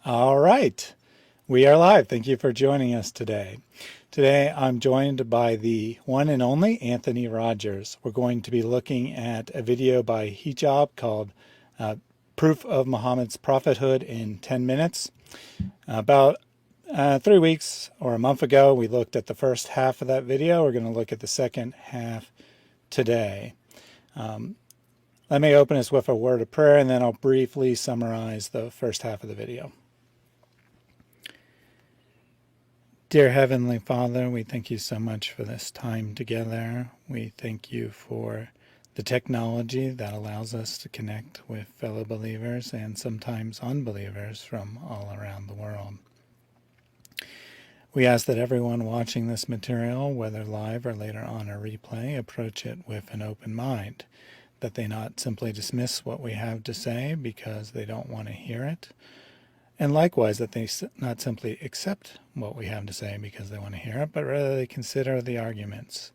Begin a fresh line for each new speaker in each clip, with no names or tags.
All right, we are live. Thank you for joining us today. Today I'm joined by the one and only Anthony Rogers. We're going to be looking at a video by Hijab called Proof of Muhammad's Prophethood in 10 Minutes. About 3 weeks or a month ago, we looked at the first half of that video. We're going to look at the second half today. Let me open us with a word of prayer, and then I'll briefly summarize the first half of the video. Dear Heavenly Father, we thank you so much for this time together. We thank you for the technology that allows us to connect with fellow believers and sometimes unbelievers from all around the world. We ask that everyone watching this material, whether live or later on a replay, approach it with an open mind, that they not simply dismiss what we have to say because they don't want to hear it, and likewise that they not simply accept what we have to say because they want to hear it, but rather they consider the arguments.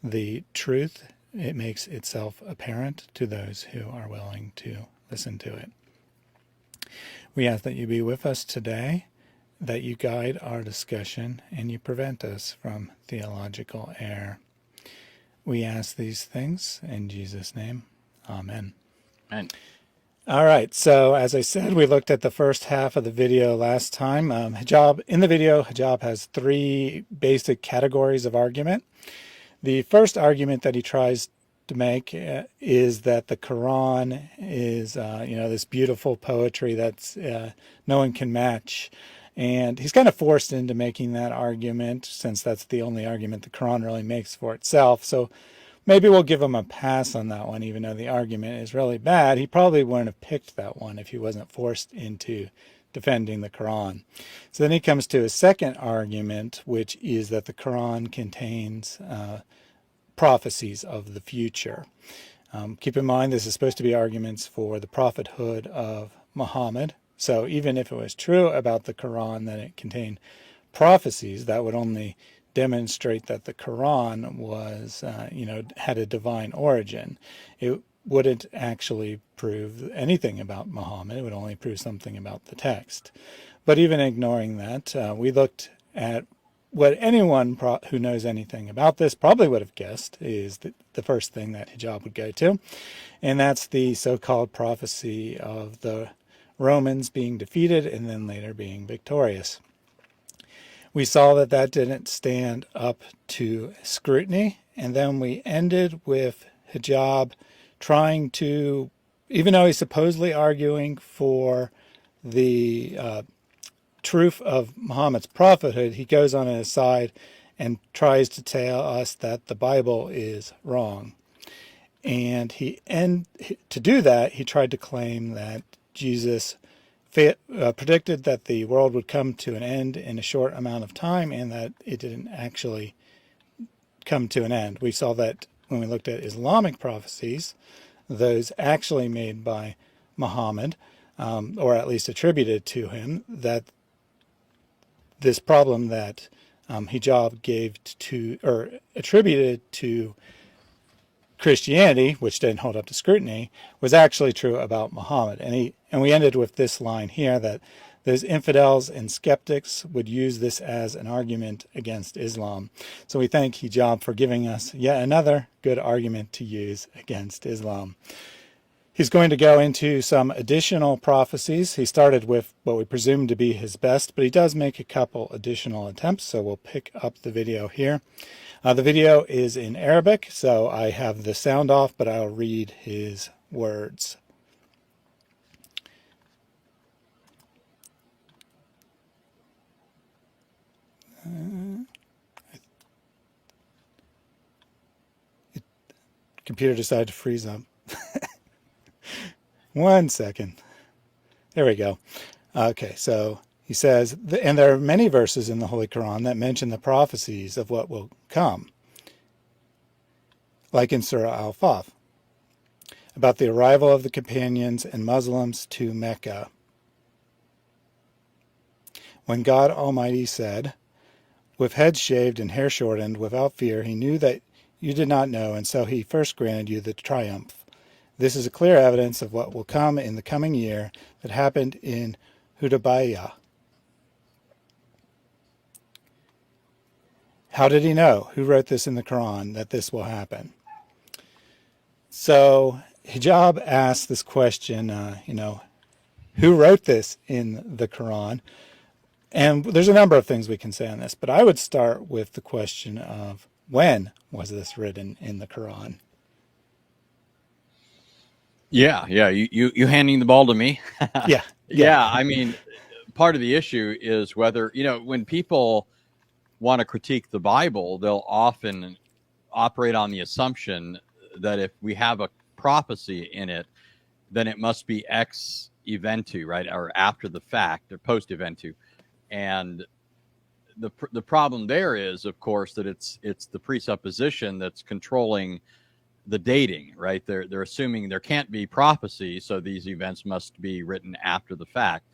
The truth, it makes itself apparent to those who are willing to listen to it. We ask that you be with us today, that you guide our discussion, and you prevent us from theological error. We ask these things in Jesus' name. Amen.
Amen.
All right, so as I said, we looked at the first half of the video last time. Hijab has three basic categories of argument. The first argument that he tries to make is that the Quran is, this beautiful poetry that's no one can match. And he's kind of forced into making that argument, since that's the only argument the Quran really makes for itself. So maybe we'll give him a pass on that one, even though the argument is really bad. He probably wouldn't have picked that one if he wasn't forced into defending the Quran. So then he comes to a second argument, which is that the Quran contains prophecies of the future. Keep in mind, this is supposed to be arguments for the prophethood of Muhammad. So even if it was true about the Quran that it contained prophecies, that would only demonstrate that the Quran was, had a divine origin. It wouldn't actually prove anything about Muhammad. It would only prove something about the text. But even ignoring that, we looked at what anyone who knows anything about this probably would have guessed is the first thing that Hijab would go to, and that's the so-called prophecy of the Romans being defeated and then later being victorious. We saw that that didn't stand up to scrutiny, and then we ended with Hijab trying to, even though he's supposedly arguing for the truth of Muhammad's prophethood, he goes on an aside and tries to tell us that the Bible is wrong. And to do that, he tried to claim that Jesus predicted that the world would come to an end in a short amount of time, and that it didn't actually come to an end. We saw that when we looked at Islamic prophecies, those actually made by Muhammad, or at least attributed to him, that this problem that Hijab gave to, or attributed to Christianity, which didn't hold up to scrutiny, was actually true about Muhammad. And we ended with this line here, that those infidels and skeptics would use this as an argument against Islam. So we thank Hijab for giving us yet another good argument to use against Islam. He's going to go into some additional prophecies. He started with what we presume to be his best, but he does make a couple additional attempts, so we'll pick up the video here. The video is in Arabic, so I have the sound off, but I'll read his words. Computer decided to freeze up. 1 second. There we go. Okay, so he says, and there are many verses in the Holy Quran that mention the prophecies of what will come, like in Surah Al-Faf, about the arrival of the companions and Muslims to Mecca. When God Almighty said, with heads shaved and hair shortened, without fear, he knew that you did not know, and so he first granted you the triumph. This is a clear evidence of what will come in the coming year that happened in Hudabaya. How did he know? Who wrote this in the Quran that this will happen? So Hijab asked this question, who wrote this in the Quran? And there's a number of things we can say on this, but I would start with the question of when was this written in the Quran?
Yeah. You handing the ball to me?
Yeah.
Yeah. I mean, part of the issue is whether, when people want to critique the Bible, they'll often operate on the assumption that if we have a prophecy in it, then it must be ex eventu, right? Or after the fact or post eventu. And the problem there is, of course, that it's the presupposition that's controlling the dating, right? They're assuming there can't be prophecy, so these events must be written after the fact.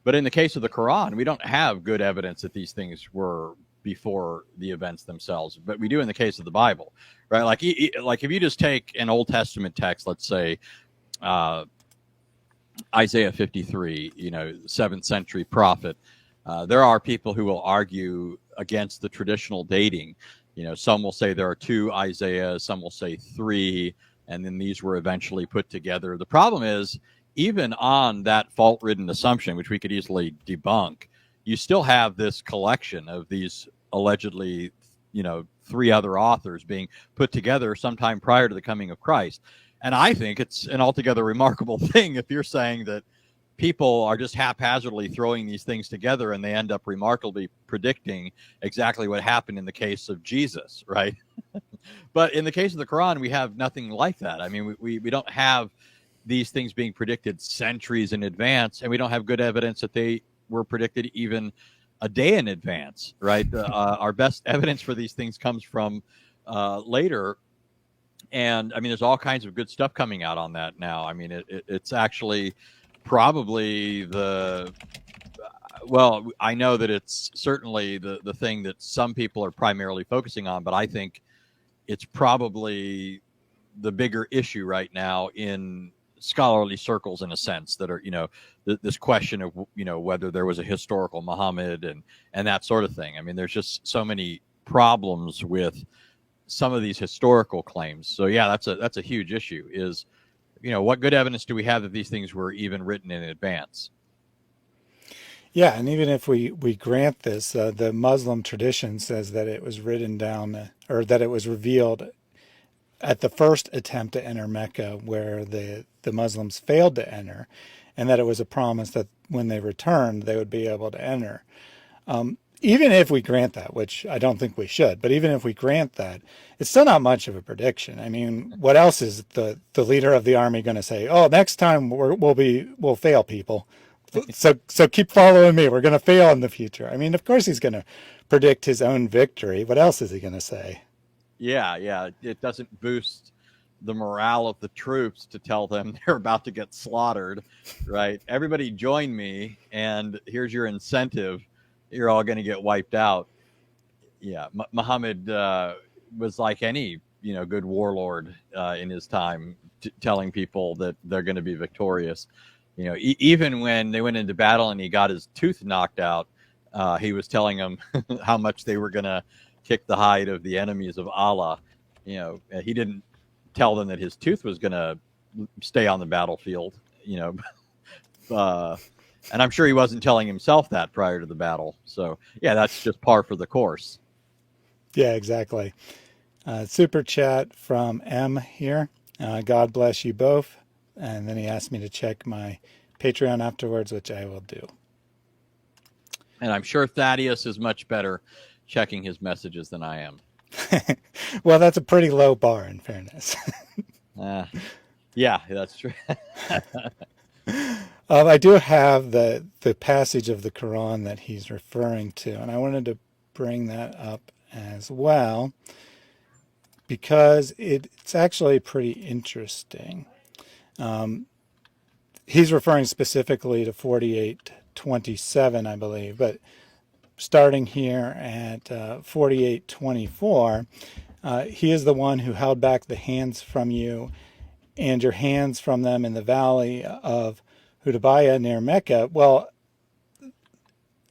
But in the case of the Quran, we don't have good evidence that these things were before the events themselves, but we do in the case of the Bible, right? Like if you just take an Old Testament text, let's say Isaiah 53, 7th century prophet, there are people who will argue against the traditional dating. Some will say there are two Isaiahs, some will say three, and then these were eventually put together. The problem is, even on that fault-ridden assumption, which we could easily debunk, you still have this collection of these allegedly, three other authors being put together sometime prior to the coming of Christ. And I think it's an altogether remarkable thing if you're saying that people are just haphazardly throwing these things together and they end up remarkably predicting exactly what happened in the case of Jesus, right? But in the case of the Quran, we have nothing like that. I mean, we don't have these things being predicted centuries in advance, and we don't have good evidence that they were predicted even a day in advance, right? Our best evidence for these things comes from later. And I mean, there's all kinds of good stuff coming out on that now. I mean, it's actually probably well, I know that it's certainly the thing that some people are primarily focusing on, but I think it's probably the bigger issue right now in scholarly circles, in a sense, that are, this question of, whether there was a historical Muhammad and that sort of thing. I mean, there's just so many problems with some of these historical claims. So yeah, that's a huge issue is, what good evidence do we have that these things were even written in advance?
Yeah, and even if we grant this, the Muslim tradition says that it was written down, or that it was revealed at the first attempt to enter Mecca, where the Muslims failed to enter, and that it was a promise that when they returned, they would be able to enter. Even if we grant that, which I don't think we should, but even if we grant that, it's still not much of a prediction. I mean, what else is the leader of the army going to say? Oh, next time we'll fail, people. So keep following me. We're going to fail in the future. I mean, of course he's going to predict his own victory. What else is he going to say?
Yeah. It doesn't boost the morale of the troops to tell them they're about to get slaughtered, right? Everybody join me, and here's your incentive. You're all going to get wiped out. Yeah, Muhammad was like any, good warlord in his time, telling people that they're going to be victorious. Even when they went into battle and he got his tooth knocked out, he was telling them how much they were going to kick the hide of the enemies of Allah. He didn't tell them that his tooth was going to stay on the battlefield, and I'm sure he wasn't telling himself that prior to the battle. So yeah, that's just par for the course.
Yeah, exactly. Super chat from M here. God bless you both. And then he asked me to check my Patreon afterwards, which I will do.
And I'm sure Thaddeus is much better checking his messages than I am.
Well, that's a pretty low bar, in fairness.
Yeah, that's true.
I do have the passage of the Quran that he's referring to, and I wanted to bring that up as well because it's actually pretty interesting. He's referring specifically to 48:27, I believe, but starting here at 48:24, he is the one who held back the hands from you and your hands from them in the valley of Hudaybiya near Mecca. Well,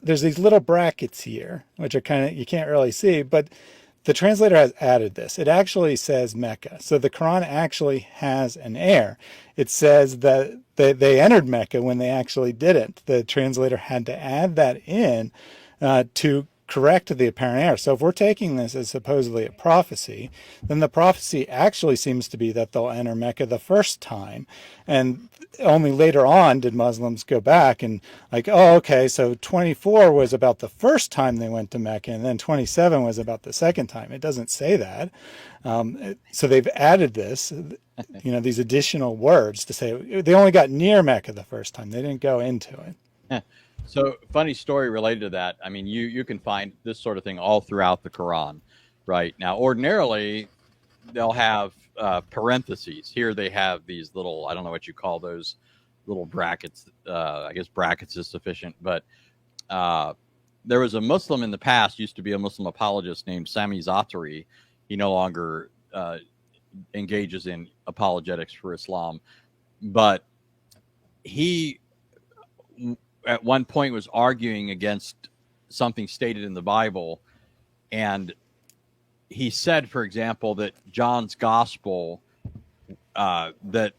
there's these little brackets here, which are kind of, you can't really see, but the translator has added this. It actually says Mecca. So the Quran actually has an error. It says that they entered Mecca when they actually didn't. The translator had to add that in to correct the apparent error. So if we're taking this as supposedly a prophecy, then the prophecy actually seems to be that they'll enter Mecca the first time. And only later on did Muslims go back and like, oh, okay, so 24 was about the first time they went to Mecca, and then 27 was about the second time. It doesn't say that. So they've added this, these additional words to say they only got near Mecca the first time. They didn't go into it.
So, funny story related to that. I mean, you can find this sort of thing all throughout the Quran, right? Now, ordinarily, they'll have parentheses. Here they have these little, I don't know what you call those little brackets. I guess brackets is sufficient. But there was a Muslim in the past, used to be a Muslim apologist named Sami Zaatari. He no longer engages in apologetics for Islam. But he at one point was arguing against something stated in the Bible, and he said, for example, that John's gospel, that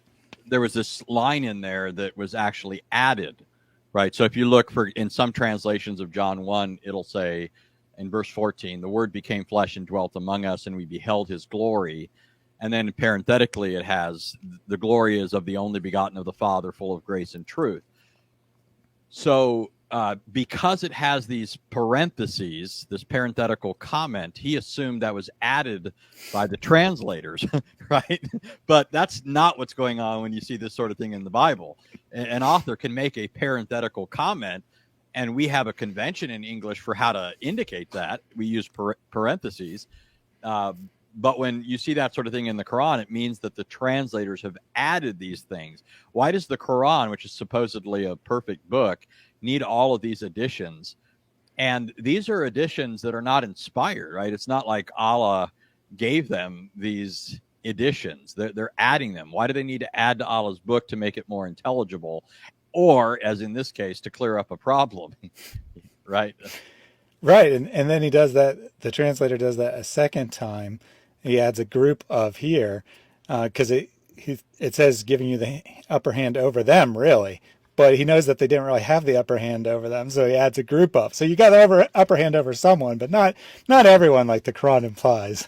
there was this line in there that was actually added, right? So if you look for in some translations of John 1, it'll say in verse 14, the word became flesh and dwelt among us, and we beheld his glory. And then parenthetically, it has the glory is of the only begotten of the Father, full of grace and truth. So because it has these parentheses, this parenthetical comment, he assumed that was added by the translators, right? But that's not what's going on when you see this sort of thing in the Bible. An author can make a parenthetical comment, and we have a convention in English for how to indicate that. We use parentheses. But when you see that sort of thing in the Quran, it means that the translators have added these things. Why does the Quran, which is supposedly a perfect book, need all of these additions? And these are additions that are not inspired, right? It's not like Allah gave them these additions. They're adding them. Why do they need to add to Allah's book to make it more intelligible? Or, as in this case, to clear up a problem, right?
Right, and then he does that, the translator does that a second time. He adds a group of here, because it says giving you the upper hand over them, really. But he knows that they didn't really have the upper hand over them, so he adds a group of. So you got the upper hand over someone, but not everyone, like the Quran implies.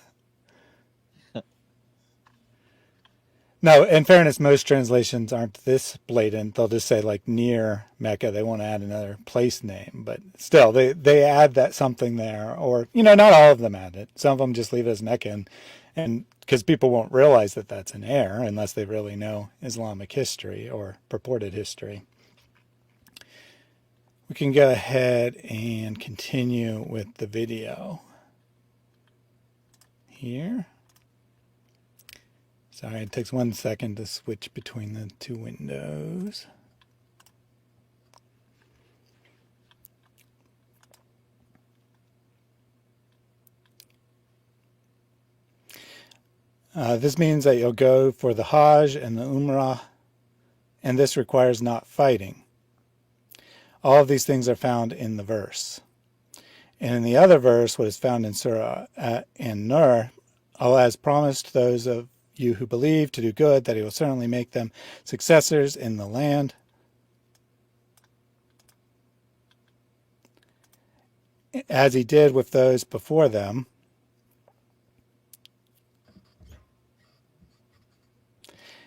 No, in fairness, most translations aren't this blatant. They'll just say like near Mecca. They won't add another place name, but still they add that something there, or not all of them add it. Some of them just leave it as Mecca, and because people won't realize that that's an error unless they really know Islamic history or purported history. We can go ahead and continue with the video here. Sorry, it takes 1 second to switch between the two windows. This means that you'll go for the Hajj and the Umrah, and this requires not fighting. All of these things are found in the verse. And in the other verse, what is found in Surah An-Nur, Allah has promised those of you who believe to do good, that he will certainly make them successors in the land. As he did with those before them.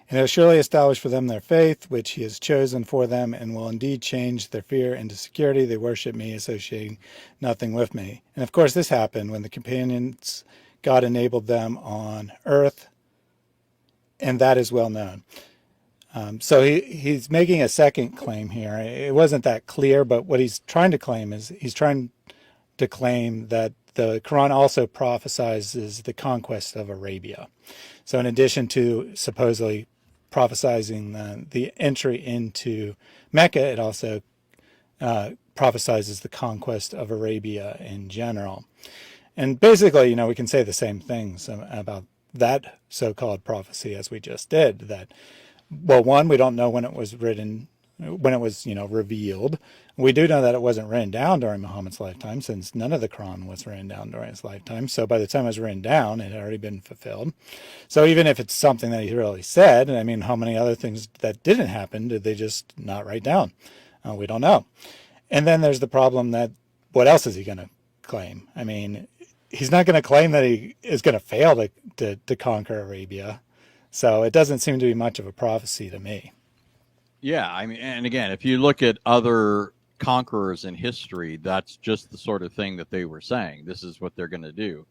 And he will surely establish for them their faith, which he has chosen for them, and will indeed change their fear into security. They worship me, associating nothing with me. And of course this happened when the companions, God enabled them on earth, and that is well known. So he's making a second claim here. It wasn't that clear, but what he's trying to claim is he's trying to claim that the Quran also prophesizes the conquest of Arabia. So in addition to supposedly prophesizing the entry into Mecca, it also prophesizes the conquest of Arabia in general. And basically, we can say the same things about that so-called prophecy as we just did. That, well, one, we don't know when it was written when it was, revealed. We do know that it wasn't written down during Muhammad's lifetime, since none of the Quran was written down during his lifetime. So by the time it was written down, it had already been fulfilled. So even if it's something that he really said, I mean, how many other things that didn't happen did they just not write down? We don't know. And then there's the problem that what else is he going to claim? I mean, he's not going to claim that he is going to fail to conquer Arabia. So it doesn't seem to be much of a prophecy to me.
Yeah, I mean, and again, if you look at other conquerors in history, that's just the sort of thing that they were saying. This is what they're going to do.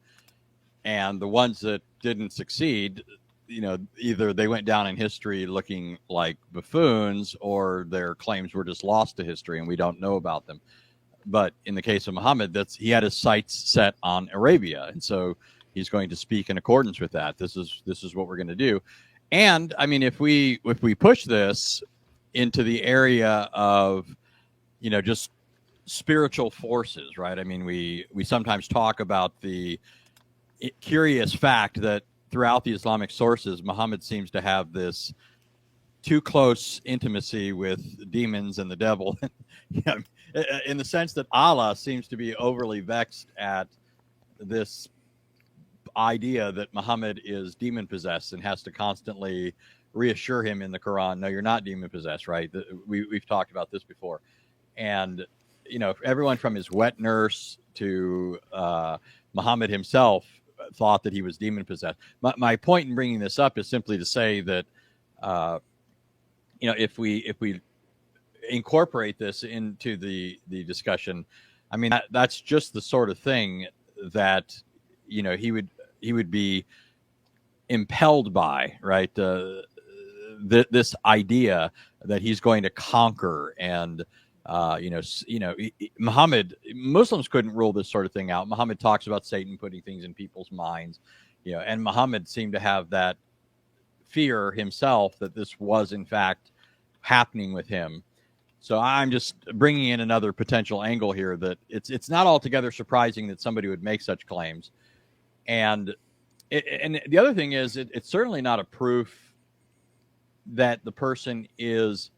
And the ones that didn't succeed, either they went down in history looking like buffoons, or their claims were just lost to history and we don't know about them. But in the case of Muhammad, he had his sights set on Arabia, and so he's going to speak in accordance with that. This is what we're going to do. And I mean, if we push this into the area of, just spiritual forces, right? I mean, we sometimes talk about the curious fact that throughout the Islamic sources, Muhammad seems to have this too close intimacy with demons and the devil, in the sense that Allah seems to be overly vexed at this idea that Muhammad is demon possessed and has to constantly reassure him in the Quran, no, you're not demon possessed, right? We've talked about this before. And, everyone from his wet nurse to Muhammad himself thought that he was demon possessed. My point in bringing this up is simply to say that, if we incorporate this into the discussion, I mean, that's just the sort of thing that, he would be impelled by, right? This idea that he's going to conquer, and Muhammad, Muslims couldn't rule this sort of thing out. Muhammad talks about Satan putting things in people's minds, and Muhammad seemed to have that fear himself that this was in fact happening with him. So I'm just bringing in another potential angle here, that it's not altogether surprising that somebody would make such claims. And the other thing is, it's certainly not a proof that the person is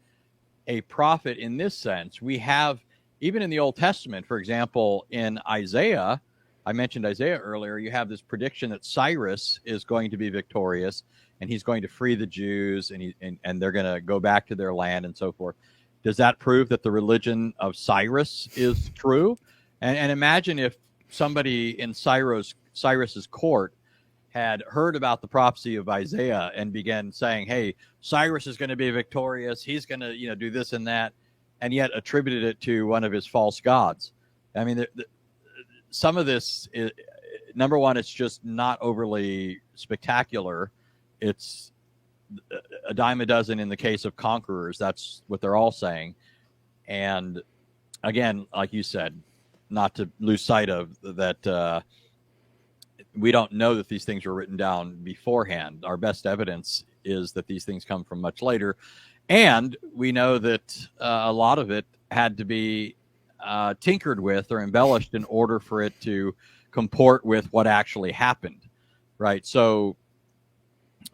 a prophet in this sense. We have, even in the Old Testament, for example, in Isaiah, I mentioned Isaiah earlier, you have this prediction that Cyrus is going to be victorious and he's going to free the Jews, and they're going to go back to their land and so forth. Does that prove that the religion of Cyrus is true? And imagine if somebody in Cyrus's court had heard about the prophecy of Isaiah and began saying, hey, Cyrus is going to be victorious, he's going to do this and that, and yet attributed it to one of his false gods. I mean, some of this is, number one, it's just not overly spectacular. It's a dime a dozen in the case of conquerors. That's what they're all saying. And again, like you said, not to lose sight of that, we don't know that these things were written down beforehand. Our best evidence is that these things come from much later. And we know that a lot of it had to be tinkered with or embellished in order for it to comport with what actually happened, right? So,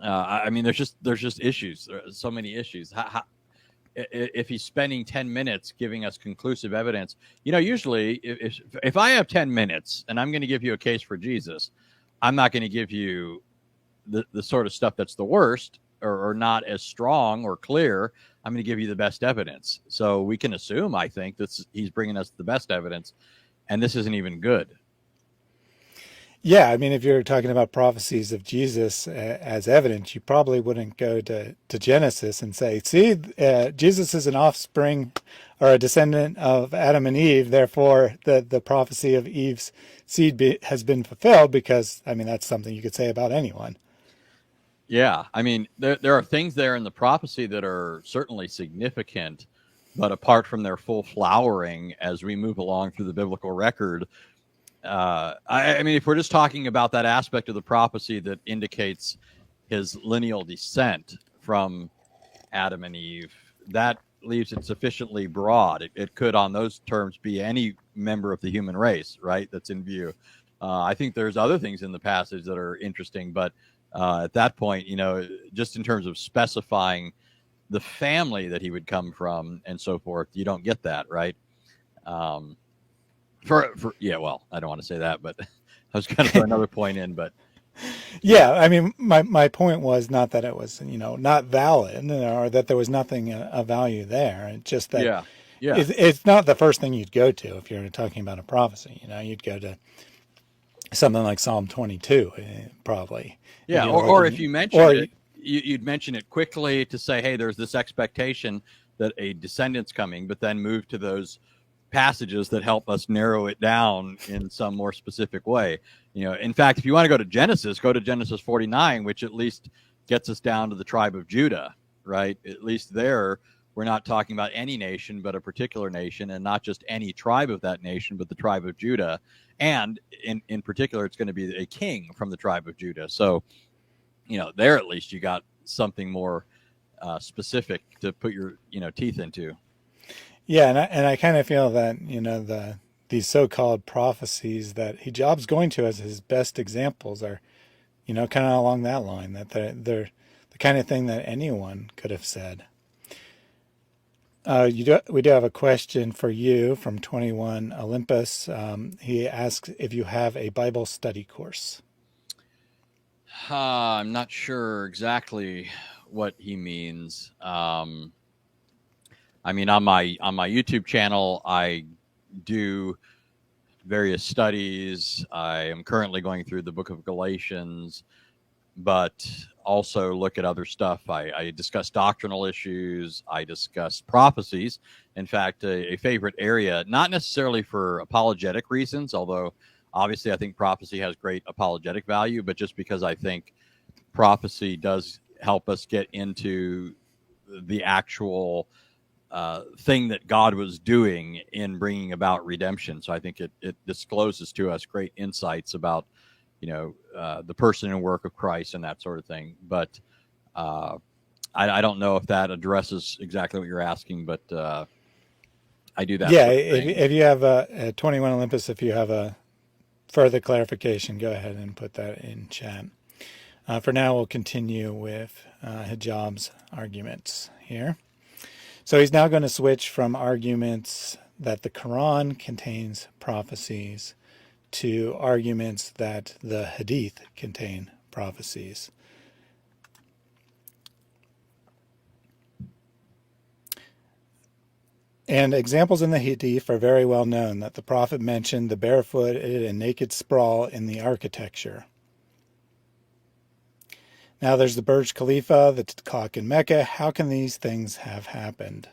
I mean, there's just issues. There's so many issues. If he's spending 10 minutes giving us conclusive evidence, usually if I have 10 minutes and I'm going to give you a case for Jesus, I'm not going to give you the sort of stuff that's the worst or not as strong or clear. I'm going to give you the best evidence. So we can assume, I think, that he's bringing us the best evidence, and this isn't even good.
Yeah, I mean, if you're talking about prophecies of Jesus as evidence, you probably wouldn't go to Genesis and say, see, Jesus is an offspring or a descendant of Adam and Eve, therefore the prophecy of Eve's seed has been fulfilled, because, I mean, that's something you could say about anyone.
Yeah, I mean, there are things there in the prophecy that are certainly significant, but apart from their full flowering as we move along through the biblical record, I mean, if we're just talking about that aspect of the prophecy that indicates his lineal descent from Adam and Eve, that leaves it sufficiently broad. It could, on those terms, be any member of the human race, right, that's in view. I think there's other things in the passage that are interesting, but at that point, just in terms of specifying the family that he would come from and so forth. You don't get that, right? Um, yeah, well, I don't want to say that, but I was going to throw another point in, but
Yeah, I mean, my point was not that it was, not valid or that there was nothing of value there. It's just that
yeah, yeah,
it's not the first thing you'd go to if you're talking about a prophecy. You'd go to something like Psalm 22, probably. If
yeah.
you're
Or if
looking,
you mention
or
it, you'd mention it quickly to say, hey, there's this expectation that a descendant's coming, but then move to those passages that help us narrow it down in some more specific way. In fact, if you want to go to Genesis 49, which at least gets us down to the tribe of Judah, right? At least there, we're not talking about any nation, but a particular nation, and not just any tribe of that nation, but the tribe of Judah. And in particular, it's going to be a king from the tribe of Judah. So, there at least you got something more specific to put your teeth into.
yeah, and I kind of feel that these so-called prophecies that Hijab's going to as his best examples are, kind of along that line, that they're the kind of thing that anyone could have said. We do have a question for you from 21 Olympus. He asks if you have a Bible study course.
I'm not sure exactly what he means. I mean, on my YouTube channel, I do various studies. I am currently going through the book of Galatians, but also look at other stuff. I discuss doctrinal issues. I discuss prophecies. In fact, a favorite area, not necessarily for apologetic reasons, although obviously I think prophecy has great apologetic value, but just because I think prophecy does help us get into the actual thing that God was doing in bringing about redemption. So I think it discloses to us great insights about the person and work of Christ and that sort of thing. But I don't know if that addresses exactly what you're asking, but I do that.
Yeah,
sort of thing.
if you have a 21 Olympus, if you have a further clarification, go ahead and put that in chat. For now, we'll continue with Hijab's arguments here. So he's now going to switch from arguments that the Quran contains prophecies to arguments that the Hadith contain prophecies. And examples in the Hadith are very well known that the Prophet mentioned the barefooted and naked sprawl in the architecture. Now there's the Burj Khalifa, the clock in Mecca. How can these things have happened?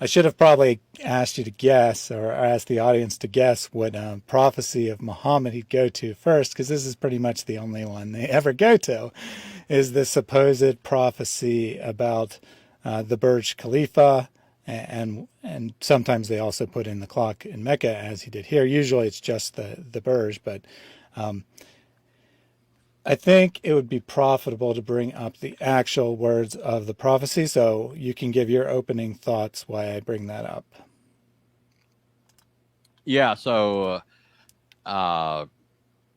I should have probably asked you to guess, or asked the audience to guess what prophecy of Muhammad he'd go to first, because this is pretty much the only one they ever go to, is the supposed prophecy about the Burj Khalifa, and sometimes they also put in the clock in Mecca, as he did here. Usually it's just the Burj, but I think it would be profitable to bring up the actual words of the prophecy, so you can give your opening thoughts why I bring that up.
Yeah, so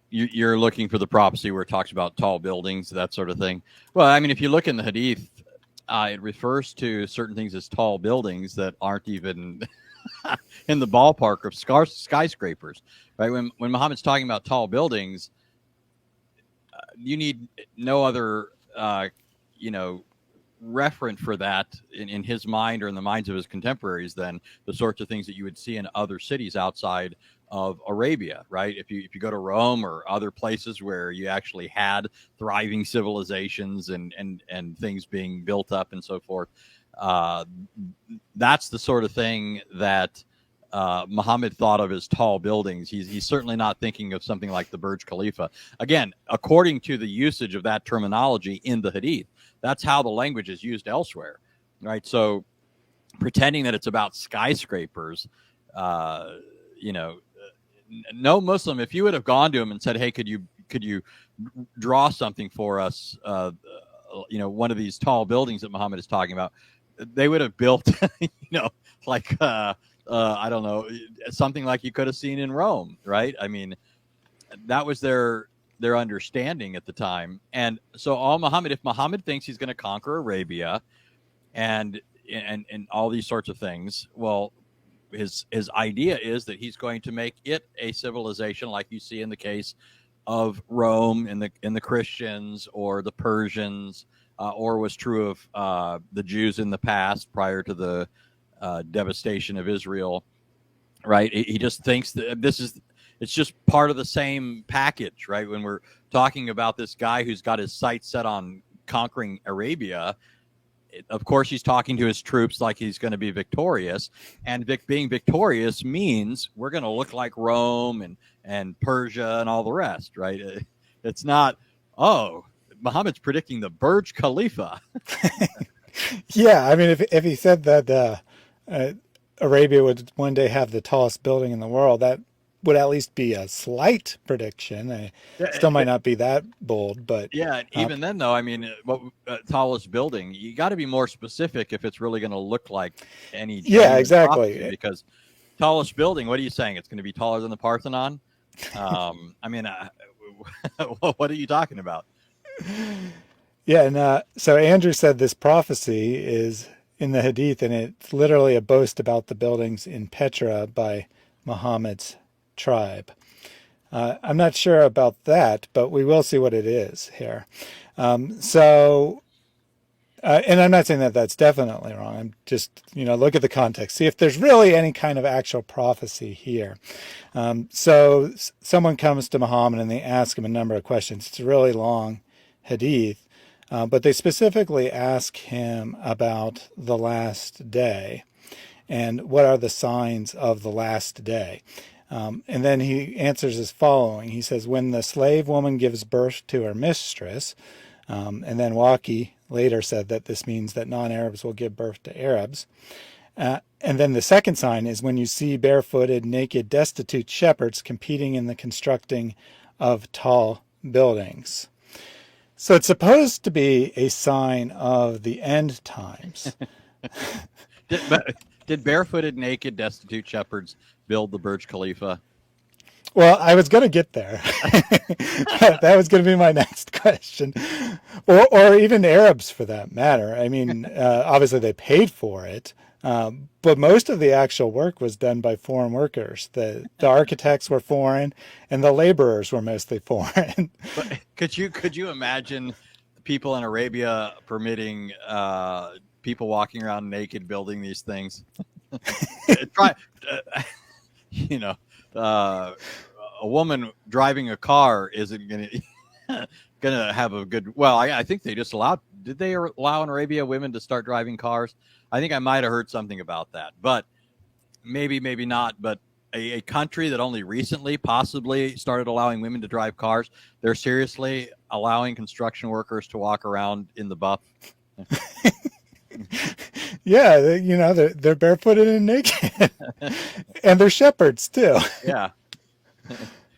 you're looking for the prophecy where it talks about tall buildings, that sort of thing. Well, I mean, if you look in the Hadith, it refers to certain things as tall buildings that aren't even in the ballpark of skyscrapers, right? When Muhammad's talking about tall buildings, you need no other, referent for that in his mind or in the minds of his contemporaries than the sorts of things that you would see in other cities outside of Arabia, right? If you go to Rome or other places where you actually had thriving civilizations and things being built up and so forth, that's the sort of thing that Muhammad thought of as tall buildings. He's certainly not thinking of something like the Burj Khalifa. Again, according to the usage of that terminology in the Hadith, that's how the language is used elsewhere, right? So pretending that it's about skyscrapers, no Muslim, if you would have gone to him and said, hey, could you draw something for us, one of these tall buildings that Muhammad is talking about, they would have built, like, I don't know, something like you could have seen in Rome, right? I mean, that was their understanding at the time. And so if Muhammad thinks he's going to conquer Arabia, and all these sorts of things. Well, his idea is that he's going to make it a civilization like you see in the case of Rome in the Christians or the Persians, or was true of the Jews in the past prior to the devastation of Israel. Right? He just thinks that it's just part of the same package, right? When we're talking about this guy who's got his sights set on conquering Arabia, of course he's talking to his troops like he's going to be victorious, and being victorious means we're going to look like Rome and Persia and all the rest, right? It's not, oh, Muhammad's predicting the Burj Khalifa.
Yeah, I mean, if he said that Arabia would one day have the tallest building in the world, that would at least be a slight prediction. Still might not be that bold, but
Yeah, and even then, though, I mean, what tallest building? You got to be more specific if it's really going to look like any.
Yeah, exactly.
Prophecy, because tallest building, what are you saying? It's going to be taller than the Parthenon? I mean, what are you talking about?
Yeah, and so Andrew said this prophecy is in the Hadith, and it's literally a boast about the buildings in Petra by Muhammad's tribe. I'm not sure about that, but we will see what it is here. And I'm not saying that that's definitely wrong. I'm just, look at the context. See if there's really any kind of actual prophecy here. So someone comes to Muhammad and they ask him a number of questions. It's a really long Hadith, but they specifically ask him about the last day and what are the signs of the last day. And then he answers as following. He says, when the slave woman gives birth to her mistress, and then Waki later said that this means that non-Arabs will give birth to Arabs. And then the second sign is when you see barefooted, naked, destitute shepherds competing in the constructing of tall buildings. So it's supposed to be a sign of the end times.
Did barefooted, naked, destitute shepherds build the Burj Khalifa?
Well, I was going to get there. That was going to be my next question. Or even Arabs for that matter. I mean, obviously they paid for it, but most of the actual work was done by foreign workers. The architects were foreign, and the laborers were mostly foreign.
But could you imagine people in Arabia permitting people walking around naked building these things? Try, a woman driving a car isn't gonna have a good. Well, I think they just allowed. Did they allow in Arabia women to start driving cars? I think I might have heard something about that, but maybe not. But a country that only recently possibly started allowing women to drive cars, they're seriously allowing construction workers to walk around in the buff.
Yeah, they're barefooted and naked, and they're shepherds too.
Yeah.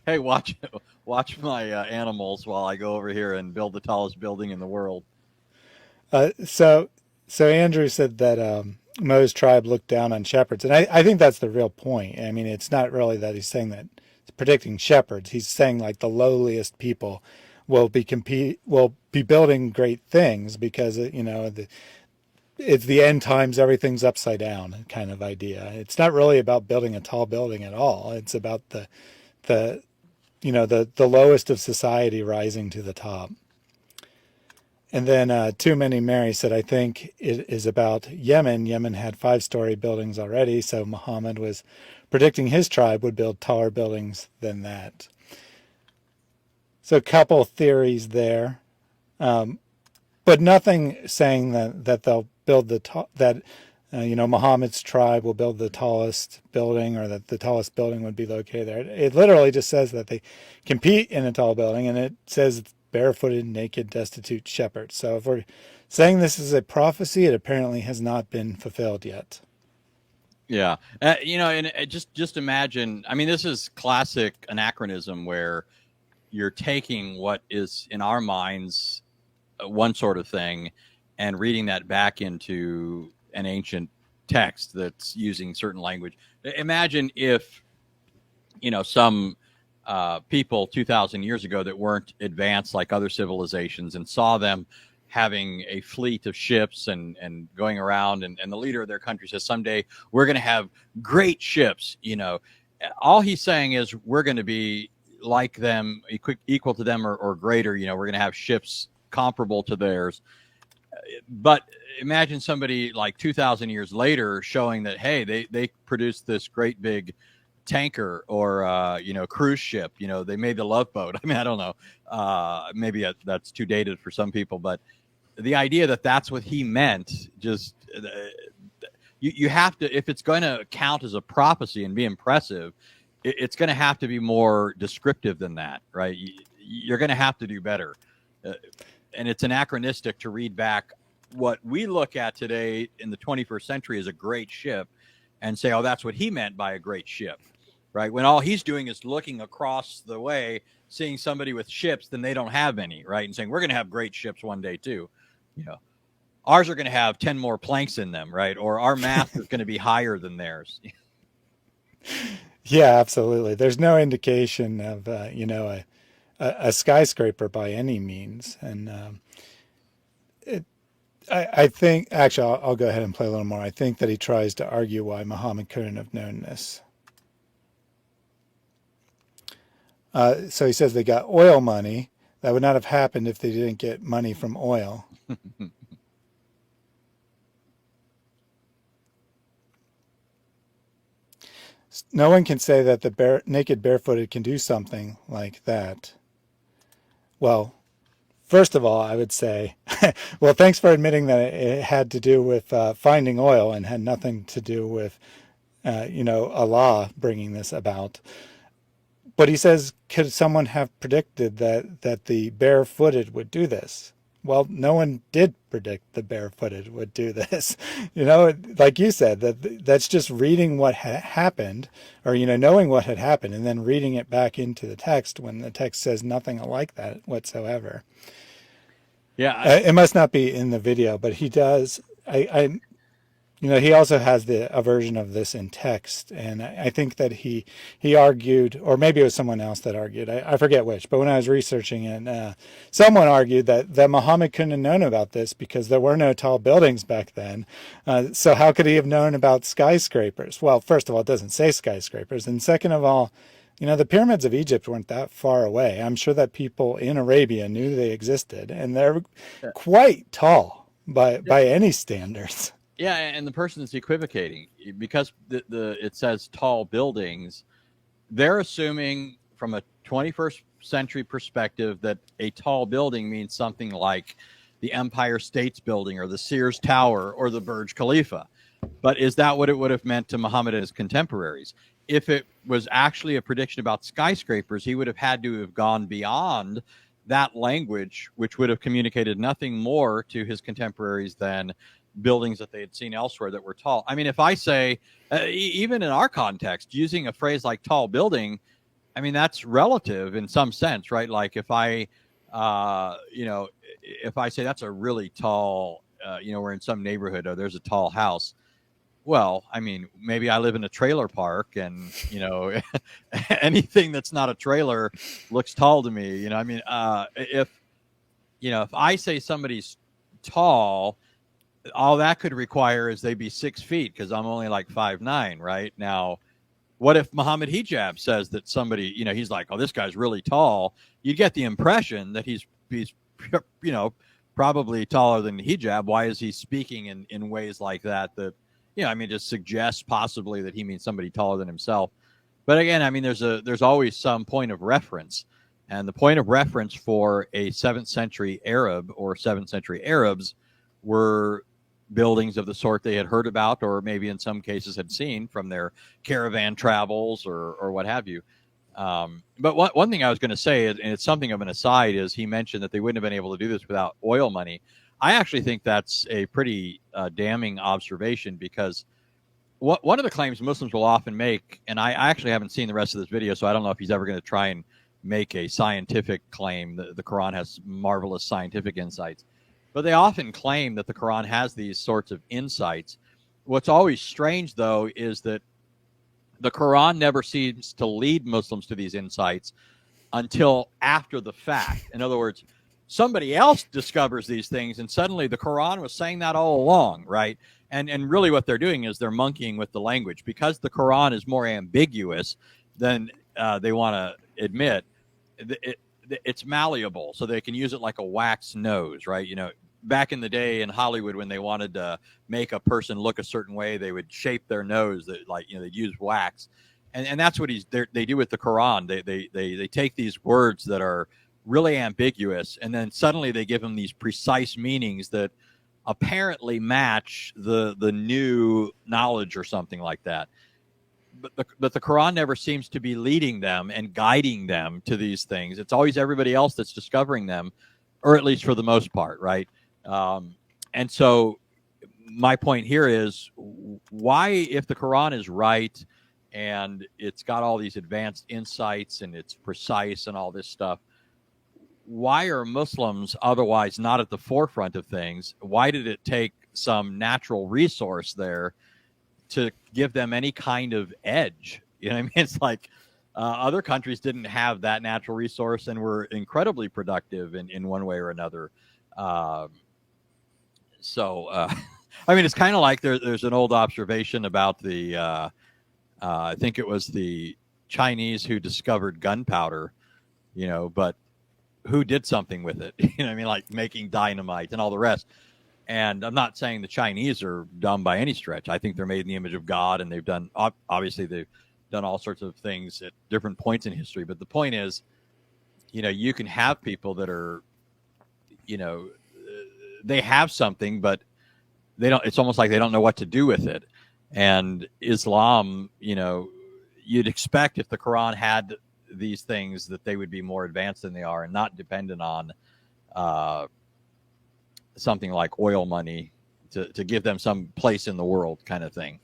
Hey, watch my animals while I go over here and build the tallest building in the world.
So Andrew said that Mo's tribe looked down on shepherds, and I think that's the real point. I mean, it's not really that he's saying that he's predicting shepherds. He's saying like the lowliest people will be building great things because it's the end times, everything's upside down kind of idea. It's not really about building a tall building at all. It's about the lowest of society rising to the top. And then Too Many Mary said, I think it is about Yemen. Yemen had 5-story buildings already, so Muhammad was predicting his tribe would build taller buildings than that. So a couple theories there. But nothing saying that they'll build Muhammad's tribe will build the tallest building or that the tallest building would be located there. It literally just says that they compete in a tall building, and it says it's barefooted, naked, destitute shepherds. So if we're saying this is a prophecy, it apparently has not been fulfilled yet.
Yeah. And just imagine, I mean, this is classic anachronism where you're taking what is in our minds one sort of thing and reading that back into an ancient text that's using certain language. Imagine if, some people 2,000 years ago that weren't advanced like other civilizations and saw them having a fleet of ships and going around, and the leader of their country says someday we're going to have great ships. All he's saying is we're going to be like them, equal to them, or greater. We're going to have ships comparable to theirs. But imagine somebody like 2,000 years later showing that, hey, they produced this great big tanker or cruise ship. They made the Love Boat. I mean, I don't know. Maybe that's too dated for some people, but the idea that that's what he meant, just you have to, if it's going to count as a prophecy and be impressive, it's going to have to be more descriptive than that, right? You're going to have to do better. And it's anachronistic to read back what we look at today in the 21st century as a great ship and say, oh, that's what he meant by a great ship, right? When all he's doing is looking across the way, seeing somebody with ships, then they don't have any, right? And saying, we're going to have great ships one day too. Ours are going to have 10 more planks in them, right? Or our mast is going to be higher than theirs.
Yeah, absolutely. There's no indication of, a skyscraper by any means. And I think, actually, I'll go ahead and play a little more. I think that he tries to argue why Muhammad couldn't have known this. So he says they got oil money. That would not have happened if they didn't get money from oil. No one can say that the naked barefooted can do something like that. Well, first of all, I would say, well, thanks for admitting that it had to do with finding oil and had nothing to do with, Allah bringing this about. But he says, could someone have predicted that the barefooted would do this? Well, no one did predict the barefooted would do this. Like you said, that's just reading what happened, or, knowing what had happened and then reading it back into the text when the text says nothing like that whatsoever.
Yeah.
It must not be in the video, but he does. He also has a version of this in text, and I think that he argued, or maybe it was someone else that argued, I forget which, but when I was researching it, someone argued that Muhammad couldn't have known about this because there were no tall buildings back then. So how could he have known about skyscrapers? Well, first of all, it doesn't say skyscrapers, and second of all, the pyramids of Egypt weren't that far away. I'm sure that people in Arabia knew they existed, and they're quite tall by any standards.
Yeah, and the person is equivocating because it says tall buildings. They're assuming from a 21st century perspective that a tall building means something like the Empire States Building or the Sears Tower or the Burj Khalifa. But is that what it would have meant to Muhammad and his contemporaries? If it was actually a prediction about skyscrapers, he would have had to have gone beyond that language, which would have communicated nothing more to his contemporaries than buildings that they had seen elsewhere that were tall. I mean, if I say, even in our context, using a phrase like tall building, I mean, that's relative in some sense, right? Like if I, if I say that's a really tall, we're in some neighborhood or there's a tall house. Well, I mean, maybe I live in a trailer park and, anything that's not a trailer looks tall to me. I mean, if I say somebody's tall, all that could require is they be 6 feet because I'm only like 5'9", right? Now, what if Mohammad Hijab says that somebody, he's like, oh, this guy's really tall? You get the impression that he's probably taller than Hijab. Why is he speaking in ways like that? Just suggests possibly that he means somebody taller than himself. But again, I mean, there's always some point of reference. And the point of reference for a 7th century Arab or 7th century Arabs were buildings of the sort they had heard about, or maybe in some cases had seen from their caravan travels or what have you. But one thing I was going to say, and it's something of an aside, is he mentioned that they wouldn't have been able to do this without oil money. I actually think that's a pretty damning observation, because one of the claims Muslims will often make, and I actually haven't seen the rest of this video, so I don't know if he's ever going to try and make a scientific claim. The Quran has marvelous scientific insights. But they often claim that the Quran has these sorts of insights. What's always strange, though, is that the Quran never seems to lead Muslims to these insights until after the fact. In other words, somebody else discovers these things, and suddenly the Quran was saying that all along, right? And really what they're doing is they're monkeying with the language because the Quran is more ambiguous than they want to admit. It, it's malleable, so they can use it like a wax nose, right? You know, back in the day in Hollywood when they wanted to make a person look a certain way, they would shape their nose that, like, you know, they'd use wax, and that's what they do with the Quran. They take these words that are really ambiguous, and then suddenly they give them these precise meanings that apparently match the new knowledge or something like that. But the Quran never seems to be leading them and guiding them to these things. It's always everybody else that's discovering them, or at least for the most part, right? And so my point here is, why, if the Quran is right and it's got all these advanced insights and it's precise and all this stuff, why are Muslims otherwise not at the forefront of things? Why did it take some natural resource there to give them any kind of edge? You know what I mean? It's like other countries didn't have that natural resource and were incredibly productive in one way or another. I mean, it's kind of like there's an old observation about the, I think it was the Chinese who discovered gunpowder, you know, but who did something with it? You know what I mean? Like making dynamite and all the rest. And I'm not saying the Chinese are dumb by any stretch. I think they're made in the image of God, and they've done, obviously, they've done all sorts of things at different points in history. But the point is, you know, you can have people that are, you know, they have something, but they don't, it's almost like they don't know what to do with it. And Islam, you know, you'd expect if the Quran had these things that they would be more advanced than they are and not dependent on something like oil money to give them some place in the world kind of thing.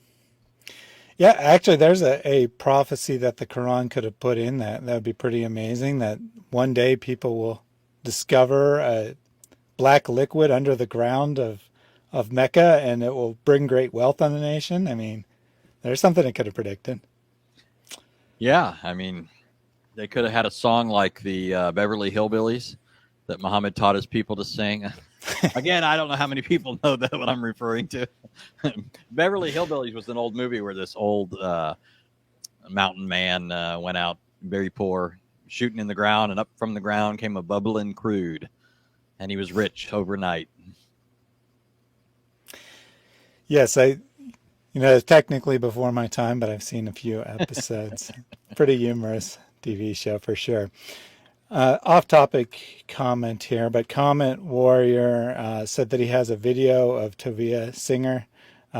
Yeah, actually, there's a prophecy that the Quran could have put in that would be pretty amazing, that one day people will discover a black liquid under the ground of Mecca, and it will bring great wealth on the nation. I mean, there's something it could have predicted.
Yeah, I mean, they could have had a song like the Beverly Hillbillies that Muhammad taught his people to sing. Again, I don't know how many people know that what I'm referring to. Beverly Hillbillies was an old movie where this old mountain man went out very poor, shooting in the ground, and up from the ground came a bubbling crude, and he was rich overnight.
Yes, you know, it's technically before my time, but I've seen a few episodes. Pretty humorous TV show for sure. Off-topic comment here, but Comment Warrior said that he has a video of Tovia Singer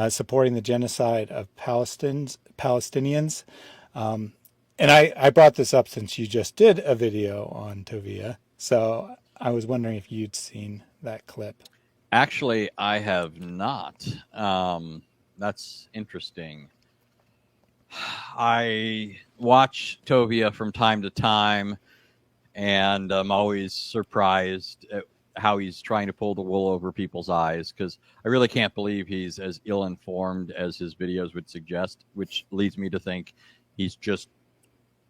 supporting the genocide of Palestinians. And I brought this up since you just did a video on Tovia, so I was wondering if you'd seen that clip.
Actually, I have not. That's interesting. I watch Tovia from time to time, and I'm always surprised at how he's trying to pull the wool over people's eyes, because I really can't believe he's as ill-informed as his videos would suggest, which leads me to think he's just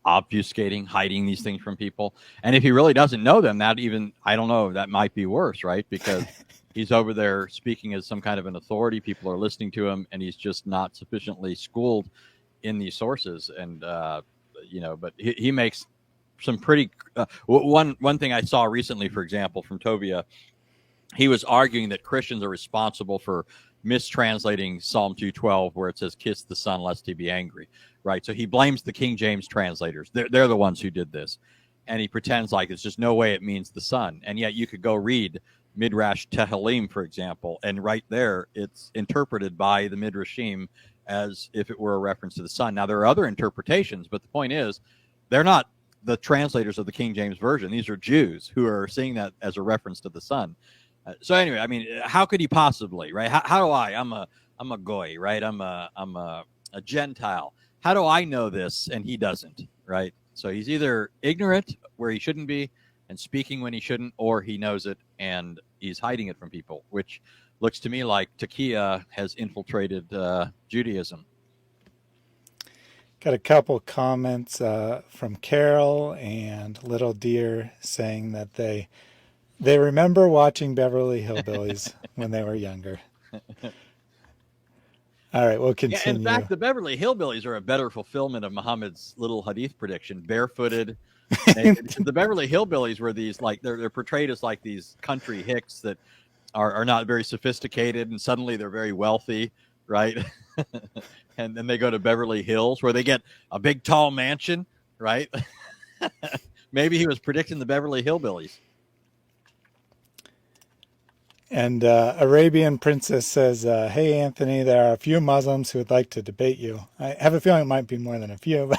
obfuscating, hiding these things from people. And if he really doesn't know them, that even, I don't know, that might be worse, right? Because he's over there speaking as some kind of an authority. People are listening to him, and he's just not sufficiently schooled in these sources. And, you know, but he makes some pretty one thing I saw recently, for example, from Tovia, he was arguing that Christians are responsible for mistranslating Psalm 212, where it says, "Kiss the Son, lest he be angry." Right. So he blames the King James translators. They're the ones who did this. And he pretends like it's just no way it means the Son. And yet you could go read Midrash Tehillim, for example, and right there it's interpreted by the Midrashim as if it were a reference to the Son. Now, there are other interpretations, but the point is, they're not the translators of the King James Version. These are Jews who are seeing that as a reference to the Son. So anyway, I mean, how could he possibly, right? How do I'm a goy, right? I'm a Gentile. How do I know this and he doesn't, right? So he's either ignorant where he shouldn't be and speaking when he shouldn't, or he knows it and he's hiding it from people, which looks to me like Taqiyya has infiltrated Judaism.
Got a couple comments from Carol and Little Deer saying that they They remember watching Beverly Hillbillies when they were younger. All right, we'll
Yeah, in
continue.
fact, the Beverly Hillbillies are a better fulfillment of Muhammad's little hadith prediction, barefooted. The Beverly Hillbillies were these, like, they're portrayed as like these country hicks that are not very sophisticated, and suddenly they're very wealthy, right? And then they go to Beverly Hills where they get a big tall mansion, right? Maybe he was predicting the Beverly Hillbillies.
And Arabian Princess says, "Hey Anthony, there are a few Muslims who would like to debate you. I have a feeling it might be more than a few,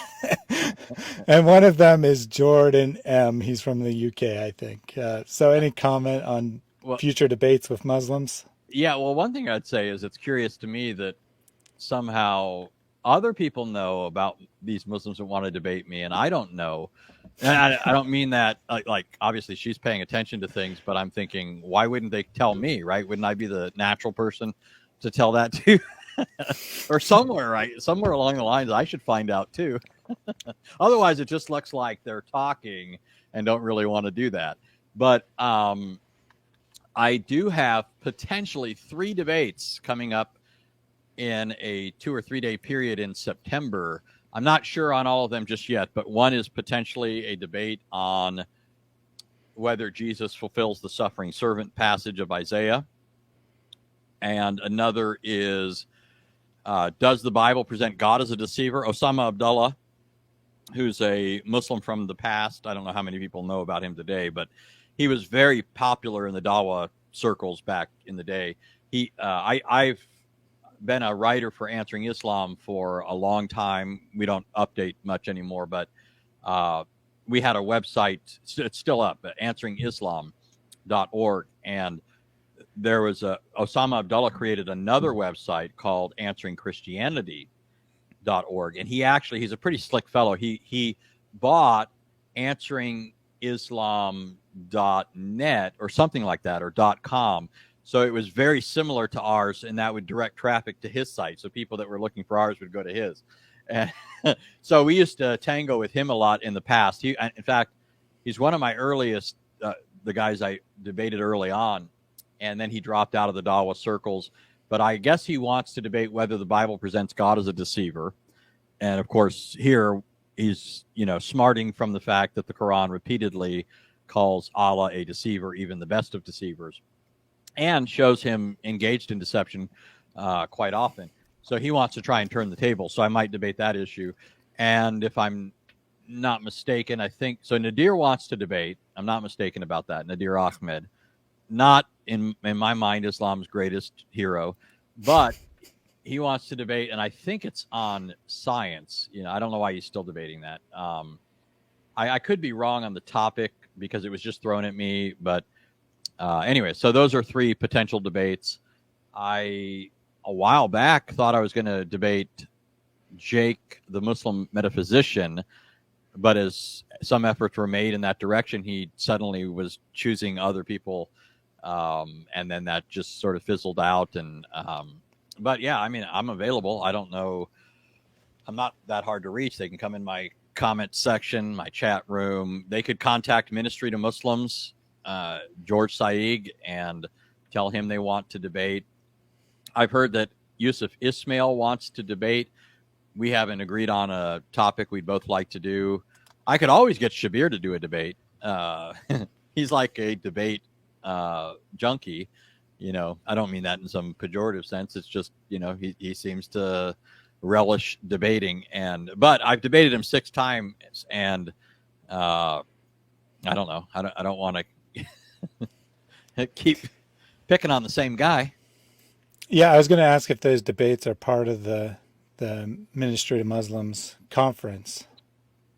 and one of them is Jordan M. He's from the UK, I think. So, any comment on
Well,
future debates with Muslims?"
yeah. Well, one thing I'd say is it's curious to me that somehow other people know about these Muslims that want to debate me, and I don't know. And I don't mean that like obviously she's paying attention to things, but I'm thinking, why wouldn't they tell me, right? Wouldn't I be the natural person to tell that to? Or somewhere, right? Somewhere along the lines, I should find out too. Otherwise, it just looks like they're talking and don't really want to do that. But I do have potentially 3 debates coming up in a 2 or 3 day period in September. I'm not sure on all of them just yet, but one is potentially a debate on whether Jesus fulfills the suffering servant passage of Isaiah. And another is, does the Bible present God as a deceiver? Osama Abdullah, who's a Muslim from the past. I don't know how many people know about him today, but he was very popular in the Dawa circles back in the day. I've been a writer for Answering Islam for a long time. We don't update much anymore, but we had a website. It's still up, answeringislam.org. And there was Osama Abdullah created another website called answeringchristianity.org. And he's a pretty slick fellow. He bought answeringislam.net or something like that, or .com. So it was very similar to ours, and that would direct traffic to his site. So people that were looking for ours would go to his. And so we used to tango with him a lot in the past. In fact, he's one of my earliest, the guys I debated early on, and then he dropped out of the Dawa circles. But I guess he wants to debate whether the Bible presents God as a deceiver. And of course, here he's, smarting from the fact that the Quran repeatedly calls Allah a deceiver, even the best of deceivers, and shows him engaged in deception quite often. So he wants to try and turn the table. So I might debate that issue. And if I'm not mistaken, I think so. Nadir wants to debate. I'm not mistaken about that. Nadir Ahmed, not in my mind Islam's greatest hero, but he wants to debate, and I think it's on science. I don't know why he's still debating that. I could be wrong on the topic because it was just thrown at me, but anyway, so those are 3 potential debates. A while back, thought I was going to debate Jake, the Muslim metaphysician, but as some efforts were made in that direction, he suddenly was choosing other people, and then that just sort of fizzled out. And but yeah, I mean, I'm available. I don't know. I'm not that hard to reach. They can come in my comment section, my chat room. They could contact Ministry to Muslims, George Saig, and tell him they want to debate. I've heard that Yusuf Ismail wants to debate. We haven't agreed on a topic we'd both like to do. I could always get Shabir to do a debate. He's like a debate junkie. I don't mean that in some pejorative sense. It's just, he seems to relish debating. But I've debated him 6 times, and I don't know. I don't want to keep picking on the same guy.
Yeah, I was going to ask if those debates are part of the Ministry to Muslims conference.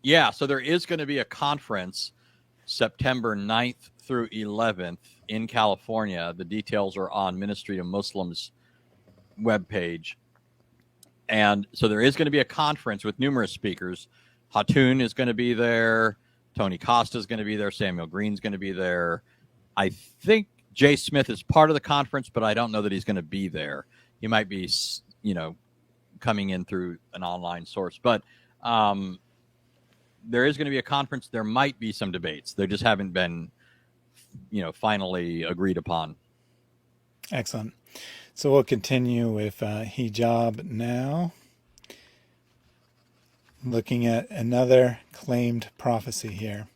Yeah, so there is going to be a conference September 9th through 11th in California. The details are on Ministry to Muslims webpage. And so there is going to be a conference with numerous speakers. Hatun is going to be there. Tony Costa is going to be there. Samuel Green's going to be there. I think Jay Smith is part of the conference, but I don't know that he's going to be there. He might be, coming in through an online source. But there is going to be a conference. There might be some debates. There just haven't been finally agreed upon.
Excellent. So we'll continue with hijab now, looking at another claimed prophecy here.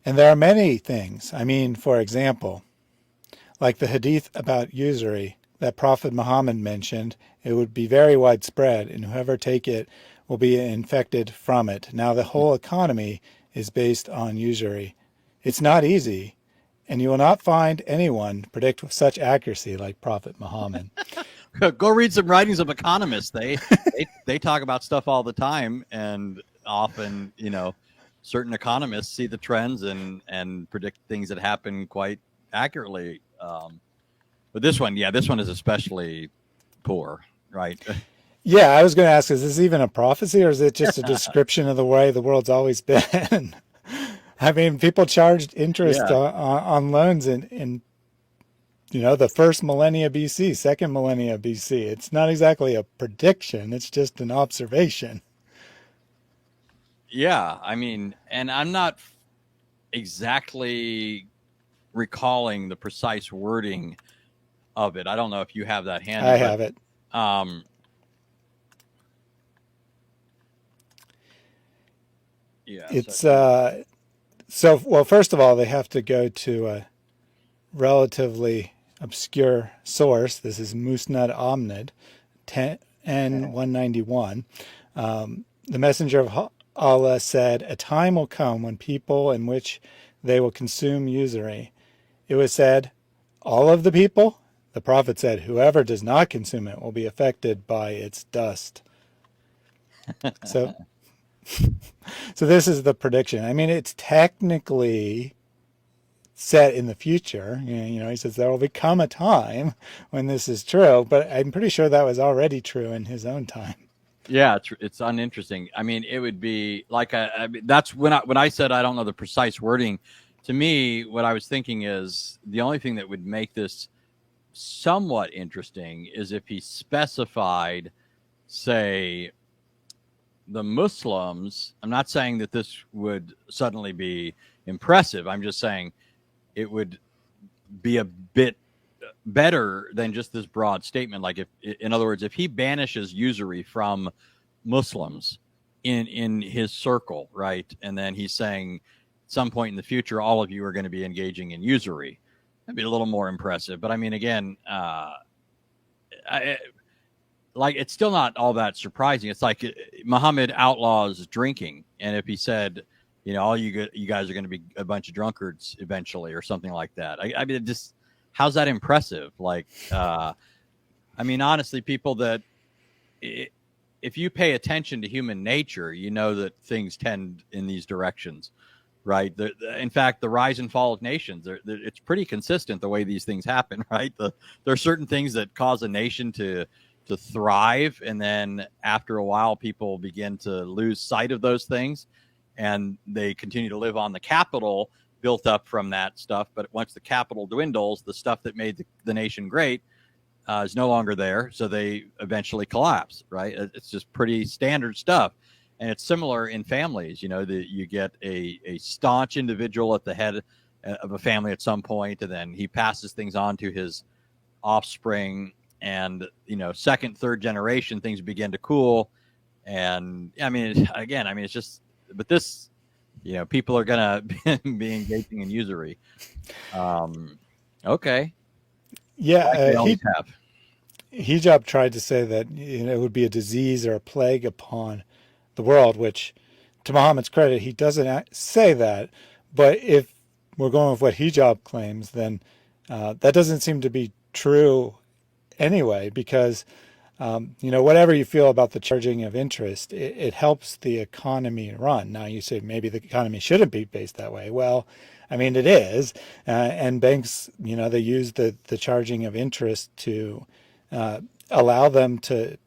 And there are many things. I mean, for example, like the hadith about usury that Prophet Muhammad mentioned, it would be very widespread, and whoever take it will be infected from it. Now, the whole economy is based on usury. It's not easy, and you will not find anyone predict with such accuracy like Prophet Muhammad.
Go read some writings of economists. They talk about stuff all the time, and often, certain economists see the trends and predict things that happen quite accurately. But this one is especially poor, right?
Yeah, I was going to ask, is this even a prophecy, or is it just a description of the way the world's always been? I mean, people charged interest on loans in the first millennia BC, second millennia BC. It's not exactly a prediction. It's just an observation.
Yeah, I mean, and I'm not exactly recalling the precise wording of it. I don't know if you have that handy.
I have it.
Yeah.
It's well, first of all, they have to go to a relatively obscure source. This is Musnad Ahmed, 10:191. The messenger of Allah said, "A time will come when people in which they will consume usury." It was said, "All of the people?" The Prophet said, "Whoever does not consume it will be affected by its dust." So this is the prediction. I mean, it's technically set in the future. He says there will become a time when this is true, but I'm pretty sure that was already true in his own time.
Yeah, it's uninteresting. I mean, it would be like that's when I said I don't know the precise wording. To me, what I was thinking is the only thing that would make this somewhat interesting is if he specified, say, the Muslims. I'm not saying that this would suddenly be impressive. I'm just saying it would be a bit better than just this broad statement. Like, if, in other words, if he banishes usury from Muslims in his circle, right, and then he's saying at some point in the future, all of you are going to be engaging in usury, that'd be a little more impressive. But I mean, again, it's still not all that surprising. It's like Muhammad outlaws drinking, and if he said, all you guys are going to be a bunch of drunkards eventually, or something like that. I mean, just how's that impressive? Like, I mean, honestly, people that if you pay attention to human nature, you know that things tend in these directions, right? In fact, the rise and fall of nations, it's pretty consistent the way these things happen, right? There are certain things that cause a nation to thrive, and then after a while, people begin to lose sight of those things, and they continue to live on the capital built up from that stuff. But once the capital dwindles, the stuff that made the nation great is no longer there, so they eventually collapse, right? It's just pretty standard stuff. And it's similar in families. You get a staunch individual at the head of a family at some point, and then he passes things on to his offspring, and second, third generation, things begin to cool. And I mean, it's just, but this, people are gonna be engaging in usury. Okay.
Yeah, Hijab tried to say that it would be a disease or a plague upon the world, which, to Muhammad's credit, he doesn't say that. But if we're going with what Hijab claims, then that doesn't seem to be true anyway, because whatever you feel about the charging of interest, it helps the economy run. Now, you say maybe the economy shouldn't be based that way. Well, I mean, it is, and banks, they use the charging of interest to allow them to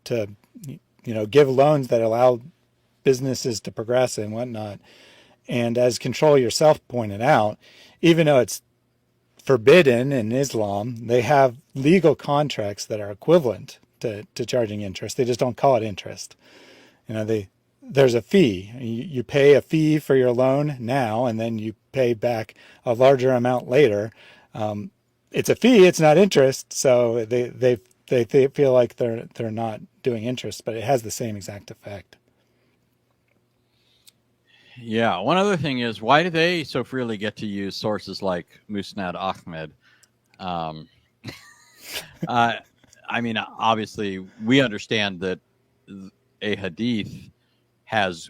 give loans that allow businesses to progress and whatnot. And as Control Yourself pointed out, even though it's forbidden in Islam, they have legal contracts that are equivalent to charging interest. They just don't call it interest. there's a fee. You pay a fee for your loan now, and then you pay back a larger amount later. It's a fee; it's not interest. So they feel like they're not doing interest, but it has the same exact effect.
Yeah. One other thing is, why do they so freely get to use sources like Musnad Ahmed? Um, I mean, obviously, we understand that a hadith has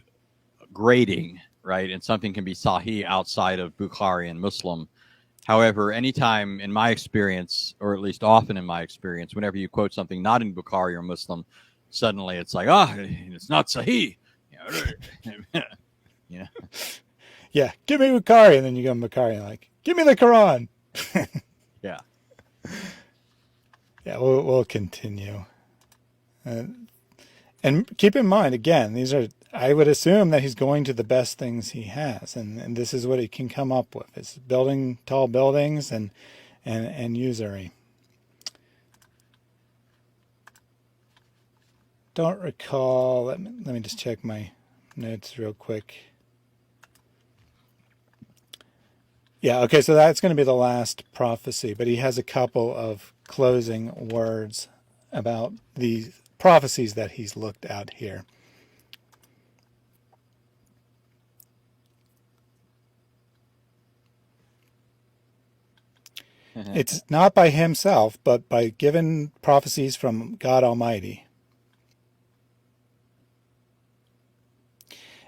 grading, right? And something can be Sahih outside of Bukhari and Muslim. However, anytime in my experience, or at least often in my experience, whenever you quote something not in Bukhari or Muslim, suddenly it's like, it's not Sahih. You know?
Yeah, give me Bukhari, and then you go Bukhari, and like, give me the Quran.
Yeah.
Yeah, we'll continue. And keep in mind, again, these are, I would assume that he's going to the best things he has, and this is what he can come up with. It's building tall buildings and usury. Don't recall, let me just check my notes real quick. Yeah, okay, so that's going to be the last prophecy, but he has a couple of closing words about the prophecies that he's looked at here. It's not by himself, but by given prophecies from God Almighty.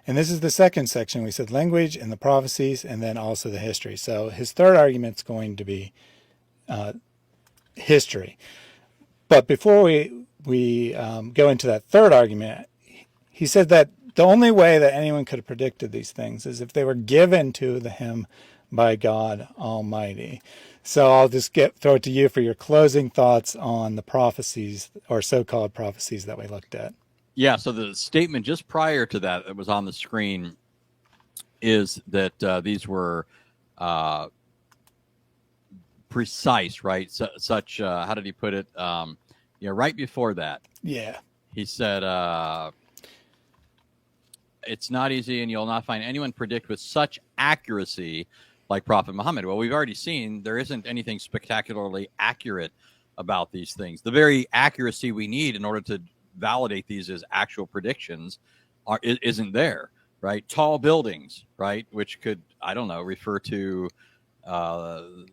And this is the second section. We said language and the prophecies, and then also the history. So his third argument is going to be history. But before we go into that third argument, he said that the only way that anyone could have predicted these things is if they were given to him by God Almighty. So I'll just throw it to you for your closing thoughts on the prophecies, or so-called prophecies, that we looked at.
Yeah, so the statement just prior to that was on the screen is that these were precise, right? Such, how did he put it? Right before that.
Yeah.
He said, it's not easy and you'll not find anyone predict with such accuracy like Prophet Muhammad. Well, we've already seen there isn't anything spectacularly accurate about these things. The very accuracy we need in order to validate these as actual predictions isn't there, right? Tall buildings, right? Which could, I don't know, refer to the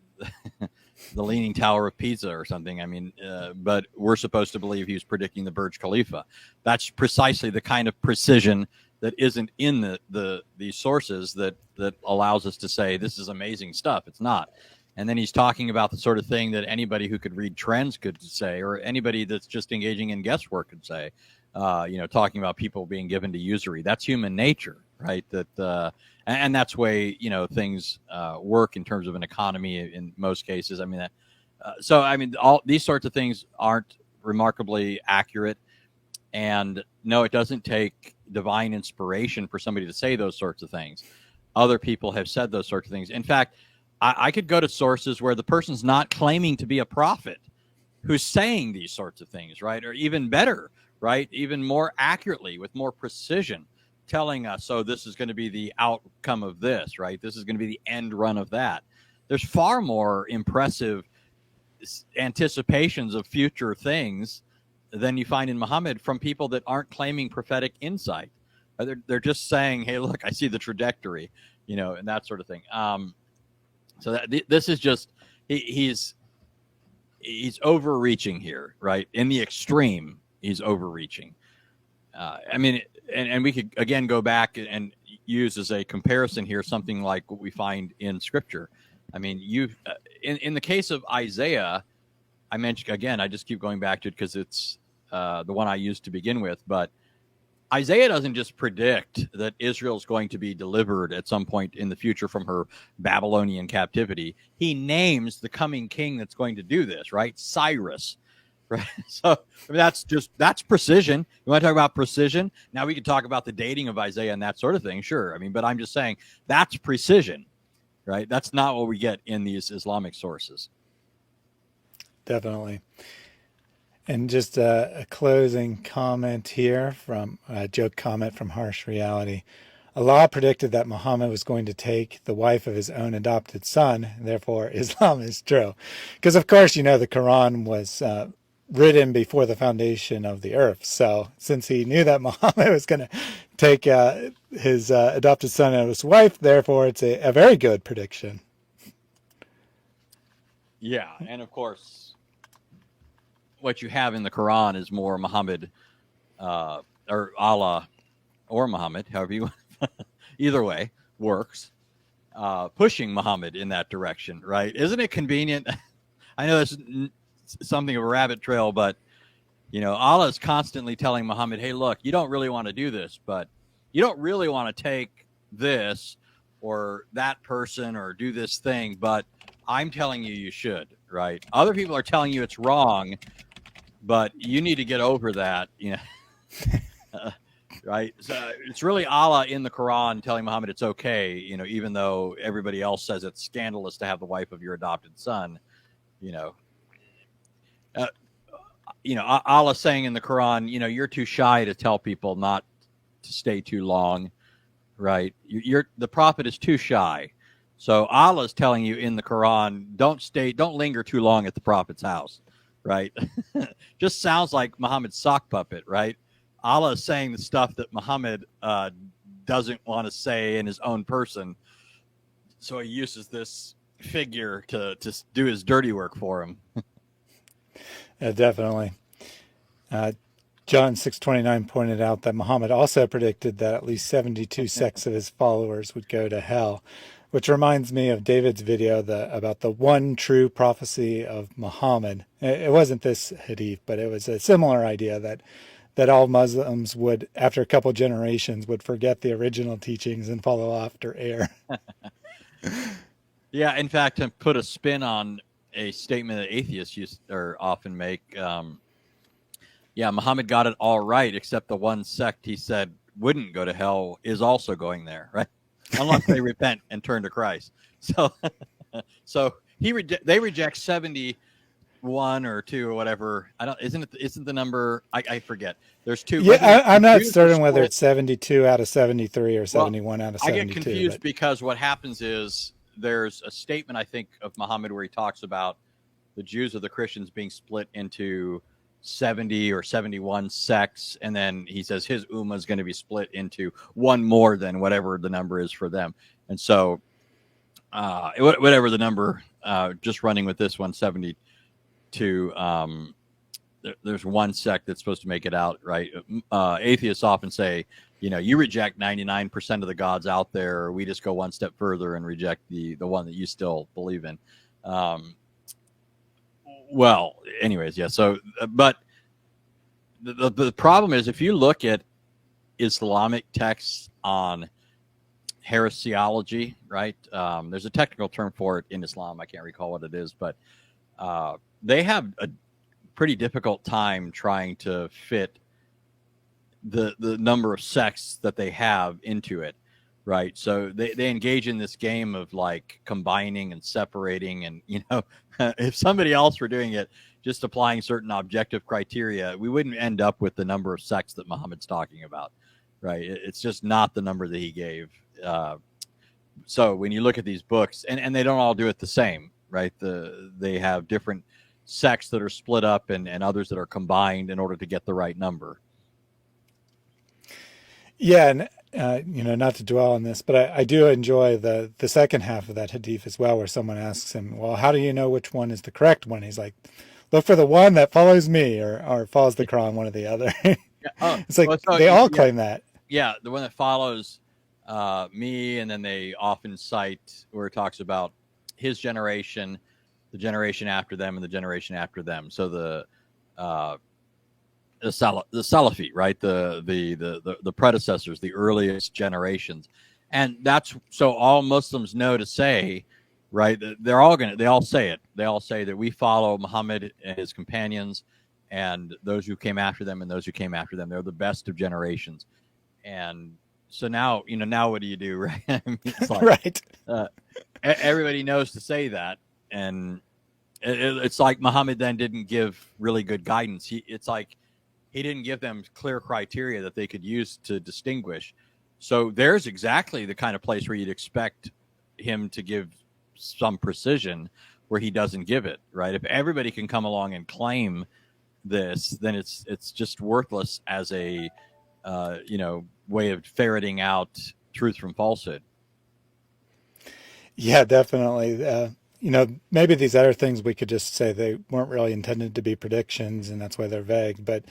Leaning Tower of Pisa or something. I mean, but we're supposed to believe he was predicting the Burj Khalifa. That's precisely the kind of precision that isn't in the sources that allows us to say this is amazing stuff. It's not. And then he's talking about the sort of thing that anybody who could read trends could say, or anybody that's just engaging in guesswork could say, talking about people being given to usury. That's human nature, right? And that's the way, things work in terms of an economy in most cases. I mean, all these sorts of things aren't remarkably accurate. And no, it doesn't take divine inspiration for somebody to say those sorts of things. Other people have said those sorts of things. In fact, I could go to sources where the person's not claiming to be a prophet who's saying these sorts of things, right? Or even better, right? Even more accurately, with more precision, telling us, so this is going to be the outcome of this, right? This is going to be the end run of that. There's far more impressive anticipations of future things than you find in Muhammad from people that aren't claiming prophetic insight. They're just saying, hey, look, I see the trajectory, and that sort of thing. So this is just, he's overreaching here, right? In the extreme, he's overreaching. And we could, again, go back and use as a comparison here something like what we find in Scripture. I mean, in the case of Isaiah, I mentioned, again, I just keep going back to it because it's the one I used to begin with, but Isaiah doesn't just predict that Israel's going to be delivered at some point in the future from her Babylonian captivity. He names the coming king that's going to do this, right? Cyrus, right? So I mean, that's precision. You want to talk about precision? Now we can talk about the dating of Isaiah and that sort of thing. Sure. I mean, but I'm just saying that's precision, right? That's not what we get in these Islamic sources.
Definitely. And just a closing comment here from a joke comment from Harsh Reality. Allah predicted that Muhammad was going to take the wife of his own adopted son, and therefore Islam is true. Because, of course, you know, the Quran was written before the foundation of the earth. So since he knew that Muhammad was going to take his adopted son and his wife, therefore it's a very good prediction.
Yeah, and of course, what you have in the Quran is more Muhammad or Allah or Muhammad, however you want. Either way works, pushing Muhammad in that direction, right? Isn't it convenient? I know this is something of a rabbit trail, but you know, Allah is constantly telling Muhammad, hey, look, you don't really want to do this, but you don't really want to take this or that person or do this thing, but I'm telling you, you should, right? Other people are telling you it's wrong, but you need to get over that, you know, right? So it's really Allah in the Quran telling Muhammad it's okay, you know, even though everybody else says it's scandalous to have the wife of your adopted son, you know. Allah saying in the Quran, you know, you're too shy to tell people not to stay too long, right? The prophet is too shy. So Allah is telling you in the Quran, don't linger too long at the prophet's house, right? Just sounds like Muhammad's sock puppet, right? Allah is saying the stuff that Muhammad doesn't want to say in his own person. So he uses this figure to do his dirty work for him.
Definitely. John 6:29 pointed out that Muhammad also predicted that at least 72 sects of his followers would go to hell, which reminds me of David's video about the one true prophecy of Muhammad. It wasn't this hadith, but it was a similar idea that all Muslims would, after a couple generations, would forget the original teachings and follow after air.
Yeah, in fact, to put a spin on a statement that atheists often make, yeah, Muhammad got it all right, except the one sect he said wouldn't go to hell is also going there, right? Unless they repent and turn to Christ. So, they reject 71 or 2 or whatever. Isn't the number? I forget. There's 2.
Yeah, I'm not certain whether it's 72 out of 73 or 71 out of 72.
I get confused because what happens is there's a statement, I think, of Muhammad where he talks about the Jews or the Christians being split into 70 or 71 sects, and then he says his ummah is going to be split into one more than whatever the number is for them. And so whatever the number, just running with this 172, there's one sect that's supposed to make it out, right? Atheists often say, you know, you reject 99% of the gods out there. We just go one step further and reject the one that you still believe in. Well, anyways, yeah. So, but the problem is, if you look at Islamic texts on heresiology, right? There's a technical term for it in Islam. I can't recall what it is, but they have a pretty difficult time trying to fit the number of sects that they have into it, right? So they engage in this game of like combining and separating, and you know, if somebody else were doing it, just applying certain objective criteria, we wouldn't end up with the number of sects that Muhammad's talking about, right? It's just not the number that he gave. So when you look at these books, and they don't all do it the same, right? They have different sects that are split up and others that are combined in order to get the right number.
Yeah, and you know, not to dwell on this, but I do enjoy the second half of that hadith as well, where someone asks him, well, how do you know which one is the correct one? He's like, look for the one that follows me or follows the Quran, one or the other. It's like they all claim that.
Yeah, the one that follows me, and then they often cite where it talks about his generation, the generation after them, and the generation after them. So the Salafi, right? The predecessors, the earliest generations, and that's so all Muslims know to say, right? They all say it. They all say that we follow Muhammad and his companions, and those who came after them, and those who came after them. They're the best of generations, and so now what do you do, right? I mean, it's like,
right.
Everybody knows to say that, and it's like Muhammad then didn't give really good guidance. It's like he didn't give them clear criteria that they could use to distinguish. So there's exactly the kind of place where you'd expect him to give some precision where he doesn't give it, right? If everybody can come along and claim this, then it's just worthless as a way of ferreting out truth from falsehood.
Yeah, definitely. Maybe these other things we could just say they weren't really intended to be predictions, and that's why they're vague. But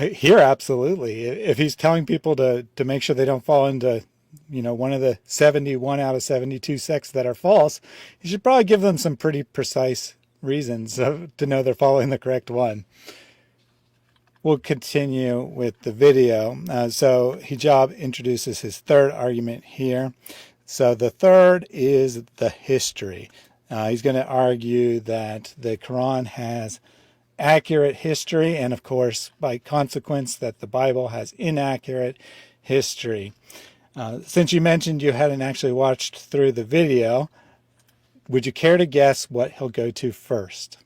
here, absolutely, if he's telling people to make sure they don't fall into, one of the 71 out of 72 sects that are false, you should probably give them some pretty precise reasons to know they're following the correct one. We'll continue with the video. So Hijab introduces his third argument here. So the third is the history. He's going to argue that the Quran has accurate history, and of course, by consequence, that the Bible has inaccurate history. Since you mentioned you hadn't actually watched through the video, would you care to guess what he'll go to first?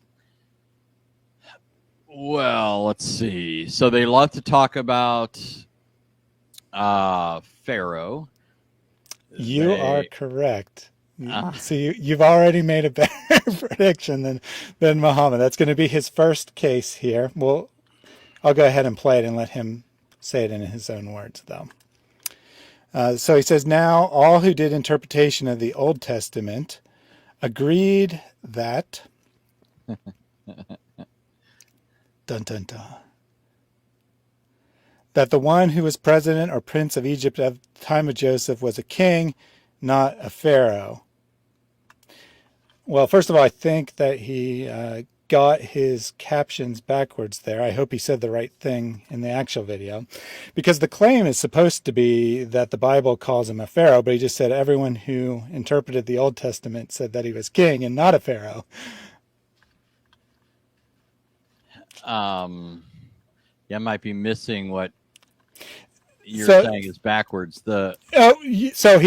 Well, let's see. So they love to talk about Pharaoh.
You are correct. So you've already made a better prediction than Muhammad. That's going to be his first case here. Well, I'll go ahead and play it and let him say it in his own words, though. So he says, now all who did interpretation of the Old Testament agreed that dun, dun, dun, that the one who was president or prince of Egypt at the time of Joseph was a king, not a pharaoh. Well, first of all, I think that he got his captions backwards there. I hope he said the right thing in the actual video, because the claim is supposed to be that the Bible calls him a pharaoh, but he just said everyone who interpreted the Old Testament said that he was king and not a pharaoh.
I might be missing what you're saying is backwards.
So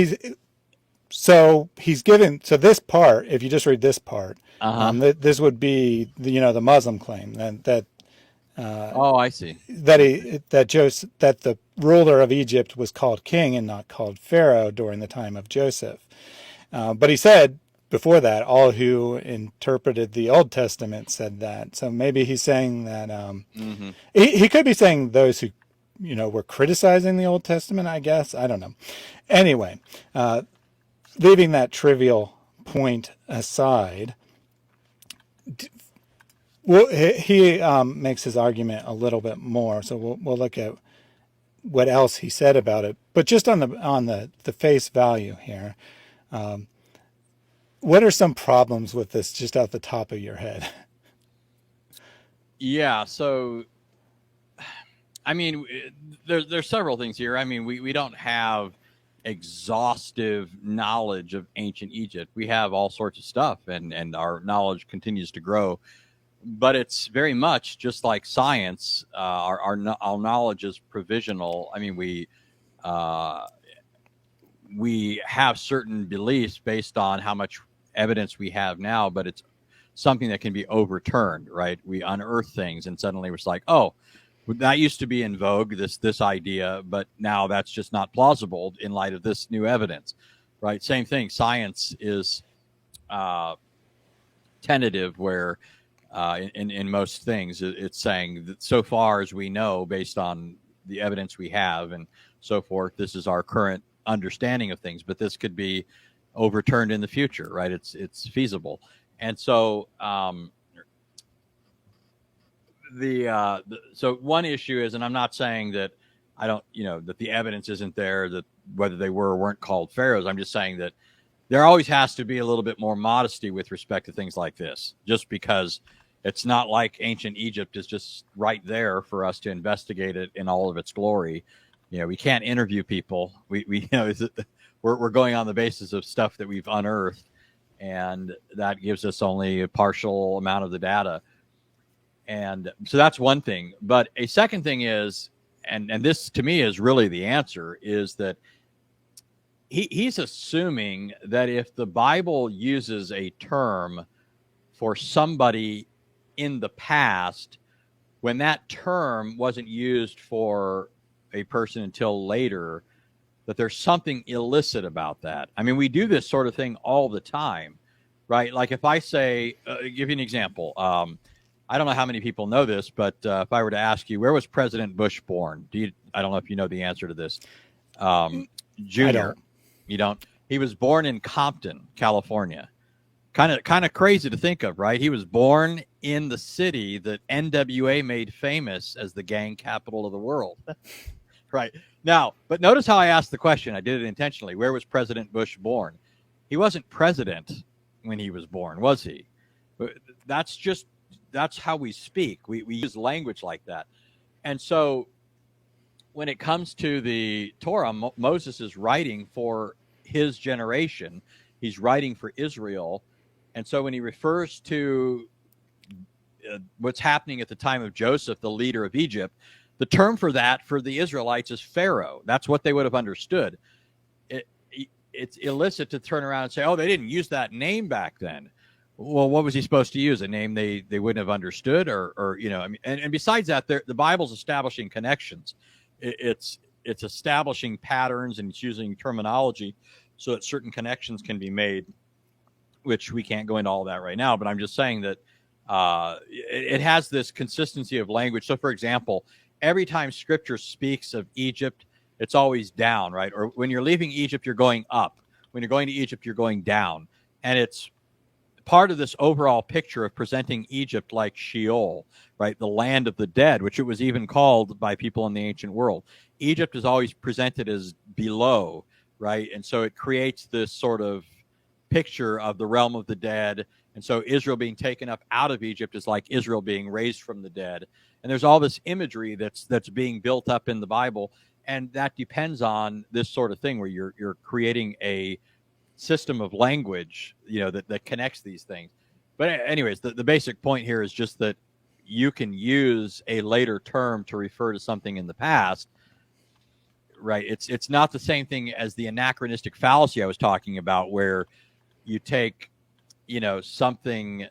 he's given, so this part, if you just read this part, this would be the Muslim claim that
I see,
that the ruler of Egypt was called king and not called pharaoh during the time of Joseph. But he said before that, all who interpreted the Old Testament said that. So maybe he's saying that he could be saying those who were criticizing the Old Testament, I guess. I don't know. Anyway, leaving that trivial point aside, he makes his argument a little bit more. So we'll look at what else he said about it. But just on the face value here, what are some problems with this just out the top of your head?
Yeah, so I mean, there's several things here. I mean, we don't have exhaustive knowledge of ancient Egypt. We have all sorts of stuff, and our knowledge continues to grow. But it's very much just like science. Our knowledge is provisional. I mean, we have certain beliefs based on how much evidence we have now, but it's something that can be overturned, right? We unearth things, and suddenly it's like, oh, that used to be in vogue, this idea, but now that's just not plausible in light of this new evidence, right? Same thing. Science is tentative, where in most things it's saying that so far as we know, based on the evidence we have and so forth, this is our current understanding of things, but this could be overturned in the future, right? It's feasible. And so so one issue is, and I'm not saying that I don't, that the evidence isn't there, that whether they were or weren't called pharaohs. I'm just saying that there always has to be a little bit more modesty with respect to things like this, just because it's not like ancient Egypt is just right there for us to investigate it in all of its glory. We can't interview people. We're going on the basis of stuff that we've unearthed, and that gives us only a partial amount of the data. And so that's one thing. But a second thing is, and this to me is really the answer, is that he's assuming that if the Bible uses a term for somebody in the past when that term wasn't used for a person until later, that there's something illicit about that. I mean, we do this sort of thing all the time, right? Like if I say, give you an example. I don't know how many people know this, but if I were to ask you, where was President Bush born? I don't know if you know the answer to this. Junior, you don't. He was born in Compton, California. Kind of crazy to think of, right? He was born in the city that NWA made famous as the gang capital of the world. Right. Now, but notice how I asked the question. I did it intentionally. Where was President Bush born? He wasn't president when he was born, was he? That's how we speak. We use language like that. And so when it comes to the Torah, Moses is writing for his generation. He's writing for Israel. And so when he refers to what's happening at the time of Joseph, the leader of Egypt, the term for that for the Israelites is Pharaoh. That's what they would have understood. It's illicit to turn around and say, oh, they didn't use that name back then. Well, what was he supposed to use? A name they wouldn't have understood, or you know, I mean, and besides that, the Bible's establishing connections. It's establishing patterns, and it's using terminology so that certain connections can be made, which we can't go into all that right now. But I'm just saying that it has this consistency of language. So, for example, every time Scripture speaks of Egypt, it's always down, right? Or when you're leaving Egypt, you're going up. When you're going to Egypt, you're going down. And it's part of this overall picture of presenting Egypt like Sheol, right? The land of the dead, which it was even called by people in the ancient world. Egypt is always presented as below, right? And so it creates this sort of picture of the realm of the dead. And so Israel being taken up out of Egypt is like Israel being raised from the dead. And there's all this imagery that's being built up in the Bible. And that depends on this sort of thing where you're creating a system of language, you know, that connects these things. But anyways, the basic point here is just that you can use a later term to refer to something in the past, right? It's not the same thing as the anachronistic fallacy I was talking about, where you take, you know, something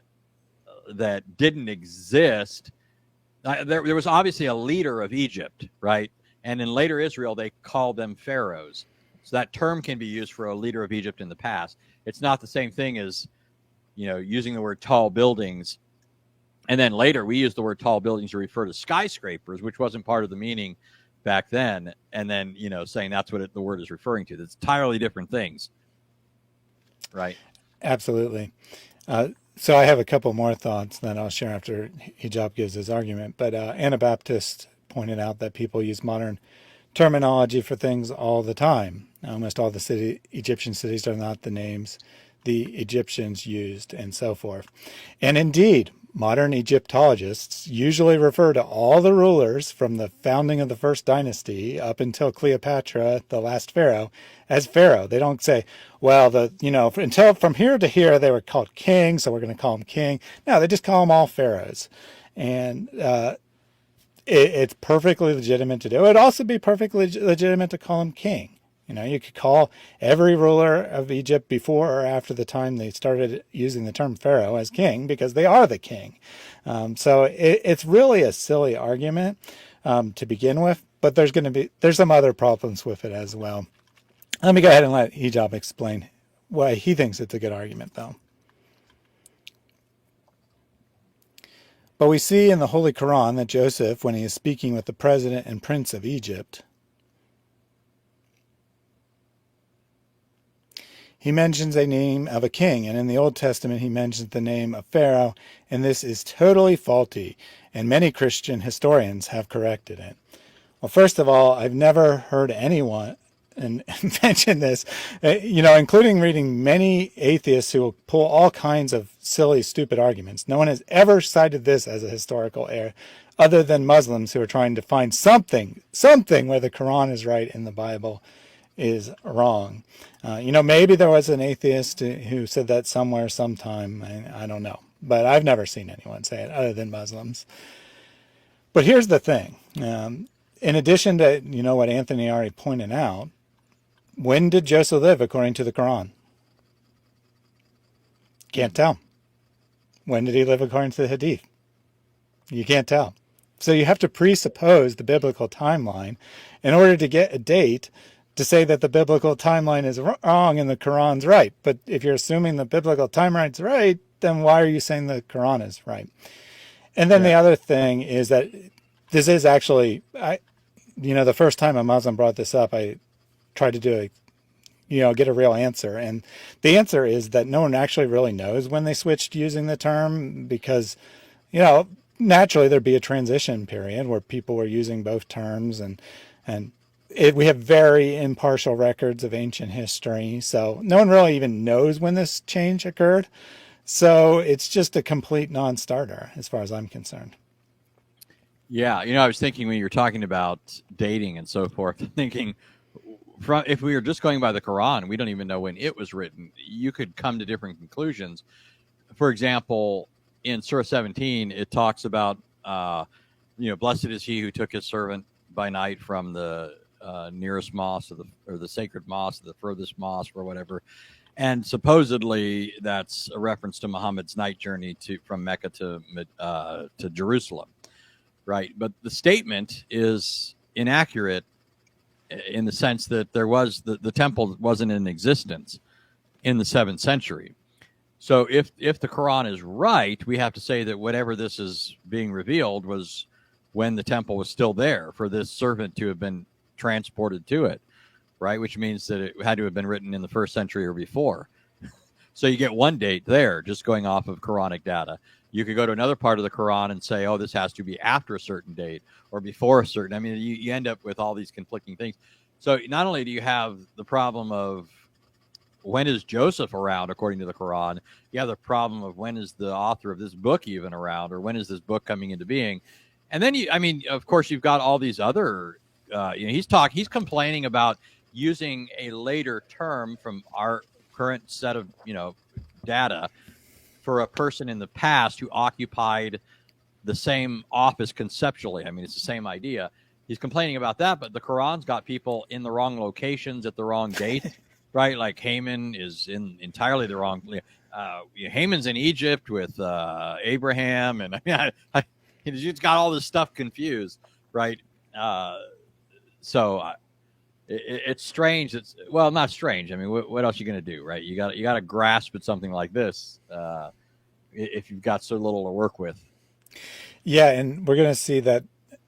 that didn't exist. There was obviously a leader of Egypt, right? And in later Israel, they called them pharaohs. So that term can be used for a leader of Egypt in the past. It's not the same thing as, you know, using the word tall buildings. And then later we use the word tall buildings to refer to skyscrapers, which wasn't part of the meaning back then. And then, you know, saying that's what the word is referring to. That's entirely different things. Right.
Absolutely. So I have a couple more thoughts that I'll share after Hijab gives his argument. But Anabaptist pointed out that people use modern terminology for things all the time. Almost all the Egyptian cities are not the names the Egyptians used, and so forth. And indeed, modern Egyptologists usually refer to all the rulers from the founding of the first dynasty up until Cleopatra, the last pharaoh, as pharaoh. They don't say, well, until from here to here they were called king, so we're going to call them king. No, they just call them all pharaohs. And it's perfectly legitimate to do. It would also be perfectly legitimate to call him king. You know, you could call every ruler of Egypt before or after the time they started using the term pharaoh as king, because they are the king. So it's really a silly argument to begin with, but there's some other problems with it as well. Let me go ahead and let Hijab explain why he thinks it's a good argument, though. But we see in the Holy Quran that Joseph, when he is speaking with the president and prince of Egypt, he mentions a name of a king, and in the Old Testament he mentions the name of Pharaoh, and this is totally faulty, and many Christian historians have corrected it. Well, first of all, I've never heard anyone mention this, including reading many atheists who will pull all kinds of silly, stupid arguments. No one has ever cited this as a historical error, other than Muslims who are trying to find something where the Quran is right and the Bible is wrong. Maybe there was an atheist who said that somewhere, sometime. I don't know. But I've never seen anyone say it other than Muslims. But here's the thing. In addition to, what Anthony already pointed out, when did Joseph live according to the Quran? Can't tell. When did he live according to the Hadith? You can't tell. So you have to presuppose the biblical timeline in order to get a date to say that the biblical timeline is wrong and the Quran's right. But if you're assuming the biblical timeline's right, then why are you saying the Quran is right? And then the other thing is that this is actually, the first time a Muslim brought this up, I tried to do get a real answer. And the answer is that no one actually really knows when they switched using the term because, naturally there'd be a transition period where people were using both terms we have very impartial records of ancient history. So no one really even knows when this change occurred. So it's just a complete non-starter as far as I'm concerned.
Yeah. I was thinking when you were talking about dating and so forth, thinking if we were just going by the Quran, we don't even know when it was written. You could come to different conclusions. For example, in Surah 17, it talks about, blessed is he who took his servant by night from the nearest mosque or the sacred mosque, the furthest mosque or whatever. And supposedly that's a reference to Muhammad's night journey from Mecca to Jerusalem, right? But the statement is inaccurate in the sense that there was the temple wasn't in existence in the 7th century. So if the Quran is right, we have to say that whatever this is being revealed was when the temple was still there for this servant to have been transported to it, right? Which means that it had to have been written in the 1st century or before. So you get one date there, just going off of Quranic data. You could go to another part of the Quran and say, oh, this has to be after a certain date or before a certain. I mean, you end up with all these conflicting things. So not only do you have the problem of when is Joseph around according to the Quran, you have the problem of when is the author of this book even around, or when is this book coming into being? And then of course, you've got all these other. He's complaining about using a later term from our current set of data for a person in the past who occupied the same office conceptually. I mean, it's the same idea. He's complaining about that, but the Quran's got people in the wrong locations at the wrong date, right? Like Haman is in entirely the wrong. Haman's in Egypt with Abraham, and he's got all this stuff confused, right? So it's strange. It's not strange. I mean, what else are you going to do, right? You got to grasp at something like this if you've got so little to work with.
Yeah, and we're going to see that,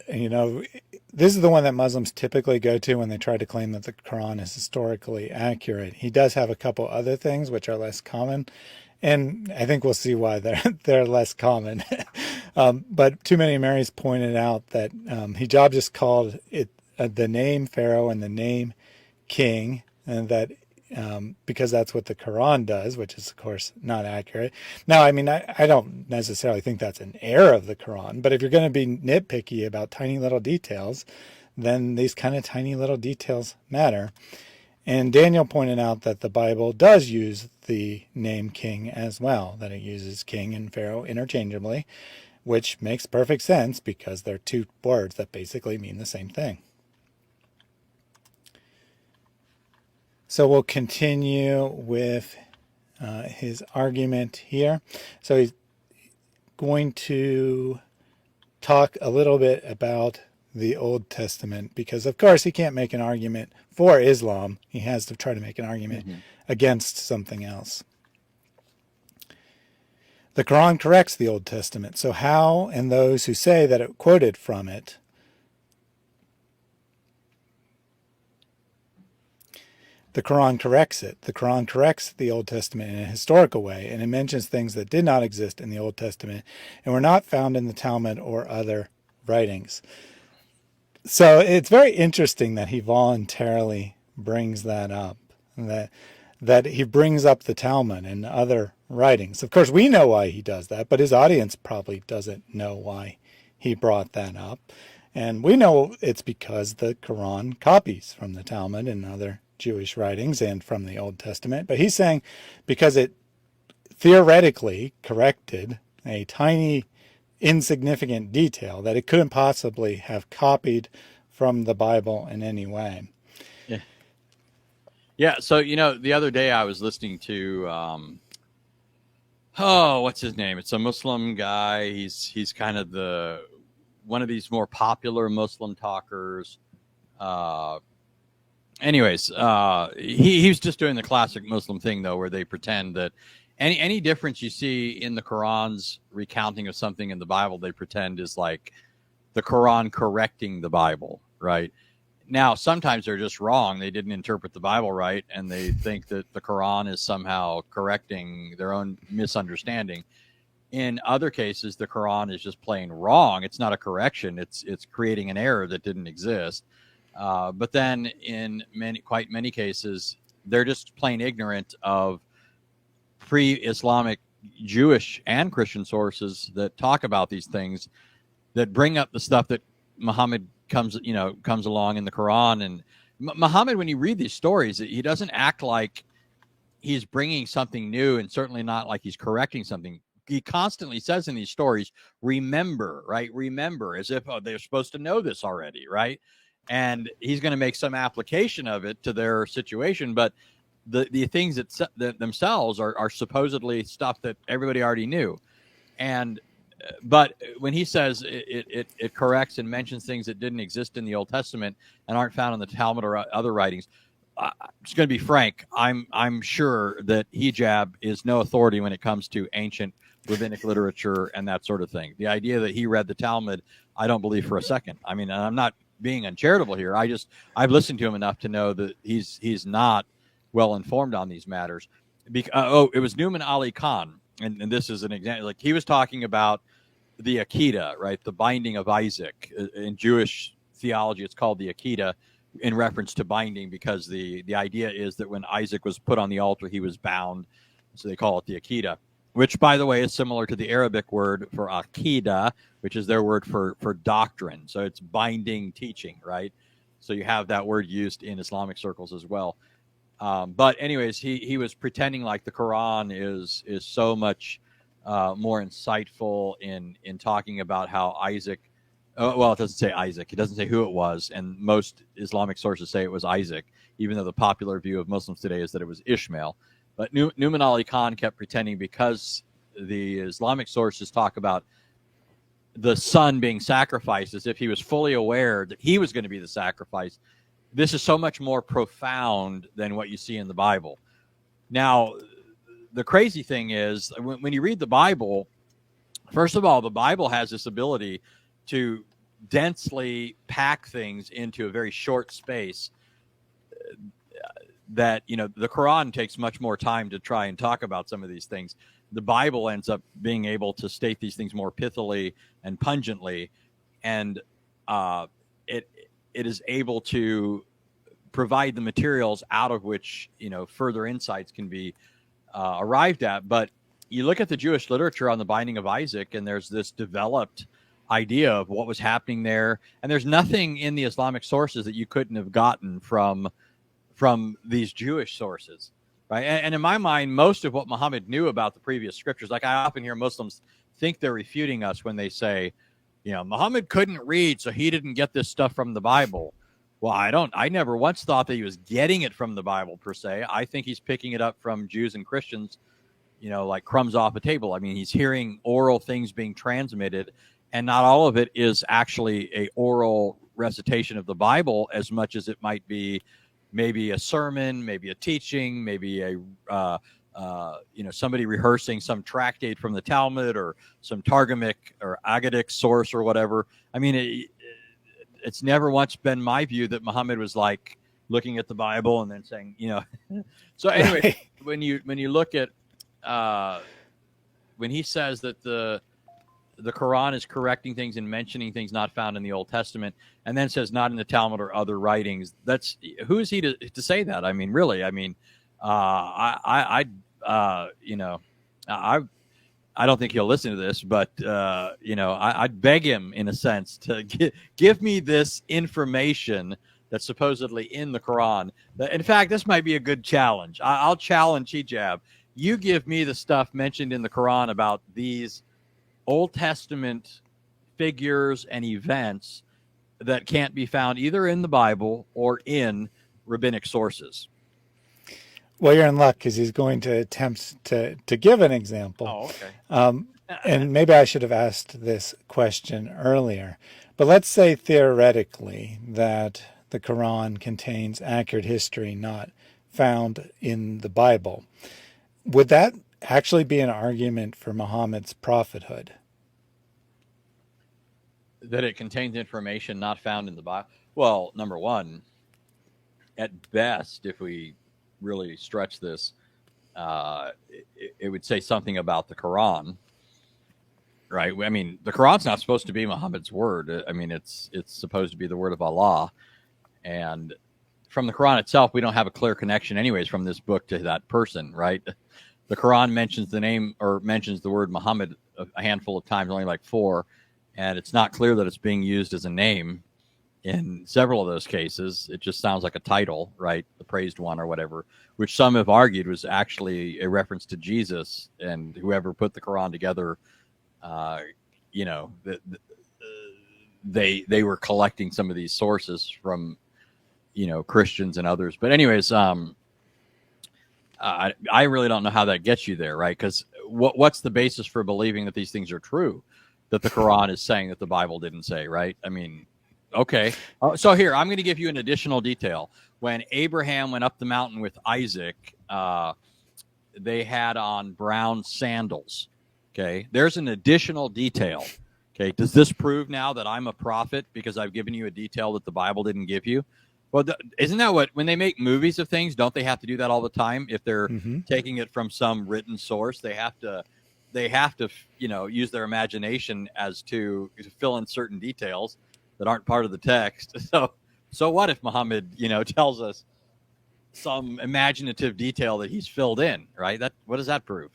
this is the one that Muslims typically go to when they try to claim that the Quran is historically accurate. He does have a couple other things which are less common, and I think we'll see why they're less common. But Too Many Marys pointed out that Hijab just called it the name Pharaoh and the name King, and that because that's what the Quran does, which is, of course, not accurate. Now, I mean, I don't necessarily think that's an error of the Quran, but if you're going to be nitpicky about tiny little details, then these kind of tiny little details matter. And Daniel pointed out that the Bible does use the name King as well, that it uses King and Pharaoh interchangeably, which makes perfect sense because they're two words that basically mean the same thing. So we'll continue with his argument here. So he's going to talk a little bit about the Old Testament because, of course, he can't make an argument for Islam. He has to try to make an argument against something else. The Quran corrects the Old Testament. So how, and those who say that it quoted from it, the Quran corrects it. The Quran corrects the Old Testament in a historical way, and it mentions things that did not exist in the Old Testament and were not found in the Talmud or other writings. So it's very interesting that he voluntarily brings that up, that he brings up the Talmud and other writings. Of course, we know why he does that, but his audience probably doesn't know why he brought that up. And we know it's because the Quran copies from the Talmud and other Jewish writings and from the Old Testament. But he's saying because it theoretically corrected a tiny, insignificant detail that it couldn't possibly have copied from the Bible in any way.
Yeah. So, the other day I was listening to Oh, what's his name? It's a Muslim guy. He's kind of the one of these more popular Muslim talkers. Uh, he's just doing the classic Muslim thing though, where they pretend that any difference you see in the Quran's recounting of something in the Bible, they pretend is like the Quran correcting the Bible, right? Now, sometimes they're just wrong. They didn't interpret the Bible right, and they think that the Quran is somehow correcting their own misunderstanding. In other cases, the Quran is just plain wrong. It's not a correction. It's creating an error that didn't exist. But then, in quite many cases, they're just plain ignorant of pre-Islamic Jewish and Christian sources that talk about these things, that bring up the stuff that Muhammad comes along in the Quran. And Muhammad, when you read these stories, he doesn't act like he's bringing something new, and certainly not like he's correcting something. He constantly says in these stories, remember, right? Remember, as if they're supposed to know this already, right? And he's going to make some application of it to their situation, but the things that themselves are supposedly stuff that everybody already knew. And but when he says it corrects and mentions things that didn't exist in the Old Testament and aren't found in the Talmud or other writings, I'm just going to be frank. I'm sure that hijab is no authority when it comes to ancient rabbinic literature and that sort of thing. The idea that he read the Talmud, I don't believe for a second. I mean, I'm not being uncharitable here. I've listened to him enough to know that he's not well informed on these matters. It was Numan Ali Khan, and this is an example. Like, he was talking about the Akedah, right? The binding of Isaac. In Jewish theology, it's called the Akedah, in reference to binding, because the idea is that when Isaac was put on the altar, he was bound. So they call it the Akedah, which, by the way, is similar to the Arabic word for Akedah, which is their word for doctrine. So it's binding teaching, right? So you have that word used in Islamic circles as well. But anyways, he was pretending like the Quran is so much more insightful in talking about how Isaac. Well, it doesn't say Isaac. It doesn't say who it was, and most Islamic sources say it was Isaac, even though the popular view of Muslims today is that it was Ishmael. But Numan Ali Khan kept pretending, because the Islamic sources talk about the son being sacrificed as if he was fully aware that he was going to be the sacrifice. This is so much more profound than what you see in the Bible. Now, the crazy thing is, when you read the Bible, first of all, the Bible has this ability to densely pack things into a very short space that, the Quran takes much more time to try and talk about some of these things. The Bible ends up being able to state these things more pithily and pungently, and it is able to provide the materials out of which further insights can be arrived at. But you look at the Jewish literature on the binding of Isaac, and there's this developed idea of what was happening there, and there's nothing in the Islamic sources that you couldn't have gotten from these Jewish sources, right? And in my mind, most of what Muhammad knew about the previous scriptures, like I often hear Muslims think they're refuting us when they say, Muhammad couldn't read, so he didn't get this stuff from the Bible. Well, I never once thought that he was getting it from the Bible per se. I think he's picking it up from Jews and Christians, like crumbs off a table. I mean, he's hearing oral things being transmitted, and not all of it is actually a oral recitation of the Bible, as much as it might be maybe a sermon, maybe a teaching, maybe a somebody rehearsing some tractate from the Talmud or some Targumic or Agadic source or whatever. I mean, it's never once been my view that Muhammad was like looking at the Bible and then saying, So anyway,
Right.
when you look at when he says that the Quran is correcting things and mentioning things not found in the Old Testament, and then says not in the Talmud or other writings, who is he to say that? I mean, really? I mean, I don't think he'll listen to this, but I'd beg him, in a sense, to give me this information that's supposedly in the Quran. In fact, this might be a good challenge. I'll challenge Hijab. You give me the stuff mentioned in the Quran about these Old Testament figures and events that can't be found either in the Bible or in rabbinic sources.
Well, you're in luck because he's going to attempt to give an example.
Oh, okay.
And maybe I should have asked this question earlier. But let's say theoretically that the Quran contains accurate history not found in the Bible. Would that actually be an argument for Muhammad's prophethood?
That it contains information not found in the Bible. Well, number one, at best, if we really stretch this, it would say something about the Quran, right? I mean, the Quran's not supposed to be Muhammad's word. I mean, it's supposed to be the word of Allah, and from the Quran itself, we don't have a clear connection, anyways, from this book to that person, right? The Quran mentions the name or mentions the word Muhammad a handful of times, only like 4, and it's not clear that it's being used as a name in several of those cases. It just sounds like a title, right? The praised one or whatever, which some have argued was actually a reference to Jesus, and whoever put the Quran together, you know, they were collecting some of these sources from, you know, Christians and others. But anyways, I really don't know how that gets you there, right? Because what's the basis for believing that these things are true, that the Quran is saying that the Bible didn't say, right? I mean, okay. So here, I'm going to give you an additional detail. When Abraham went up the mountain with Isaac, they had on brown sandals. Okay. There's an additional detail. Okay. Does this prove now that I'm a prophet because I've given you a detail that the Bible didn't give you? Well, isn't that what, when they make movies of things, don't they have to do that all the time? If they're taking it from some written source, they have to, you know, use their imagination as to fill in certain details that aren't part of the text. So what if Muhammad, you know, tells us some imaginative detail that he's filled in, right? What does that prove?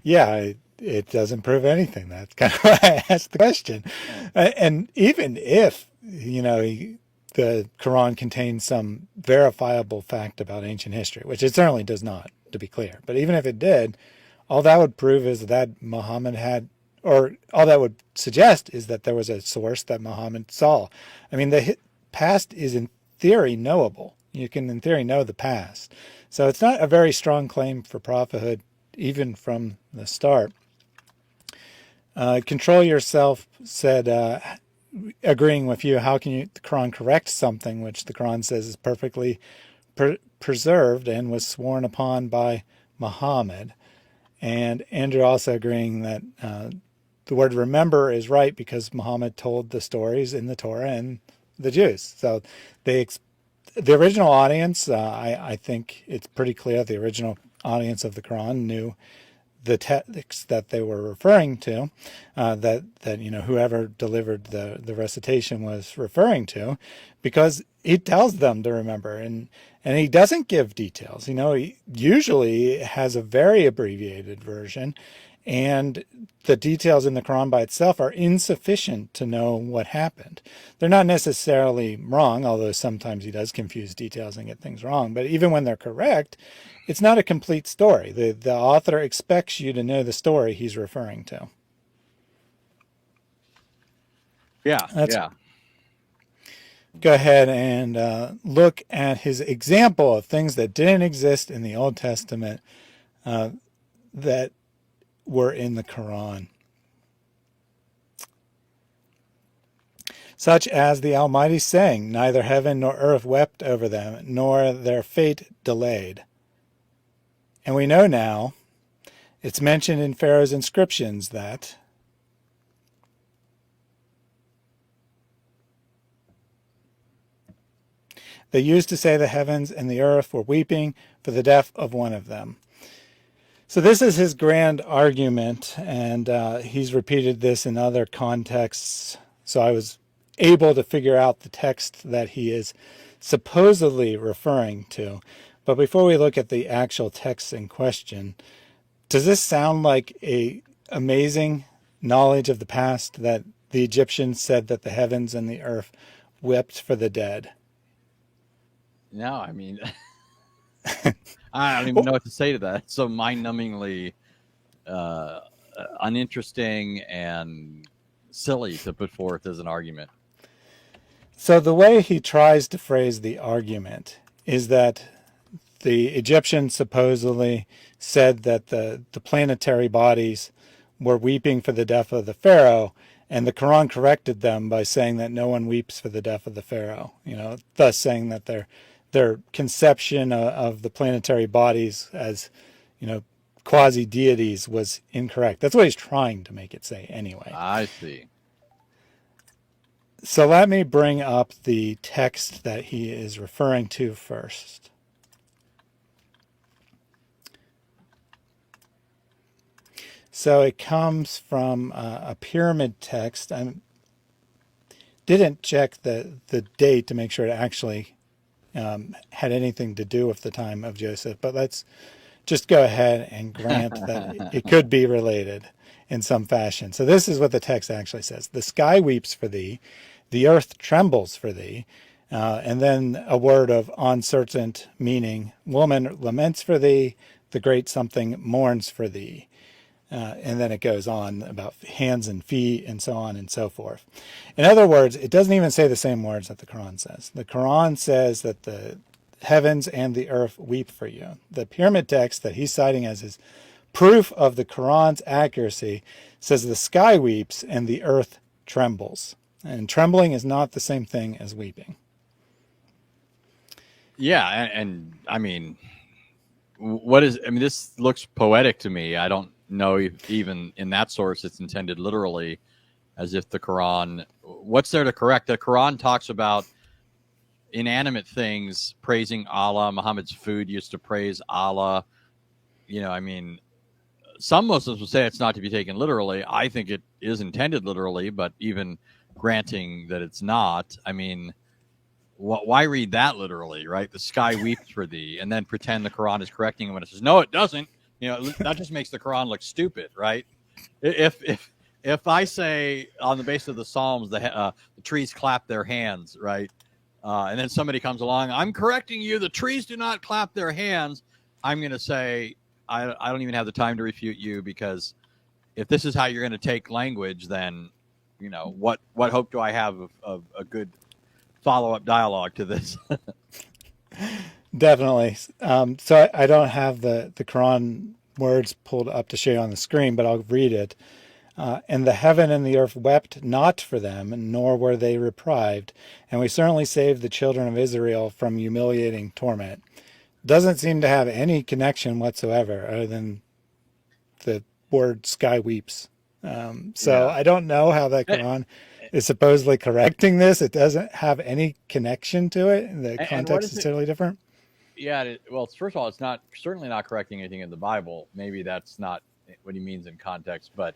Yeah, it doesn't prove anything. That's kind of why I asked the question. And even if, you know, the Quran contains some verifiable fact about ancient history, which it certainly does not, to be clear. But even if it did, all that would prove is that Muhammad had, or all that would suggest is that there was a source that Muhammad saw. I mean, the past is in theory knowable. You can, in theory, know the past. So it's not a very strong claim for prophethood, even from the start. Control Yourself said, agreeing with you, how can the Quran correct something which the Quran says is perfectly preserved and was sworn upon by Muhammad? And Andrew also agreeing that the word remember is right because Muhammad told the stories in the Torah and the Jews. So the original audience, I think it's pretty clear the original audience of the Quran knew the text that they were referring to, that you know, whoever delivered the recitation was referring to, because he tells them to remember, and he doesn't give details. You know, he usually has a very abbreviated version, and the details in the Quran by itself are insufficient to know what happened. They're not necessarily wrong, although sometimes he does confuse details and get things wrong. But even when they're correct, it's not a complete story. The author expects you to know the story he's referring to.
Yeah.
Go ahead and look at his example of things that didn't exist in the Old Testament that were in the Quran. Such as the Almighty saying, neither heaven nor earth wept over them, nor their fate delayed. And we know now, it's mentioned in Pharaoh's inscriptions that they used to say the heavens and the earth were weeping for the death of one of them. So this is his grand argument, and he's repeated this in other contexts. So I was able to figure out the text that he is supposedly referring to. But before we look at the actual text in question, does this sound like a amazing knowledge of the past that the Egyptians said that the heavens and the earth wept for the dead?
No, I mean, I don't even know what to say to that. It's so mind-numbingly uninteresting and silly to put forth as an argument.
So the way he tries to phrase the argument is that the Egyptians supposedly said that the planetary bodies were weeping for the death of the Pharaoh, and the Quran corrected them by saying that no one weeps for the death of the Pharaoh, thus saying that their conception of the planetary bodies as, quasi-deities was incorrect. That's what he's trying to make it say anyway.
I see.
So let me bring up the text that he is referring to first. So it comes from a pyramid text. I didn't check the date to make sure it actually had anything to do with the time of Joseph, but let's just go ahead and grant that it could be related in some fashion. So this is what the text actually says. The sky weeps for thee, the earth trembles for thee, and then a word of uncertain meaning. Woman laments for thee, the great something mourns for thee. And then it goes on about hands and feet and so on and so forth. In other words, it doesn't even say the same words that the Quran says. The Quran says that the heavens and the earth weep for you. The pyramid text that he's citing as his proof of the Quran's accuracy says the sky weeps and the earth trembles. And trembling is not the same thing as weeping.
Yeah, and I mean, this looks poetic to me. I don't know if even in that source it's intended literally, as if the Quran, what's there to correct? The Quran talks about inanimate things praising Allah. Muhammad's food used to praise Allah. Some Muslims will say it's not to be taken literally. I think it is intended literally, but even granting that it's not, why read that literally, right? The sky weeps for thee, and then pretend the Quran is correcting it when it says, no, it doesn't. That just makes the Quran look stupid, right? If I say on the basis of the Psalms, the trees clap their hands, right? And then somebody comes along, I'm correcting you, the trees do not clap their hands. I'm going to say, I don't even have the time to refute you, because if this is how you're going to take language, then, what hope do I have of a good follow-up dialogue to this?
Definitely. So I don't have the Quran words pulled up to show you on the screen, but I'll read it. And the heaven and the earth wept not for them, nor were they reprived. And we certainly saved the children of Israel from humiliating torment. Doesn't seem to have any connection whatsoever other than the word sky weeps. So I don't know how that Quran is supposedly correcting this. It doesn't have any connection to it. The context is totally different.
Yeah, well, first of all, it's certainly not correcting anything in the Bible. Maybe that's not what he means in context, but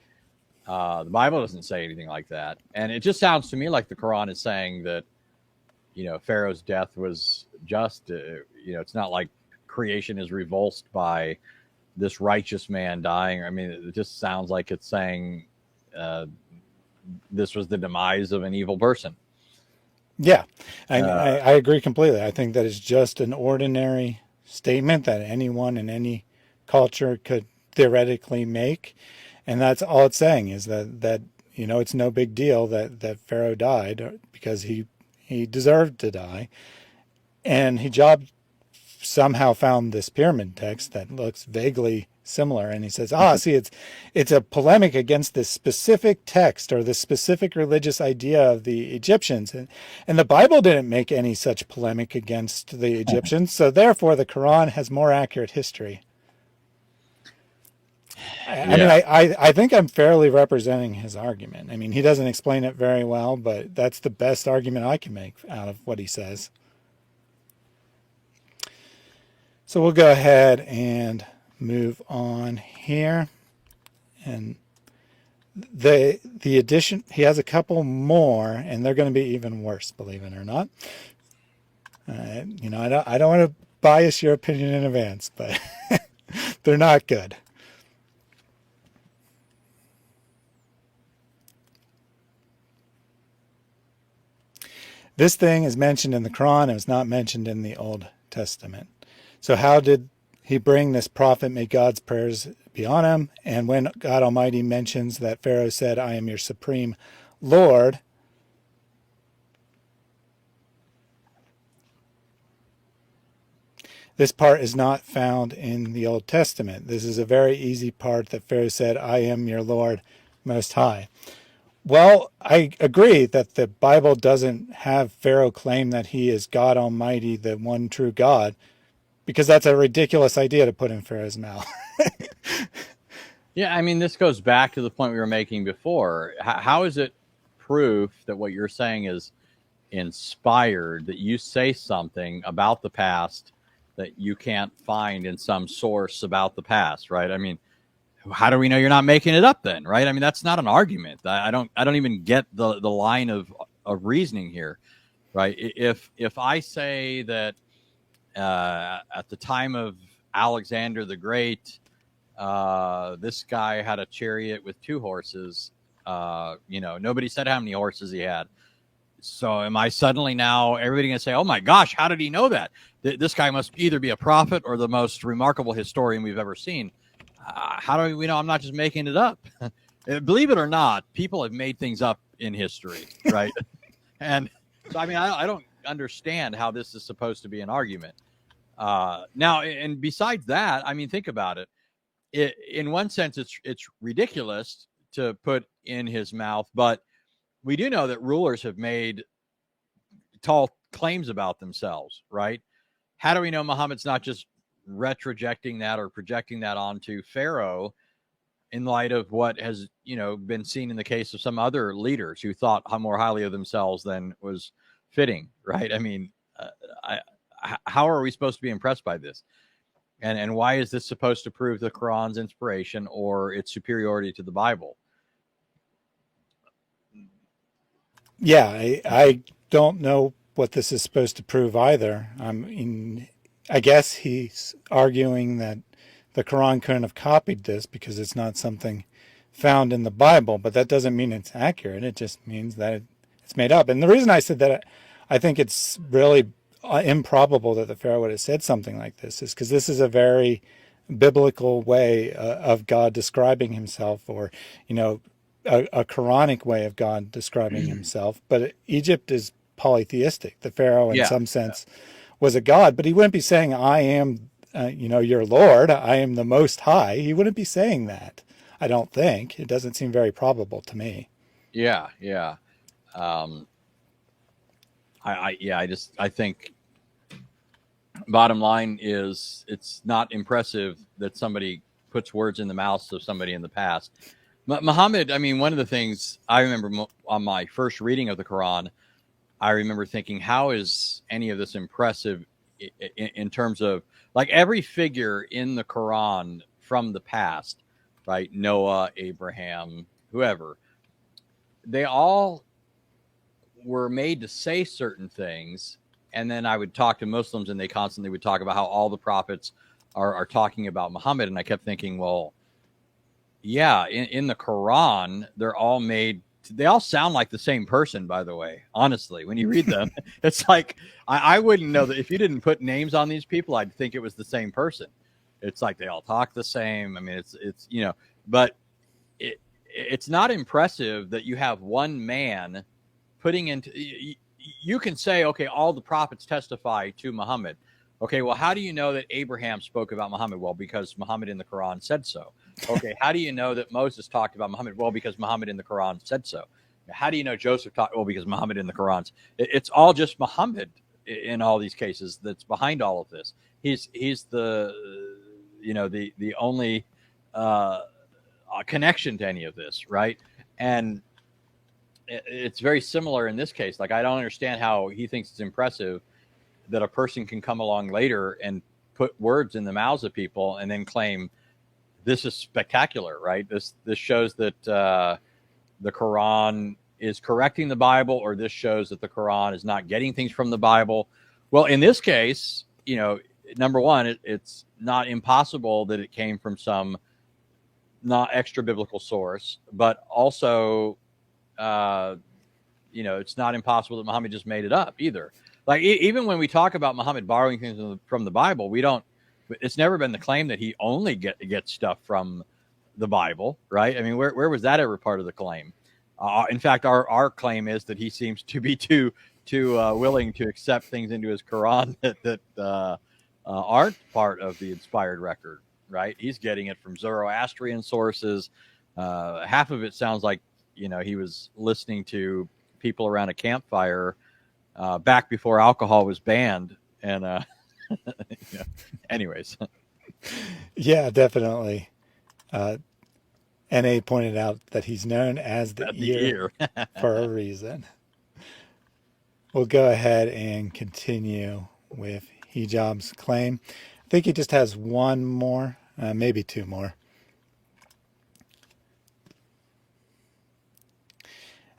the Bible doesn't say anything like that. And it just sounds to me like the Quran is saying that, Pharaoh's death was just. It's not like creation is revulsed by this righteous man dying. It just sounds like it's saying this was the demise of an evil person.
Yeah, I agree completely. I think that is just an ordinary statement that anyone in any culture could theoretically make. And that's all it's saying, is that it's no big deal that Pharaoh died, because he deserved to die. And Hijab somehow found this pyramid text that looks vaguely similar, and he says, see, it's a polemic against this specific text or this specific religious idea of the Egyptians, and the Bible didn't make any such polemic against the Egyptians, so therefore the Quran has more accurate history. I think I'm fairly representing his argument. He doesn't explain it very well, but that's the best argument I can make out of what he says. So we'll go ahead and move on here. And the addition, he has a couple more, and they're going to be even worse, believe it or not. I don't want to bias your opinion in advance, but they're not good. This thing is mentioned in the Quran. It was not mentioned in the Old Testament. So how did he bring this prophet? May God's prayers be on him. And when God Almighty mentions that Pharaoh said, I am your supreme Lord, This part is not found in the Old Testament. This is a very easy part that Pharaoh said, I am your Lord Most High. Well, I agree that the Bible doesn't have Pharaoh claim that he is God Almighty, the one true God, because that's a ridiculous idea to put in Pharaoh's mouth.
Yeah, I mean, this goes back to the point we were making before. How is it proof that what you're saying is inspired, that you say something about the past that you can't find in some source about the past, right? I mean, how do we know you're not making it up then, right? I mean, that's not an argument. I don't even get the line of reasoning here, right? If I say that at the time of Alexander the Great, this guy had a chariot with 2 horses. Nobody said how many horses he had. So am I suddenly now everybody going to say, oh my gosh, how did he know that? This guy must either be a prophet or the most remarkable historian we've ever seen. How do we know I'm not just making it up? Believe it or not, people have made things up in history, right? And so, I mean, I don't understand how this is supposed to be an argument. Now, and besides that, I mean, think about it. In one sense, it's ridiculous to put in his mouth, but we do know that rulers have made tall claims about themselves, right? How do we know Muhammad's not just retrojecting that or projecting that onto Pharaoh in light of what has, been seen in the case of some other leaders who thought more highly of themselves than was fitting, right? I mean, how are we supposed to be impressed by this? And why is this supposed to prove the Quran's inspiration or its superiority to the Bible?
Yeah, I don't know what this is supposed to prove either. I guess he's arguing that the Quran couldn't have copied this because it's not something found in the Bible, but that doesn't mean it's accurate. It just means that it's made up. And the reason I said that I think it's really improbable that the Pharaoh would have said something like this is because this is a very biblical way of God describing himself, or, a Quranic way of God describing himself. But Egypt is polytheistic. The Pharaoh, in some sense, was a god, but he wouldn't be saying, I am, your Lord, I am the Most High. He wouldn't be saying that. I don't think. It doesn't seem very probable to me.
Yeah. I think bottom line is it's not impressive that somebody puts words in the mouths of somebody in the past. Muhammad, I mean, one of the things I remember on my first reading of the Quran, I remember thinking, how is any of this impressive in terms of, like, every figure in the Quran from the past, right? Noah, Abraham, whoever, they all were made to say certain things. And then I would talk to Muslims and they constantly would talk about how all the prophets are talking about Muhammad. And I kept thinking, well, yeah, in the Quran, they're all made, they all sound like the same person, by the way. Honestly, when you read them, it's like, I wouldn't know that if you didn't put names on these people, I'd think it was the same person. It's like they all talk the same. I mean, it's but it's not impressive that you have one man putting into, you can say, okay, all the prophets testify to Muhammad. Okay, well, how do you know that Abraham spoke about Muhammad? Well, because Muhammad in the Quran said so. Okay, how do you know that Moses talked about Muhammad? Well, because Muhammad in the Quran said so. How do you know Joseph talked? Well, because Muhammad in the Quran. It's all just Muhammad in all these cases that's behind all of this. He's the the only connection to any of this, right? And it's very similar in this case. Like, I don't understand how he thinks it's impressive that a person can come along later and put words in the mouths of people and then claim this is spectacular, right? This shows that the Quran is correcting the Bible, or this shows that the Quran is not getting things from the Bible. Well, in this case, number one, it's not impossible that it came from some not extra biblical source, but also, it's not impossible that Muhammad just made it up either. Like, even when we talk about Muhammad borrowing things from the Bible, it's never been the claim that he only gets stuff from the Bible, right? I mean, where was that ever part of the claim? In fact, our claim is that he seems to be too willing to accept things into his Quran that aren't part of the inspired record, right? He's getting it from Zoroastrian sources. Half of it sounds like, he was listening to people around a campfire back before alcohol was banned. And anyways.
Yeah, definitely. NA pointed out that he's known as the ear for a reason. We'll go ahead and continue with Hijab's claim. I think he just has one more, maybe two more.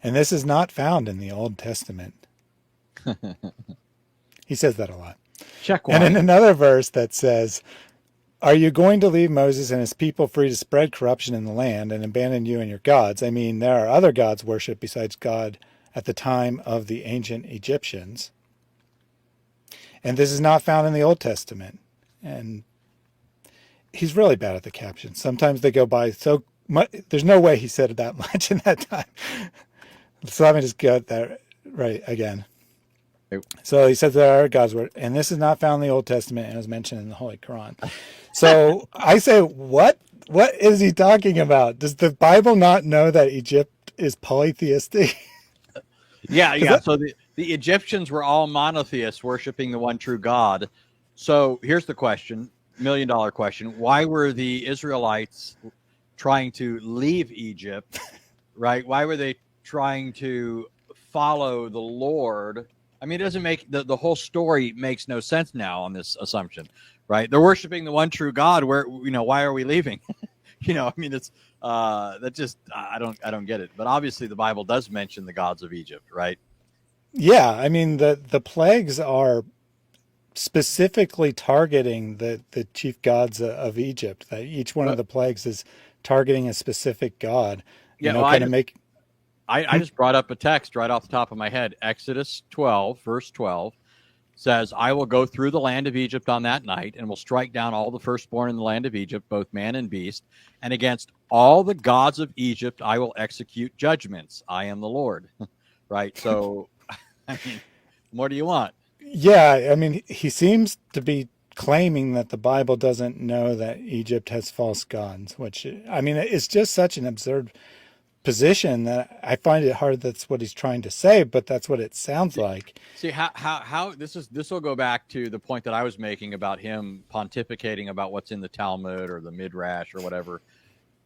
And this is not found in the Old Testament. He says that a lot.
Check
one. And in another verse that says, "Are you going to leave Moses and his people free to spread corruption in the land and abandon you and your gods?" I mean, there are other gods worshipped besides God at the time of the ancient Egyptians. And this is not found in the Old Testament. And he's really bad at the captions. Sometimes they go by so much. There's no way he said that much in that time. So let me just get that right again. So he says there are God's word, and this is not found in the Old Testament and is mentioned in the Holy Quran. So I say, what is he talking about? Does the Bible not know that Egypt is polytheistic?
Yeah. So the Egyptians were all monotheists, worshiping the one true God. So here's the question, $1 million question. Why were the Israelites trying to leave Egypt, right? Why were they trying to follow the Lord? I mean, it doesn't make the whole story makes no sense now on this assumption, right? They're worshiping the one true God. Where, why are we leaving? I mean, it's that just I don't get it. But obviously, the Bible does mention the gods of Egypt, right?
Yeah, I mean the plagues are specifically targeting the chief gods of Egypt. That each one of the plagues is targeting a specific god.
I just brought up a text right off the top of my head. Exodus 12, verse 12 says, "I will go through the land of Egypt on that night and will strike down all the firstborn in the land of Egypt, both man and beast. And against all the gods of Egypt, I will execute judgments. I am the Lord." Right. So, I mean, what do you want?
Yeah. I mean, he seems to be claiming that the Bible doesn't know that Egypt has false gods, which, I mean, it's just such an absurd position that I find it hard. That's what he's trying to say, but that's what it sounds like.
See how this will go back to the point that I was making about him pontificating about what's in the Talmud or the Midrash or whatever.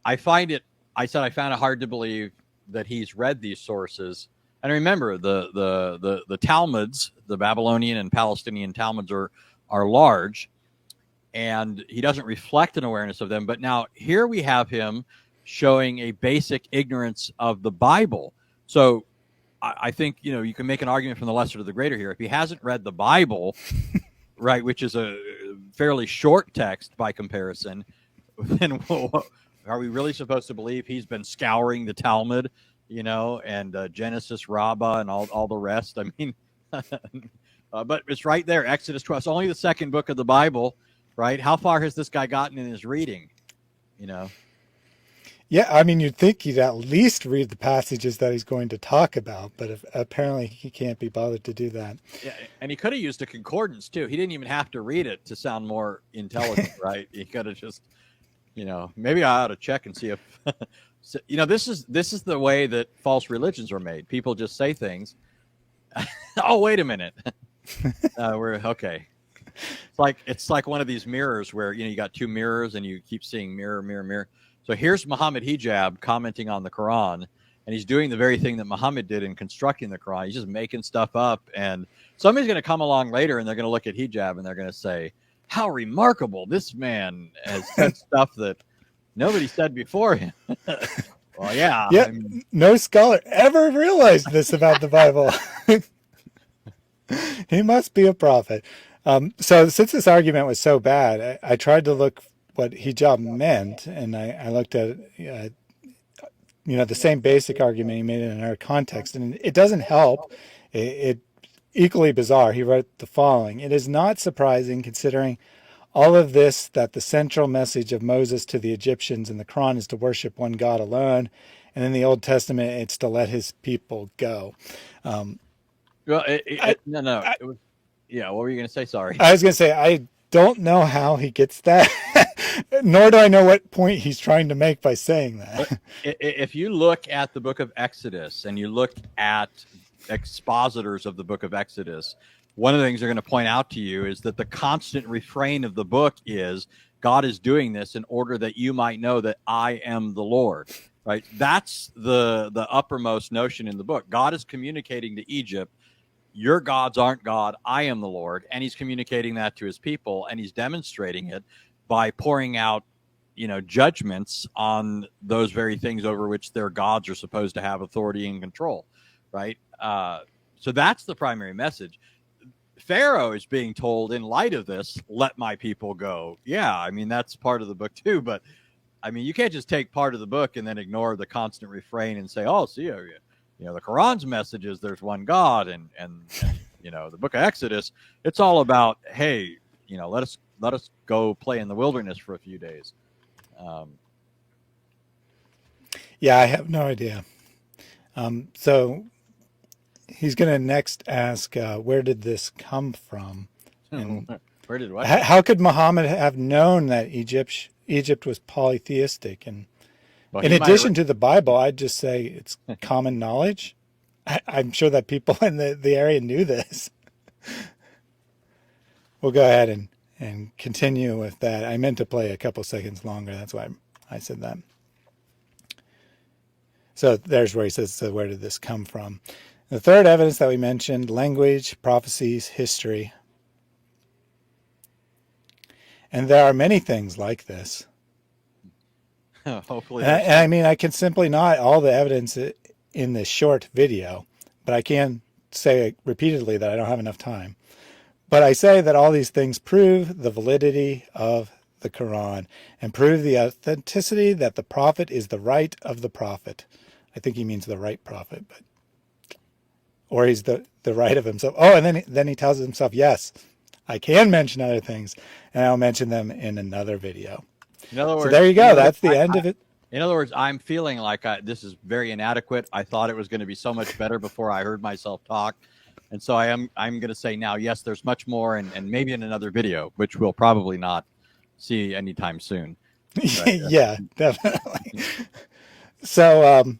I found it hard to believe that he's read these sources. And remember, the Talmuds, the Babylonian and Palestinian Talmuds are large, and he doesn't reflect an awareness of them. But now here we have him showing a basic ignorance of the Bible. So I think, you can make an argument from the lesser to the greater here. If he hasn't read the Bible, right, which is a fairly short text by comparison, then are we really supposed to believe he's been scouring the Talmud, and Genesis, Rabbah, and all the rest? I mean, but it's right there, Exodus 12. It's only the second book of the Bible, right? How far has this guy gotten in his reading,
Yeah, I mean, you'd think he'd at least read the passages that he's going to talk about, but apparently he can't be bothered to do that.
Yeah, and he could have used a concordance too. He didn't even have to read it to sound more intelligent, right? He could have just, maybe I ought to check and see if, this is the way that false religions are made. People just say things. Oh, wait a minute. We're okay. It's like one of these mirrors where, you got two mirrors and you keep seeing mirror, mirror, mirror. So here's Mohammad Hijab commenting on the Quran, and he's doing the very thing that Muhammad did in constructing the Quran. He's just making stuff up, and somebody's going to come along later, and they're going to look at Hijab, and they're going to say, how remarkable, this man has said stuff that nobody said before him. Well, yeah.
No scholar ever realized this about the Bible. He must be a prophet. So since this argument was so bad, I tried to look what hijab meant, and I looked at the same basic argument he made in another context, and it doesn't help. It equally bizarre. He wrote the following: "It is not surprising, considering all of this, that the central message of Moses to the Egyptians in the Quran is to worship one God alone, and in the Old Testament it's to let his people go."
Well, no. What were you going to say? Sorry.
I was going to say don't know how he gets that, nor do I know what point he's trying to make by saying that.
If you look at the book of Exodus and you look at expositors of the book of Exodus, one of the things they're going to point out to you is that the constant refrain of the book is God is doing this in order that you might know that I am the Lord, right? That's the uppermost notion in the book. God is communicating to Egypt, your gods aren't God, I am the Lord. And he's communicating that to his people, and he's demonstrating it by pouring out, judgments on those very things over which their gods are supposed to have authority and control, right? So that's the primary message. Pharaoh is being told, in light of this, let my people go. Yeah, I mean, that's part of the book too, but I mean, you can't just take part of the book and then ignore the constant refrain and say, oh, see, the Quran's message is there's one God, and the book of Exodus, it's all about, hey, let us go play in the wilderness for a few days.
Yeah, I have no idea. So he's going to next ask, where did this come from? And
where did what?
How could Muhammad have known that Egypt was polytheistic? And in addition to the Bible, I'd just say it's common knowledge. I'm sure that people in the area knew this. We'll go ahead and continue with that. I meant to play a couple seconds longer. That's why I said that. So there's where he says, so where did this come from? The third evidence that we mentioned, language, prophecies, history. And there are many things like this.
Hopefully.
And I mean, I can simply not all the evidence in this short video, but I can say repeatedly that I don't have enough time. But I say that all these things prove the validity of the Quran and prove the authenticity that the prophet is the right of the prophet. I think he means the right prophet, or he's the right of himself. Oh, and then he tells himself, yes, I can mention other things, and I'll mention them in another video.
In other words,
so there you go. That's the end of it.
In other words, I'm feeling like this is very inadequate. I thought it was going to be so much better before I heard myself talk. And so I'm going to say now, yes, there's much more, and maybe in another video, which we'll probably not see anytime soon.
But, yeah, definitely. So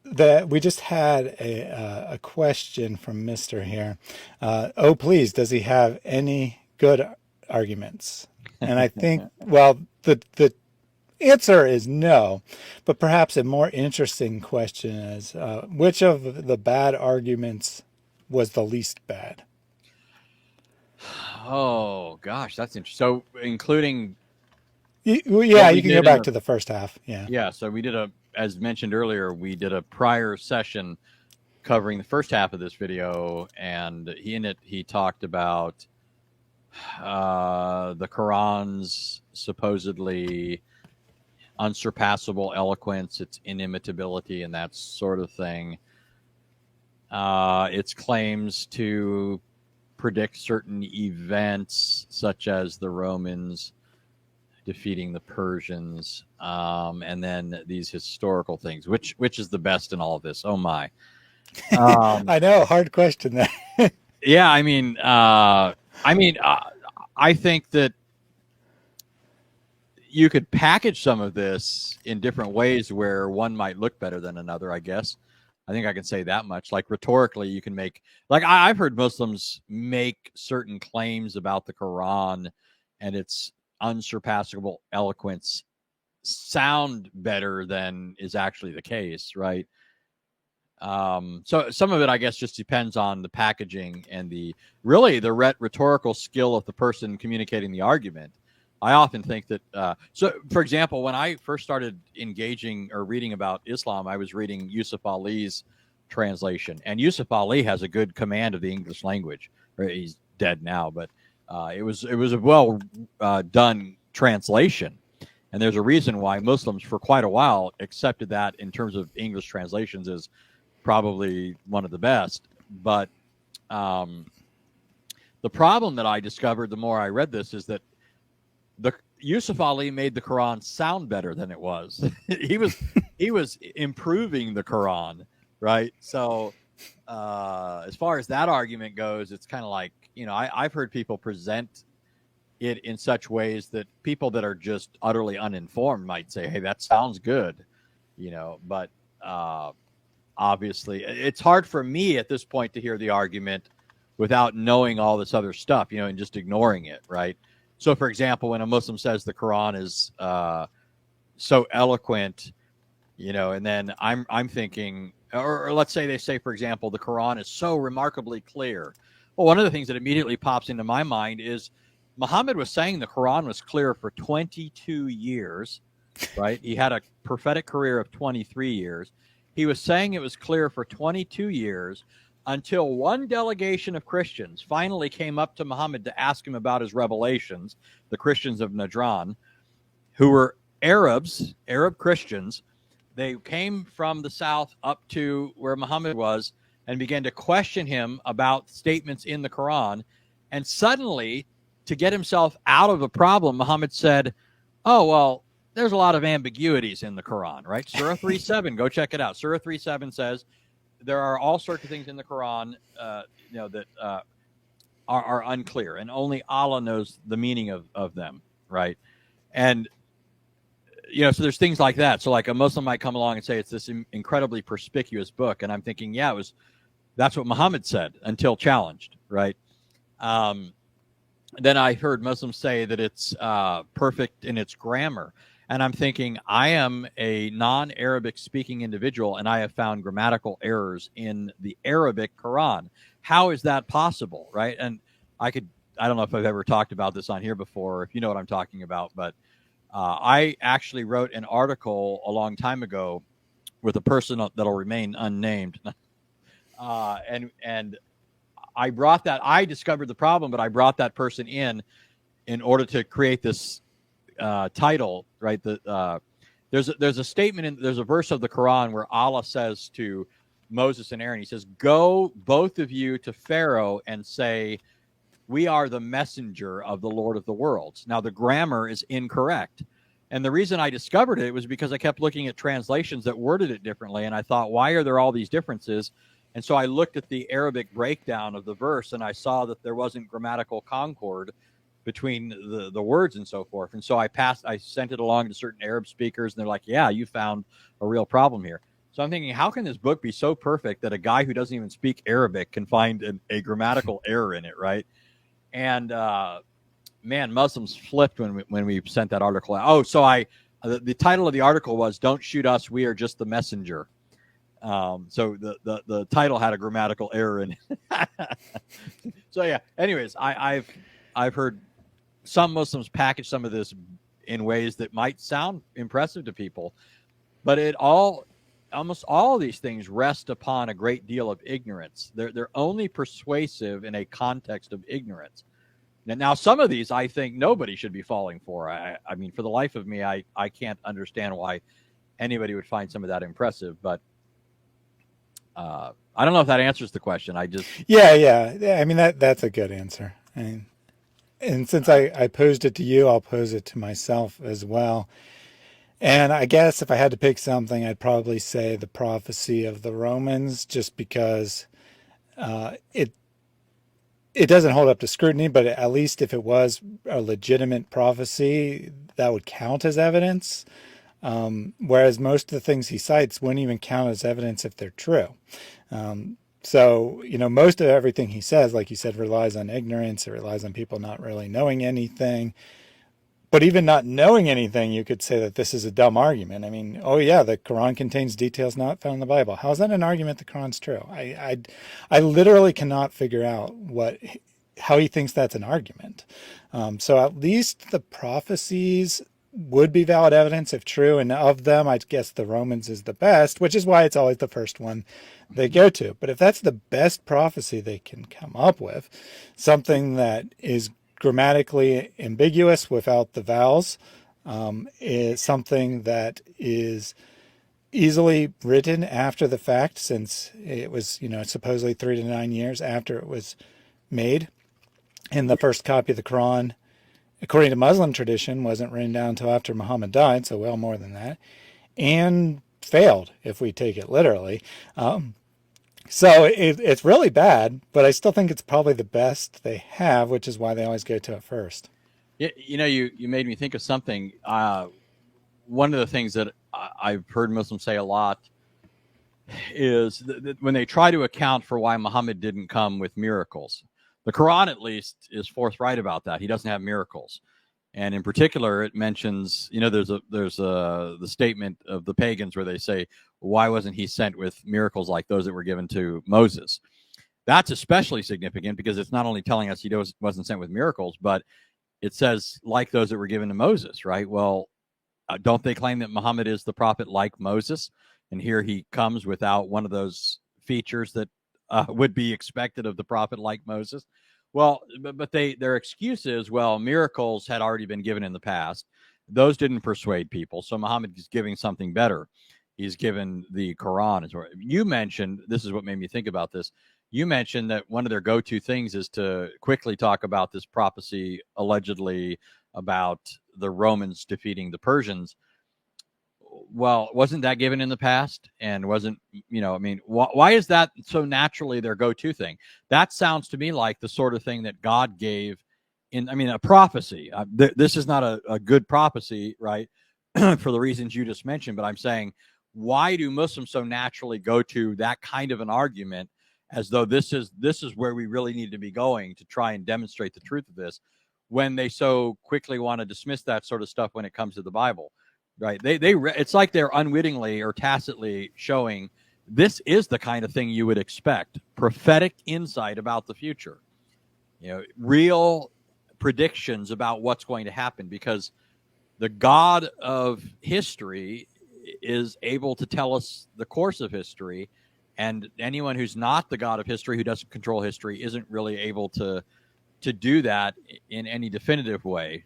we just had a question from Mr. here. Oh, please, does he have any good arguments? And I think, well, the answer is no, but perhaps a more interesting question is, which of the bad arguments was the least bad?
Oh, gosh, that's interesting. So including...
Yeah, you can go back to the first half. Yeah.
Yeah, so we did as mentioned earlier, we did a prior session covering the first half of this video, and he talked about the Quran's supposedly unsurpassable eloquence, its inimitability, and that sort of thing. Its claims to predict certain events, such as the Romans defeating the Persians, and then these historical things. Which is the best in all of this? Oh my!
I know, hard question there.
Yeah, I mean, I think that you could package some of this in different ways where one might look better than another, I guess. I think I can say that much. Like rhetorically, you can make, like I've heard Muslims make certain claims about the Quran and its unsurpassable eloquence sound better than is actually the case, right? So some of it, I guess, just depends on the packaging and the rhetorical skill of the person communicating the argument. I often think that, so for example, when I first started engaging or reading about Islam, I was reading Yusuf Ali's translation, and Yusuf Ali has a good command of the English language. He's dead now, but it was a well done translation. And there's a reason why Muslims for quite a while accepted that in terms of English translations as probably one of the best. But the problem that I discovered the more I read this is that Yusuf Ali made the Quran sound better than it was. he was improving the Quran, right? So as far as that argument goes, it's kind of like, I've heard people present it in such ways that people that are just utterly uninformed might say, hey, that sounds good, but obviously it's hard for me at this point to hear the argument without knowing all this other stuff, and just ignoring it, right? So, for example, when a Muslim says the Quran is so eloquent, and then I'm thinking, or let's say they say, for example, the Quran is so remarkably clear. Well, one of the things that immediately pops into my mind is Muhammad was saying the Quran was clear for 22 years, right? He had a prophetic career of 23 years. He was saying it was clear for 22 years until one delegation of Christians finally came up to Muhammad to ask him about his revelations, the Christians of Najran, who were Arab Christians. They came from the south up to where Muhammad was and began to question him about statements in the Quran. And suddenly, to get himself out of the problem, Muhammad said, oh, well, there's a lot of ambiguities in the Quran, right? Surah 3:7, go check it out. Surah 3:7 says there are all sorts of things in the Quran, that are unclear, and only Allah knows the meaning of them, right? And so there's things like that. So like a Muslim might come along and say it's this incredibly perspicuous book, and I'm thinking, that's what Muhammad said until challenged, right? Then I heard Muslims say that it's perfect in its grammar. And I'm thinking, I am a non-Arabic speaking individual, and I have found grammatical errors in the Arabic Quran. How is that possible, right? And I don't know if I've ever talked about this on here before, if you know what I'm talking about, but I actually wrote an article a long time ago with a person that'll remain unnamed. And I discovered the problem, but I brought that person in order to create this title, right? There's a statement there's a verse of the Quran where Allah says to Moses and Aaron, he says, go both of you to Pharaoh and say, we are the messenger of the Lord of the worlds. Now the grammar is incorrect. And the reason I discovered it was because I kept looking at translations that worded it differently. And I thought, why are there all these differences? And so I looked at the Arabic breakdown of the verse, and I saw that there wasn't grammatical concord between the words and so forth. And so I sent it along to certain Arab speakers, and they're like, yeah, you found a real problem here. So I'm thinking, how can this book be so perfect that a guy who doesn't even speak Arabic can find a grammatical error in it, right? And man, Muslims flipped when we sent that article out. Oh, so the title of the article was "Don't Shoot Us, We Are Just the Messenger." So the title had a grammatical error in it. So yeah. Anyways, I've heard some Muslims package some of this in ways that might sound impressive to people, but almost all of these things rest upon a great deal of ignorance. They're only persuasive in a context of ignorance. Now, some of these I think nobody should be falling for. I mean, for the life of me, I can't understand why anybody would find some of that impressive, but I don't know if that answers the question.
Yeah. I mean, that's a good answer. And since I posed it to you, I'll pose it to myself as well. And I guess if I had to pick something, I'd probably say the prophecy of the Romans, just because it doesn't hold up to scrutiny, but at least if it was a legitimate prophecy, that would count as evidence. Whereas most of the things he cites wouldn't even count as evidence if they're true. So, most of everything he says, like you said, relies on ignorance. It relies on people not really knowing anything. But even not knowing anything, you could say that this is a dumb argument. I mean, oh yeah, the Quran contains details not found in the Bible. How is that an argument the Quran's true? I literally cannot figure out how he thinks that's an argument. So at least the prophecies would be valid evidence if true, and of them, I guess the Romans is the best, which is why it's always the first one they go to. But if that's the best prophecy they can come up with, something that is grammatically ambiguous without the vowels, is something that is easily written after the fact, since it was, supposedly 3 to 9 years after it was made. And the first copy of the Quran, according to Muslim tradition, wasn't written down until after Muhammad died, so well more than that, and failed, if we take it literally. So it's really bad, but I still think it's probably the best they have, which is why they always go to it first.
You made me think of something. One of the things that I've heard Muslims say a lot is that when they try to account for why Muhammad didn't come with miracles, the Quran at least is forthright about that. He doesn't have miracles. And in particular, it mentions, there's the statement of the pagans where they say, why wasn't he sent with miracles like those that were given to Moses? That's especially significant because it's not only telling us he wasn't sent with miracles, but it says like those that were given to Moses, right? Well, don't they claim that Muhammad is the prophet like Moses? And here he comes without one of those features that would be expected of the prophet like Moses. Well, but their excuse is, well, miracles had already been given in the past. Those didn't persuade people. So Muhammad is giving something better. He's given the Quran. You mentioned, this is what made me think about this. You mentioned that one of their go-to things is to quickly talk about this prophecy allegedly about the Romans defeating the Persians. Well, wasn't that given in the past? And wasn't, why is that so naturally their go-to thing? That sounds to me like the sort of thing that God gave a prophecy. This is not a good prophecy, right? For the reasons you just mentioned, but I'm saying, why do Muslims so naturally go to that kind of an argument as though this is where we really need to be going to try and demonstrate the truth of this, when they so quickly want to dismiss that sort of stuff when it comes to the Bible, right? It's like they're unwittingly or tacitly showing this is the kind of thing you would expect: prophetic insight about the future, real predictions about what's going to happen, because the God of history is able to tell us the course of history, and anyone who's not the God of history, who doesn't control history, isn't really able to do that in any definitive way,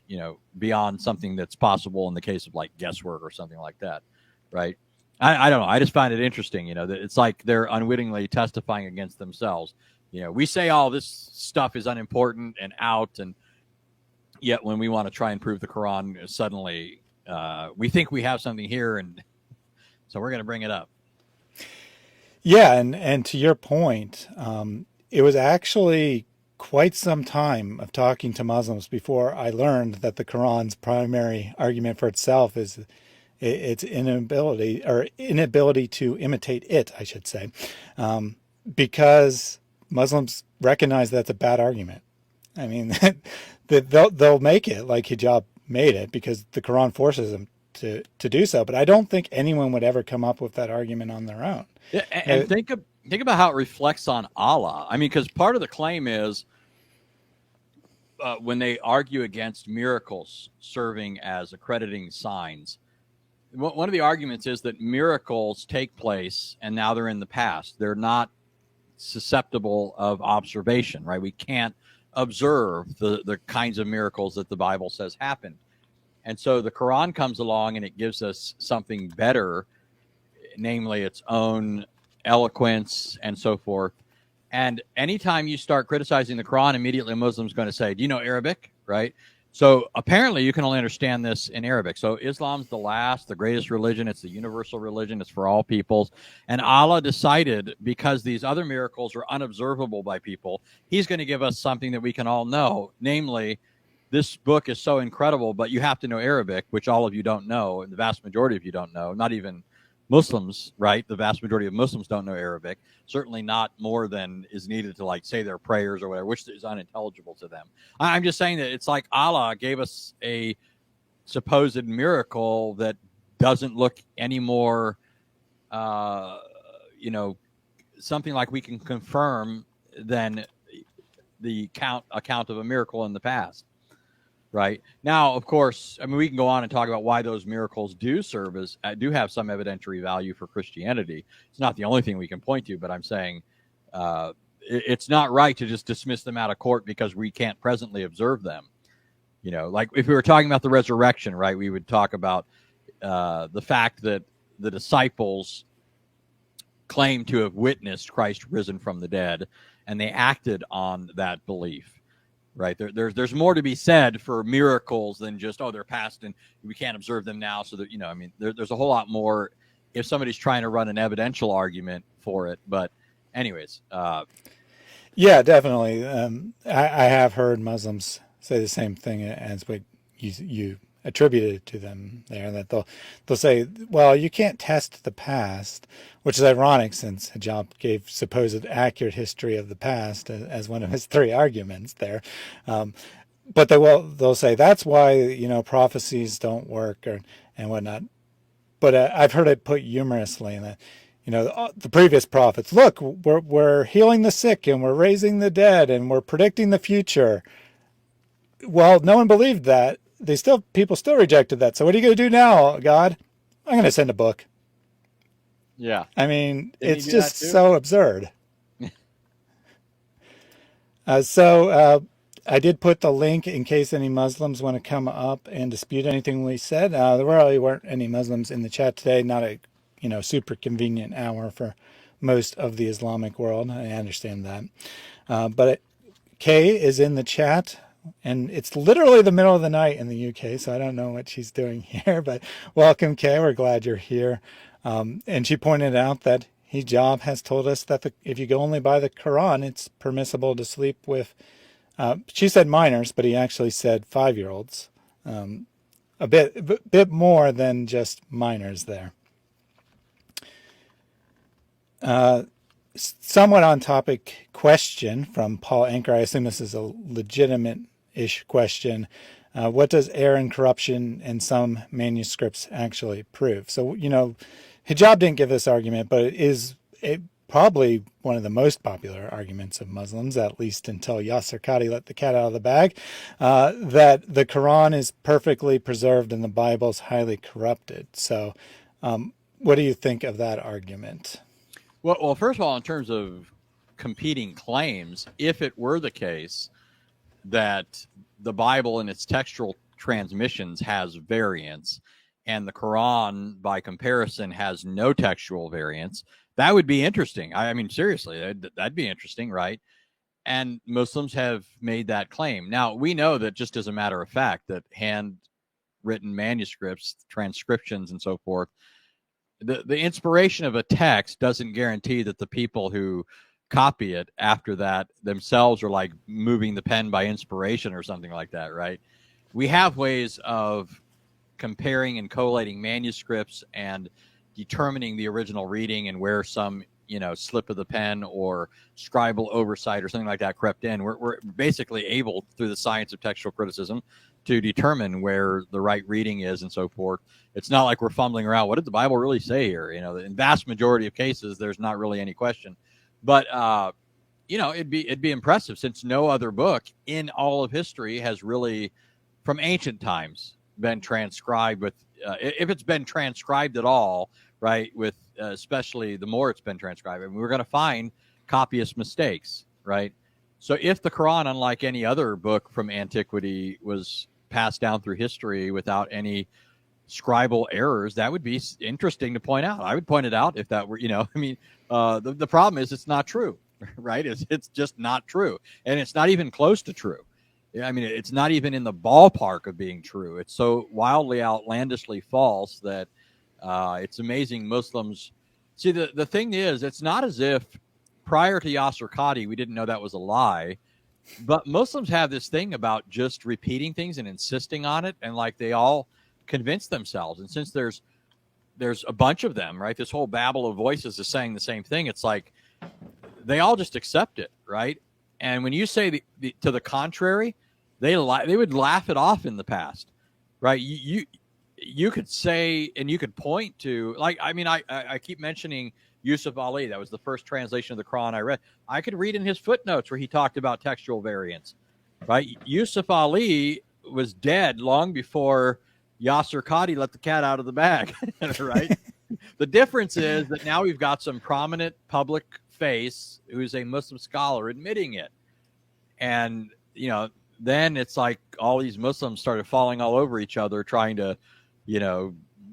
beyond something that's possible in the case of like guesswork or something like that, right? I don't know. I just find it interesting, that it's like they're unwittingly testifying against themselves. We say all this stuff is unimportant and out, and yet when we want to try and prove the Quran, suddenly we think we have something here, and so we're going to bring it up.
Yeah, and to your point, it was actually quite some time of talking to Muslims before I learned that the Quran's primary argument for itself is its inability to imitate it, I should say, because Muslims recognize that's a bad argument. I mean, that they'll make it like hijab made it because the Quran forces them to do so. But I don't think anyone would ever come up with that argument on their own.
Yeah, and think about how it reflects on Allah. I mean, because part of the claim is when they argue against miracles serving as accrediting signs, one of the arguments is that miracles take place and now they're in the past. They're not susceptible of observation, right? We can't observe the kinds of miracles that the Bible says happened. And so the Quran comes along and it gives us something better, namely its own eloquence and so forth. And anytime you start criticizing the Quran, immediately a Muslim's going to say, do you know Arabic, right? So apparently you can only understand this in Arabic. So Islam's the greatest religion. It's the universal religion. It's for all peoples. And Allah decided, because these other miracles are unobservable by people, he's going to give us something that we can all know. Namely, this book is so incredible, but you have to know Arabic, which all of you don't know. And the vast majority of you don't know, not even Muslims, right? The vast majority of Muslims don't know Arabic, certainly not more than is needed to like say their prayers or whatever, which is unintelligible to them. I'm just saying that it's like Allah gave us a supposed miracle that doesn't look any more, something like we can confirm than the account of a miracle in the past. Right now, of course, I mean, we can go on and talk about why those miracles do have some evidentiary value for Christianity. It's not the only thing we can point to, but I'm saying it's not right to just dismiss them out of court because we can't presently observe them. Like if we were talking about the resurrection, right, we would talk about the fact that the disciples claimed to have witnessed Christ risen from the dead, and they acted on that belief. Right. There's more to be said for miracles than just, they're past and we can't observe them now. So that, there's a whole lot more if somebody's trying to run an evidential argument for it. But anyways,
Yeah, definitely. I have heard Muslims say the same thing as what you attributed to them there. That they'll say, "Well, you can't test the past," which is ironic since Hijab gave supposed accurate history of the past as one of his three arguments there. But they'll say that's why prophecies don't work and whatnot. But I've heard it put humorously in that, the previous prophets, look, we're healing the sick and we're raising the dead and we're predicting the future. Well, no one believed that. People still rejected that. So what are you going to do now, God? I'm going to send a book.
yeah.
I mean,
Didn't he
it's
do
just
that too?
so absurd. So I did put the link in case any Muslims want to come up and dispute anything we said. There really weren't any Muslims in the chat today. Not a super convenient hour for most of the Islamic world. I understand that. But Kay is in the chat, and it's literally the middle of the night in the UK, so I don't know what she's doing here. But welcome, Kay. We're glad you're here. And she pointed out that Hijab has told us that if you go only by the Quran, it's permissible to sleep with. She said minors, but he actually said 5-year-olds. A bit more than just minors there. Somewhat on topic question from Paul Anchor. I assume this is a legitimate-ish question. What does error and corruption in some manuscripts actually prove? So, Hijab didn't give this argument, but it is probably one of the most popular arguments of Muslims, at least until Yasser Qadi let the cat out of the bag, that the Quran is perfectly preserved and the Bible's highly corrupted. So what do you think of that argument?
Well, first of all, in terms of competing claims, if it were the case that the Bible in its textual transmissions has variants and the Quran, by comparison, has no textual variants, that would be interesting. I mean, seriously, that'd be interesting, right? And Muslims have made that claim. Now, we know that just as a matter of fact, that handwritten manuscripts, transcriptions, and so forth, the inspiration of a text doesn't guarantee that the people who copy it after that themselves are like moving the pen by inspiration or something like that, right? We have ways of comparing and collating manuscripts and determining the original reading and where some slip of the pen or scribal oversight or something like that crept in. We're basically able, through the science of textual criticism, to determine where the right reading is and so forth. It's not like we're fumbling around. What did the Bible really say here? In vast majority of cases, there's not really any question. But it'd be impressive, since no other book in all of history has really, from ancient times, been transcribed with. If it's been transcribed at all, right? With especially the more it's been transcribed, and we're going to find copyist mistakes, right? So if the Quran, unlike any other book from antiquity, was passed down through history without any scribal errors, that would be interesting to point out. I would point it out if that were, the problem is it's not true, right? It's just not true. And it's not even close to true. I mean, it's not even in the ballpark of being true. It's so wildly, outlandishly false that it's amazing Muslims. See, the thing is, it's not as if prior to Yasser Qadi, we didn't know that was a lie. But Muslims have this thing about just repeating things and insisting on it, and like they all convince themselves. And since there's a bunch of them, right? This whole babble of voices is saying the same thing. It's like they all just accept it, right? And when you say to the contrary, they would laugh it off in the past, right? You could say, and you could point to, like, I mean, I keep mentioning Yusuf Ali. That was the first translation of the Quran I read. I could read in his footnotes where he talked about textual variants, right? Yusuf Ali was dead long before Yasser Qadi let the cat out of the bag, right? The difference is that now we've got some prominent public face who's a Muslim scholar admitting it. And, then it's like all these Muslims started falling all over each other trying to,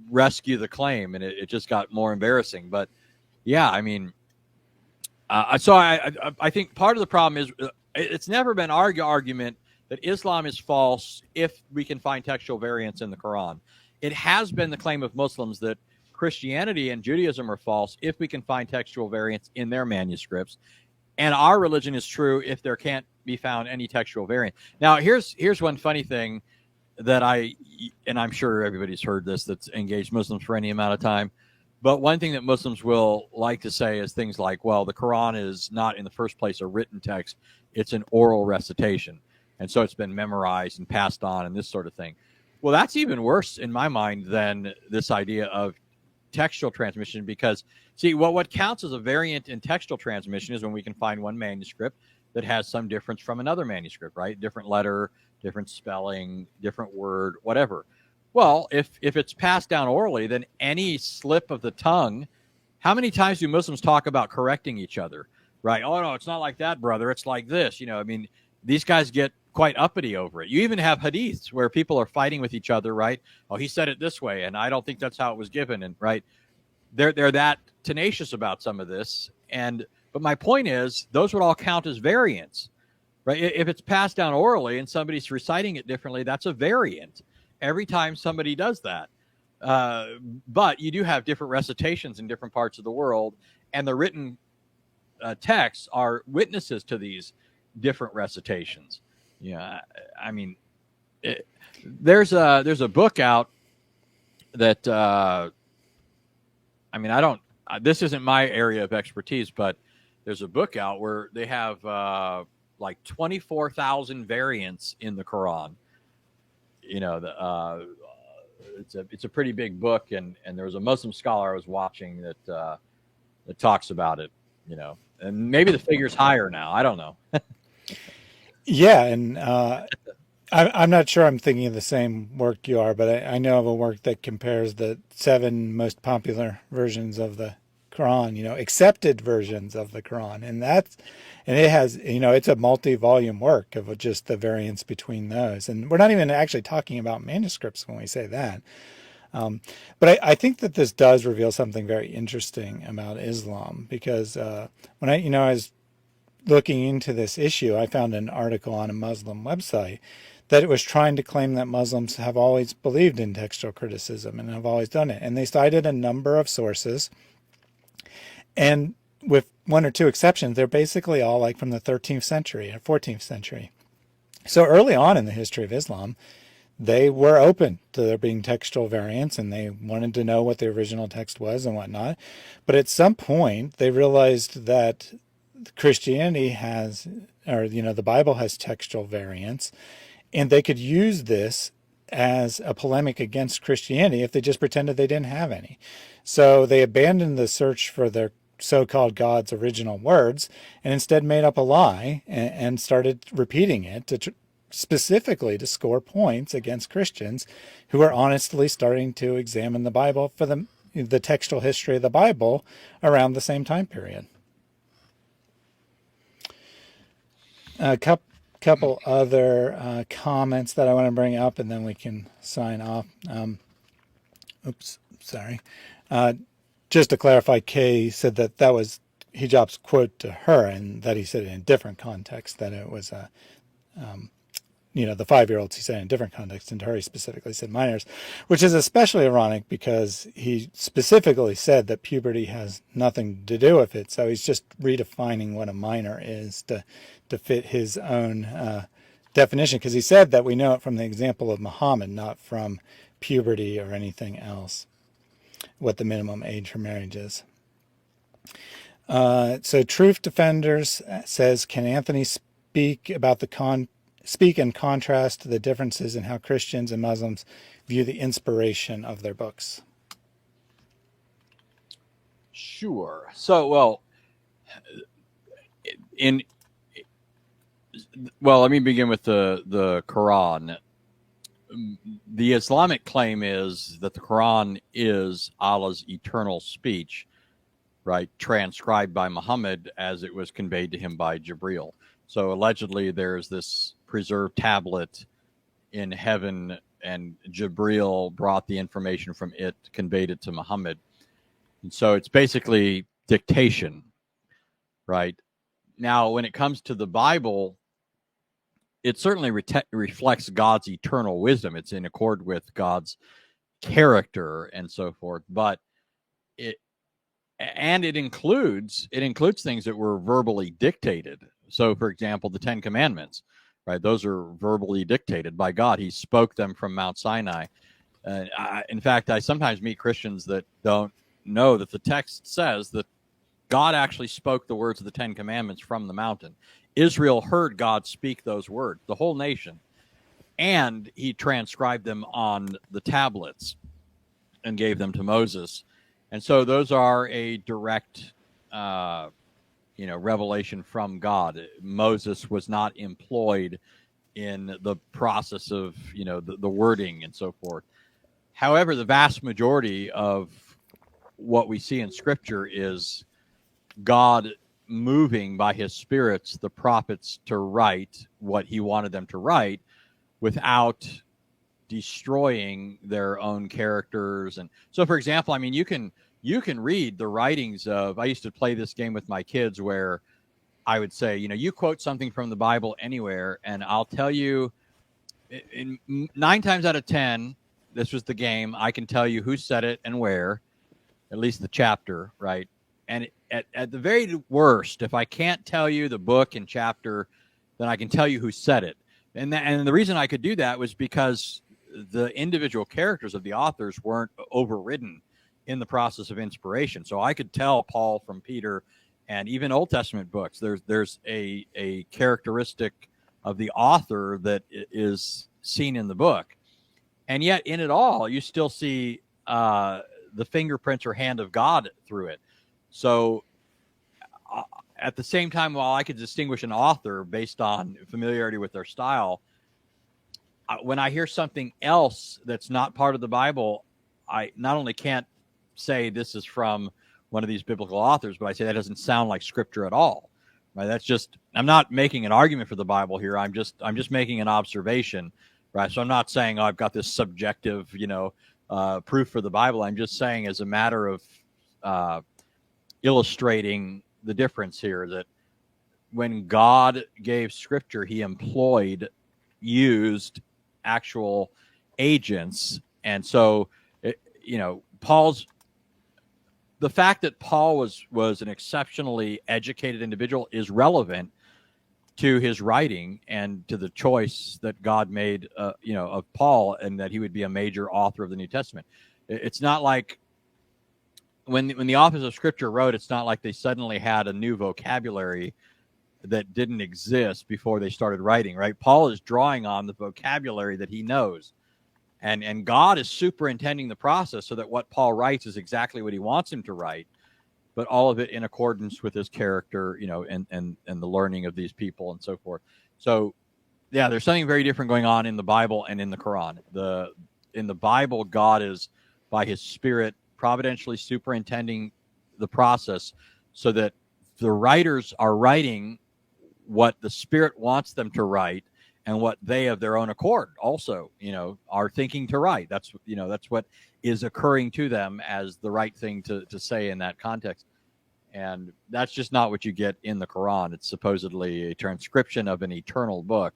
rescue the claim. And it just got more embarrassing. But yeah, I mean, so I think part of the problem is it's never been our argument that Islam is false if we can find textual variants in the Quran. It has been the claim of Muslims that Christianity and Judaism are false if we can find textual variants in their manuscripts, and our religion is true if there can't be found any textual variant. Now, here's one funny thing that and I'm sure everybody's heard this that's engaged Muslims for any amount of time, but one thing that Muslims will like to say is things like, well, the Quran is not in the first place a written text, it's an oral recitation. And so it's been memorized and passed on and this sort of thing. Well, that's even worse in my mind than this idea of textual transmission, because, see, what counts as a variant in textual transmission is when we can find one manuscript that has some difference from another manuscript, right? Different letter, different spelling, different word, whatever. Well, if it's passed down orally, then any slip of the tongue, how many times do Muslims talk about correcting each other, right? Oh, no, it's not like that, brother. It's like this. I mean, these guys get quite uppity over it. You even have hadiths where people are fighting with each other, right? Oh, he said it this way, and I don't think that's how it was given, and right? They're that tenacious about some of this. But my point is, those would all count as variants, right? If it's passed down orally and somebody's reciting it differently, that's a variant every time somebody does that. But you do have different recitations in different parts of the world, and the written texts are witnesses to these different recitations. I mean, there's a book out that I mean, this isn't my area of expertise, but there's a book out where they have like 24,000 variants in the Quran. It's a pretty big book, and there was a Muslim scholar I was watching that talks about it. And maybe the figure's higher now. I don't know.
Yeah, and I'm not sure I'm thinking of the same work you are, but I know of a work that compares the 7 most popular versions of the Quran, accepted versions of the Quran, and it has, it's a multi-volume work of just the variance between those, and we're not even actually talking about manuscripts when we say that. But I think that this does reveal something very interesting about Islam, because when I was looking into this issue, I found an article on a Muslim website that it was trying to claim that Muslims have always believed in textual criticism and have always done it. And they cited a number of sources. And with 1 or 2 exceptions, they're basically all like from the 13th century or 14th century. So early on in the history of Islam, they were open to there being textual variants, and they wanted to know what the original text was and whatnot. But at some point, they realized that Christianity has, or the Bible has textual variants, and they could use this as a polemic against Christianity if they just pretended they didn't have any. So they abandoned the search for their so-called God's original words and instead made up a lie and started repeating it specifically to score points against Christians who are honestly starting to examine the Bible for the textual history of the Bible around the same time period. A couple other comments that I want to bring up, and then we can sign off. Just to clarify, Kay said that was Hijab's quote to her, and that he said it in a different context, that it was the 5-year-olds he said in a different context, and to her he specifically said minors, which is especially ironic because he specifically said that puberty has nothing to do with it. So he's just redefining what a minor is to fit his own definition, because he said that we know it from the example of Muhammad, not from puberty or anything else, what the minimum age for marriage is. So Truth Defenders says, can Anthony speak and contrast the differences in how Christians and Muslims view the inspiration of their books?
Sure. So, let me begin with the Quran. The Islamic claim is that the Quran is Allah's eternal speech, right, transcribed by Muhammad as it was conveyed to him by Jibril. So allegedly there's this preserved tablet in heaven, and Jibril brought the information from it, conveyed it to Muhammad. And so it's basically dictation, right? Now, when it comes to the Bible, it certainly reflects God's eternal wisdom. It's in accord with God's character and so forth. But it and it includes things that were verbally dictated. So, for example, the Ten Commandments, right? Those are verbally dictated by God. He spoke them from Mount Sinai. In fact, I sometimes meet Christians that don't know that the text says that God actually spoke the words of the Ten Commandments from the mountain. Israel heard God speak those words, the whole nation, and he transcribed them on the tablets and gave them to Moses. And so those are a direct, revelation from God. Moses was not employed in the process of, the wording and so forth. However, the vast majority of what we see in Scripture is God moving by his spirits the prophets to write what he wanted them to write without destroying their own characters. And so, for example, I mean, you can read the writings of, I used to play this game with my kids where I would say, you quote something from the Bible anywhere, and I'll tell you, in 9 times out of 10, this was the game, I can tell you who said it and where, at least the chapter, right? And at the very worst, if I can't tell you the book and chapter, then I can tell you who said it. And the reason I could do that was because the individual characters of the authors weren't overridden in the process of inspiration. So I could tell Paul from Peter, and even Old Testament books, there's a characteristic of the author that is seen in the book. And yet in it all, you still see the fingerprints or hand of God through it. So at the same time, while I could distinguish an author based on familiarity with their style, when I hear something else that's not part of the Bible, I not only can't say this is from one of these biblical authors, but I say that doesn't sound like Scripture at all. Right? That's just, I'm not making an argument for the Bible here. I'm just making an observation. Right? So I'm not saying, oh, I've got this subjective, proof for the Bible. I'm just saying, as a matter of illustrating the difference here, that when God gave Scripture, he used actual agents. And so, the fact that Paul was an exceptionally educated individual is relevant to his writing and to the choice that God made, of Paul, and that he would be a major author of the New Testament. It's not like when the authors of Scripture wrote, it's not like they suddenly had a new vocabulary that didn't exist before they started writing, right? Paul is drawing on the vocabulary that he knows. And God is superintending the process so that what Paul writes is exactly what he wants him to write, but all of it in accordance with his character, and the learning of these people and so forth. So, yeah, there's something very different going on in the Bible and in the Quran. In the Bible, God is, by his Spirit, providentially superintending the process so that the writers are writing what the Spirit wants them to write, and what they of their own accord also, are thinking to write. That's what is occurring to them as the right thing to say in that context. And that's just not what you get in the Quran. It's supposedly a transcription of an eternal book.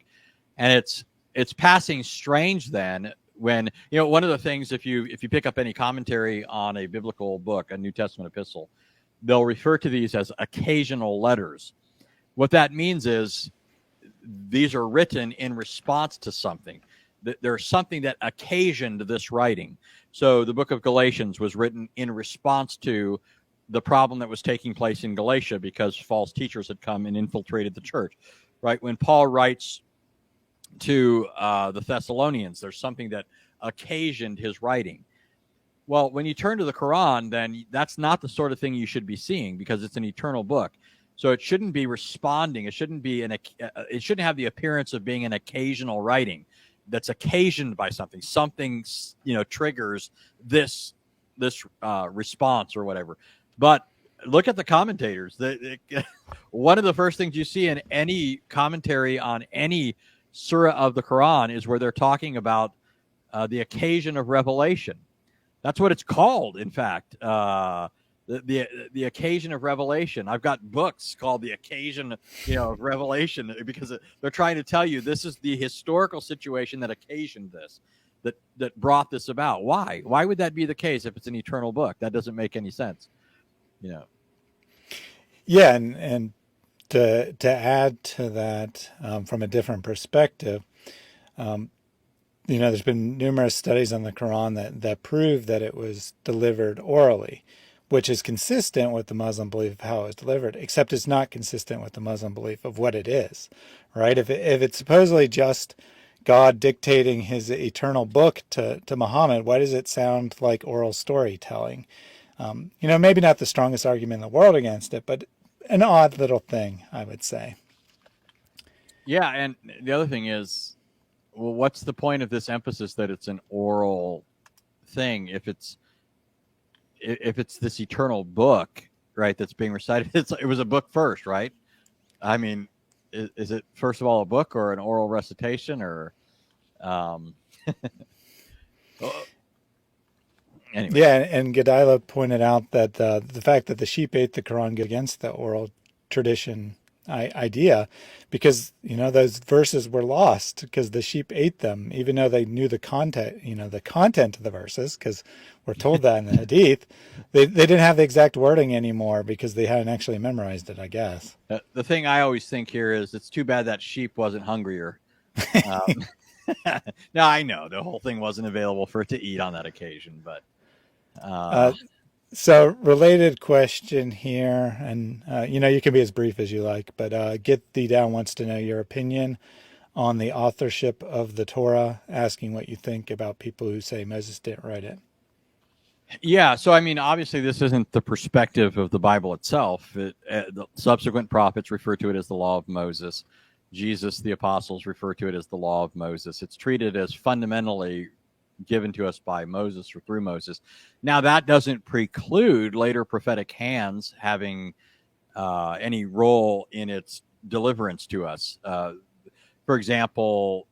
And it's passing strange then when, one of the things, if you pick up any commentary on a biblical book, a New Testament epistle, they'll refer to these as occasional letters. What that means is these are written in response to something. There's something that occasioned this writing. So the book of Galatians was written in response to the problem that was taking place in Galatia because false teachers had come and infiltrated the church. Right? When Paul writes to the Thessalonians, there's something that occasioned his writing. Well, when you turn to the Quran, then that's not the sort of thing you should be seeing because it's an eternal book. So it shouldn't be responding. It shouldn't have the appearance of being an occasional writing that's occasioned by something. Something, triggers this response or whatever. But look at the commentators. One of the first things you see in any commentary on any surah of the Quran is where they're talking about the occasion of revelation. That's what it's called, in fact. the occasion of revelation. I've got books called The Occasion, of Revelation, because they're trying to tell you this is the historical situation that occasioned this, that brought this about. Why would that be the case if it's an eternal book? That doesn't make any sense.
Yeah, and to add to that, from a different perspective, there's been numerous studies on the Quran that prove that it was delivered orally, which is consistent with the Muslim belief of how it was delivered, except it's not consistent with the Muslim belief of what it is, right? If it's supposedly just God dictating his eternal book to Muhammad, why does it sound like oral storytelling? Maybe not the strongest argument in the world against it, but an odd little thing, I would say.
Yeah, and the other thing is, well, what's the point of this emphasis that it's an oral thing if it's this eternal book, right, that's being recited? It was a book first, right? I mean, is it first of all a book or an oral recitation, or anyway.
Yeah, and Gedila pointed out that the fact that the sheep ate the Quran goes against the oral tradition idea, because those verses were lost because the sheep ate them, even though they knew the content of the verses, because we're told that in the Hadith. They didn't have the exact wording anymore because they hadn't actually memorized it, I guess.
The thing I always think here is it's too bad that sheep wasn't hungrier. Now, I know the whole thing wasn't available for it to eat on that occasion, but
so related question here, and you can be as brief as you like, but Get Thee Down wants to know your opinion on the authorship of the Torah, asking what you think about people who say Moses didn't write it.
Yeah, so I mean, obviously this isn't the perspective of the Bible itself. The subsequent prophets refer to it as the law of Moses. Jesus, the apostles, refer to it as the law of Moses. It's treated as fundamentally given to us by Moses or through Moses. Now, that doesn't preclude later prophetic hands having any role in its deliverance to us. For example,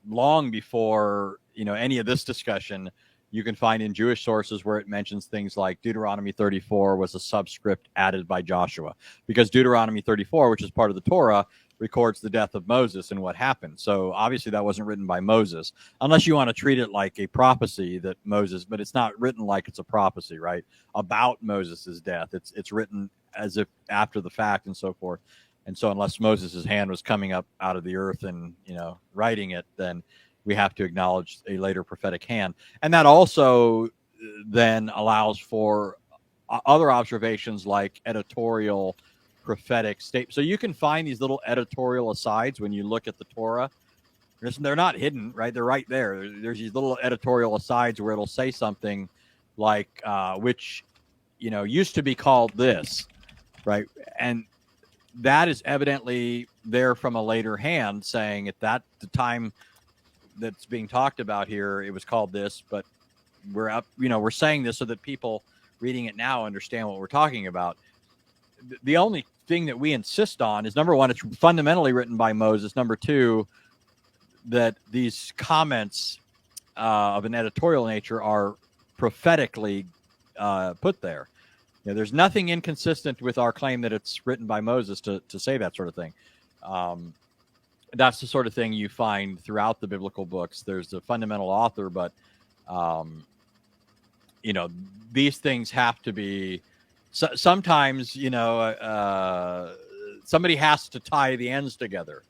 long before any of this discussion, you can find in Jewish sources where it mentions things like Deuteronomy 34 was a subscript added by Joshua, because Deuteronomy 34, which is part of the Torah, records the death of Moses and what happened. So obviously that wasn't written by Moses, unless you want to treat it like a prophecy that Moses, but it's not written like it's a prophecy, right, about Moses's death. It's written as if after the fact and so forth. And so unless Moses's hand was coming up out of the earth and writing it, then we have to acknowledge a later prophetic hand. And that also then allows for other observations like editorial prophetic statement. So you can find these little editorial asides when you look at the Torah. They're not hidden, right? They're right there. There's these little editorial asides where it'll say something like, which, used to be called this, right? And that is evidently there from a later hand saying at the time that's being talked about here, it was called this, but we're saying this so that people reading it now understand what we're talking about. The only thing that we insist on is, number one, it's fundamentally written by Moses. Number two, that these comments of an editorial nature are prophetically put there. There's nothing inconsistent with our claim that it's written by Moses to say that sort of thing. That's the sort of thing you find throughout the biblical books. There's a fundamental author, but these things have to be. Sometimes somebody has to tie the ends together,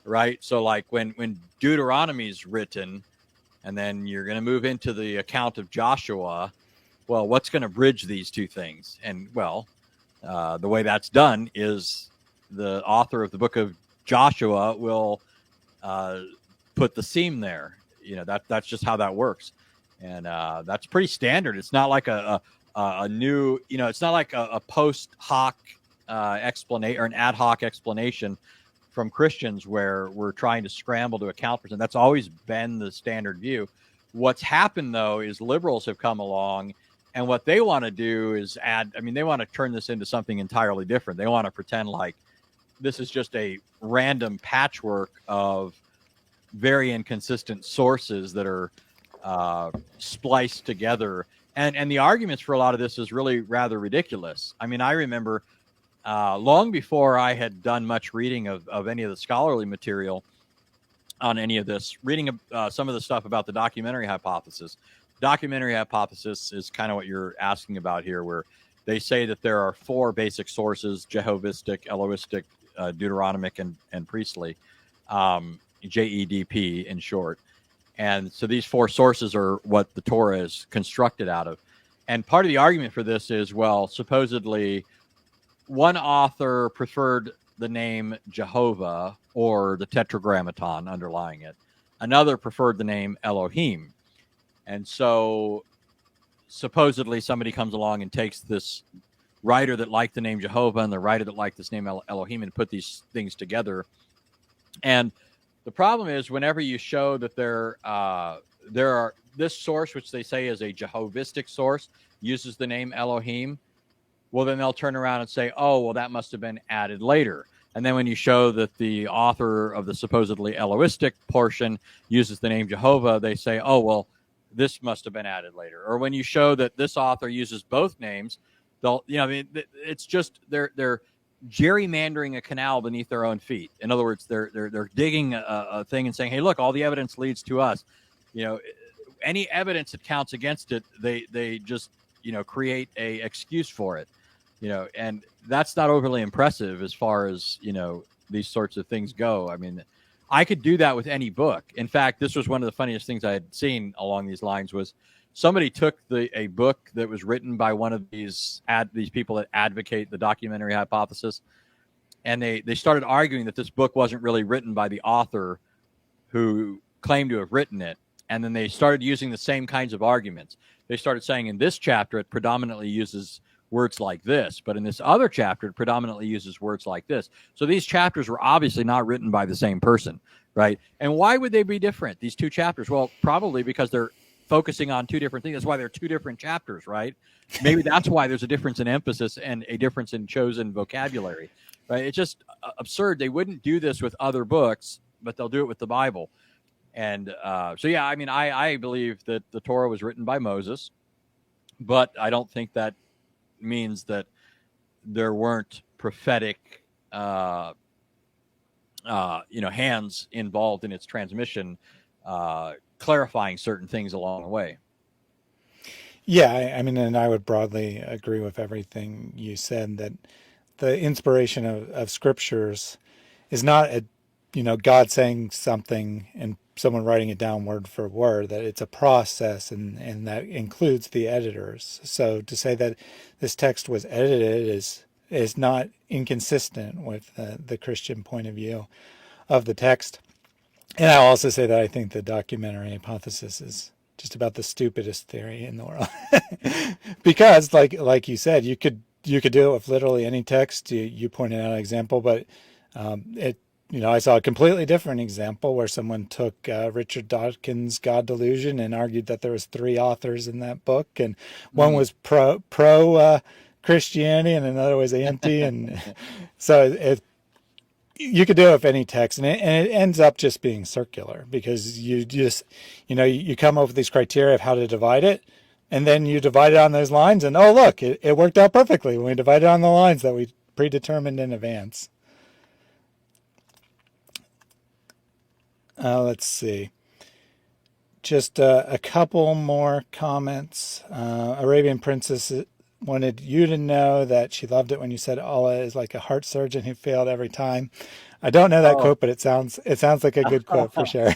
right? So like when Deuteronomy is written, and then you're going to move into the account of Joshua. Well, what's going to bridge these two things? And the way that's done is the author of the book of Joshua will put the seam there. That's just how that works, and that's pretty standard. It's not like a new, it's not like a post hoc explanation or an ad hoc explanation from Christians where we're trying to scramble to account for something. That's always been the standard view. What's happened though is liberals have come along, and what they want to do is they want to turn this into something entirely different. They want to pretend like this is just a random patchwork of very inconsistent sources that are spliced together And the arguments for a lot of this is really rather ridiculous. I mean, I remember long before I had done much reading of any of the scholarly material on any of this, reading some of the stuff about the documentary hypothesis. Documentary hypothesis is kind of what you're asking about here, where they say that there are four basic sources: Jehovistic, Elohistic, Deuteronomic, and priestly, JEDP in short. And so these four sources are what the Torah is constructed out of. And part of the argument for this is, well, supposedly one author preferred the name Jehovah or the Tetragrammaton underlying it. Another preferred the name Elohim. And so supposedly somebody comes along and takes this writer that liked the name Jehovah and the writer that liked this name Elohim and put these things together. And the problem is, whenever you show that there are this source, which they say is a Jehovistic source, uses the name Elohim, well, then they'll turn around and say, oh, well, that must have been added later. And then when you show that the author of the supposedly Elohistic portion uses the name Jehovah, they say, oh, well, this must have been added later. Or when you show that this author uses both names, they'll, I mean, it's just they're gerrymandering a canal beneath their own feet. In other words, they're digging a thing and saying, hey, look, all the evidence leads to us. Any evidence that counts against it, they just create a excuse for it. And that's not overly impressive as far as these sorts of things go. I mean, I could do that with any book. In fact, this was one of the funniest things I had seen along these lines. Was somebody took a book that was written by one of these people that advocate the documentary hypothesis, and they started arguing that this book wasn't really written by the author who claimed to have written it. And then they started using the same kinds of arguments. They started saying, in this chapter, it predominantly uses words like this, but in this other chapter, it predominantly uses words like this. So these chapters were obviously not written by the same person, right? And why would they be different, these two chapters? Well, probably because they're focusing on two different things. That's why they're two different chapters, right? Maybe that's why there's a difference in emphasis and a difference in chosen vocabulary, right? It's just absurd. They wouldn't do this with other books, but they'll do it with the Bible. And so, yeah, I mean, I believe that the Torah was written by Moses, but I don't think that means that there weren't prophetic, hands involved in its transmission, clarifying certain things along the way.
Yeah, I mean, and I would broadly agree with everything you said, that the inspiration of scriptures is not God saying something and someone writing it down word for word, that it's a process, and that includes the editors. So to say that this text was edited is not inconsistent with the Christian point of view of the text. And I'll also say that I think the documentary hypothesis is just about the stupidest theory in the world. Because like you said, you could do it with literally any text. You pointed out an example, but I saw a completely different example where someone took Richard Dawkins' God Delusion and argued that there was three authors in that book, and one was pro Christianity and another was anti, and so you could do it with any text, and it ends up just being circular, because you just you come up with these criteria of how to divide it, and then you divide it on those lines, and oh look, it worked out perfectly when we divided on the lines that we predetermined in advance. Let's see. Just a couple more comments. Arabian Princess wanted you to know that she loved it when you said Allah is like a heart surgeon who failed every time. I don't know that quote, but it sounds like a good quote for sure.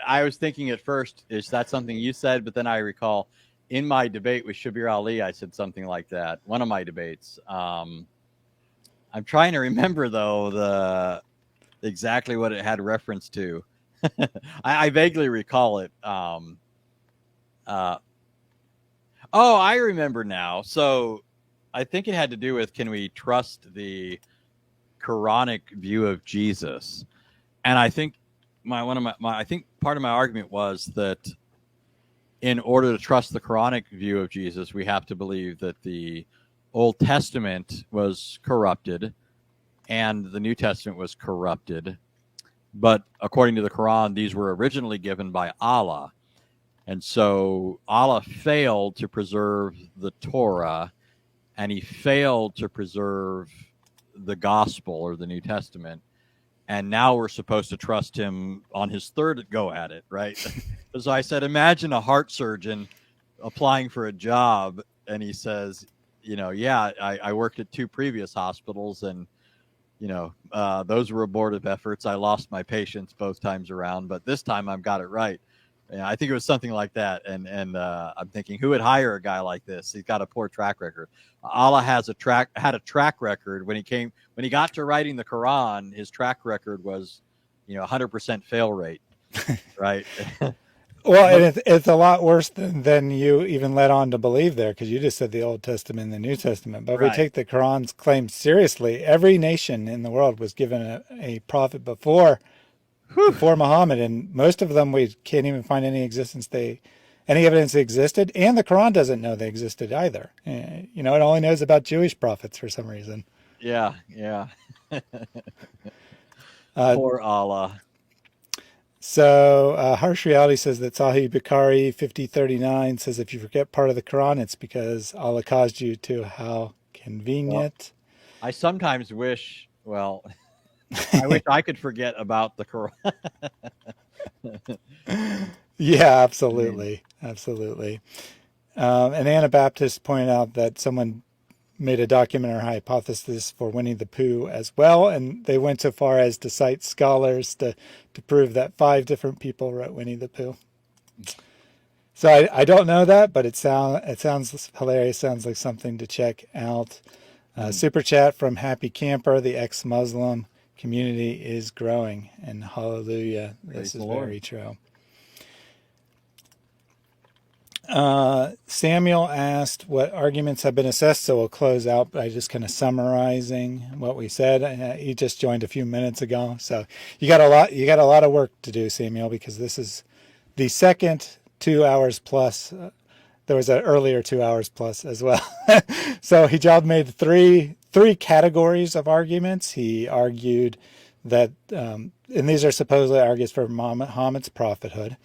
I was thinking at first, is that something you said? But then I recall in my debate with Shabir Ali, I said something like that. One of my debates. I'm trying to remember though exactly what it had reference to. I vaguely recall it. I remember now. So I think it had to do with, can we trust the Quranic view of Jesus? And I think I think part of my argument was that in order to trust the Quranic view of Jesus, we have to believe that the Old Testament was corrupted and the New Testament was corrupted. But according to the Quran, these were originally given by Allah. And so Allah failed to preserve the Torah, and he failed to preserve the gospel or the New Testament. And now we're supposed to trust him on his third go at it, right? So I said, imagine a heart surgeon applying for a job, and he says, yeah, I worked at 2 previous hospitals, and those were abortive efforts. I lost my patients both times around, but this time I've got it right. Yeah, I think it was something like that. And I'm thinking, who would hire a guy like this? He's got a poor track record. Allah had a track record when he got to writing the Quran. His track record was, 100% fail rate, right?
Well, and it's a lot worse than you even led on to believe there, because you just said the Old Testament and the New Testament. But if we take the Quran's claims seriously, every nation in the world was given a prophet before Muhammad, and most of them we can't even find any evidence they existed, and the Quran doesn't know they existed either. It only knows about Jewish prophets for some reason.
Yeah. Poor Allah.
So Harsh Reality says that Sahih Bukhari 5039 says if you forget part of the Quran, it's because Allah caused you to. How convenient.
Well, I sometimes wish, I wish I could forget about the Quran.
Yeah, absolutely. Absolutely. And Anabaptist pointed out that someone made a documentary hypothesis for Winnie the Pooh as well, and they went so far as to cite scholars to prove that 5 different people wrote Winnie the Pooh. So I don't know that, but it sounds hilarious. Sounds like something to check out. Super chat from Happy Camper. The ex-Muslim community is growing, and hallelujah, this is very true. Samuel asked what arguments have been assessed, so we'll close out by just kind of summarizing what we said. He just joined a few minutes ago, so you got a lot of work to do, Samuel, because this is the second 2 hours plus. There was an earlier 2 hours plus as well. So Hijab made three categories of arguments. He argued that, and these are supposedly arguments for Muhammad's prophethood.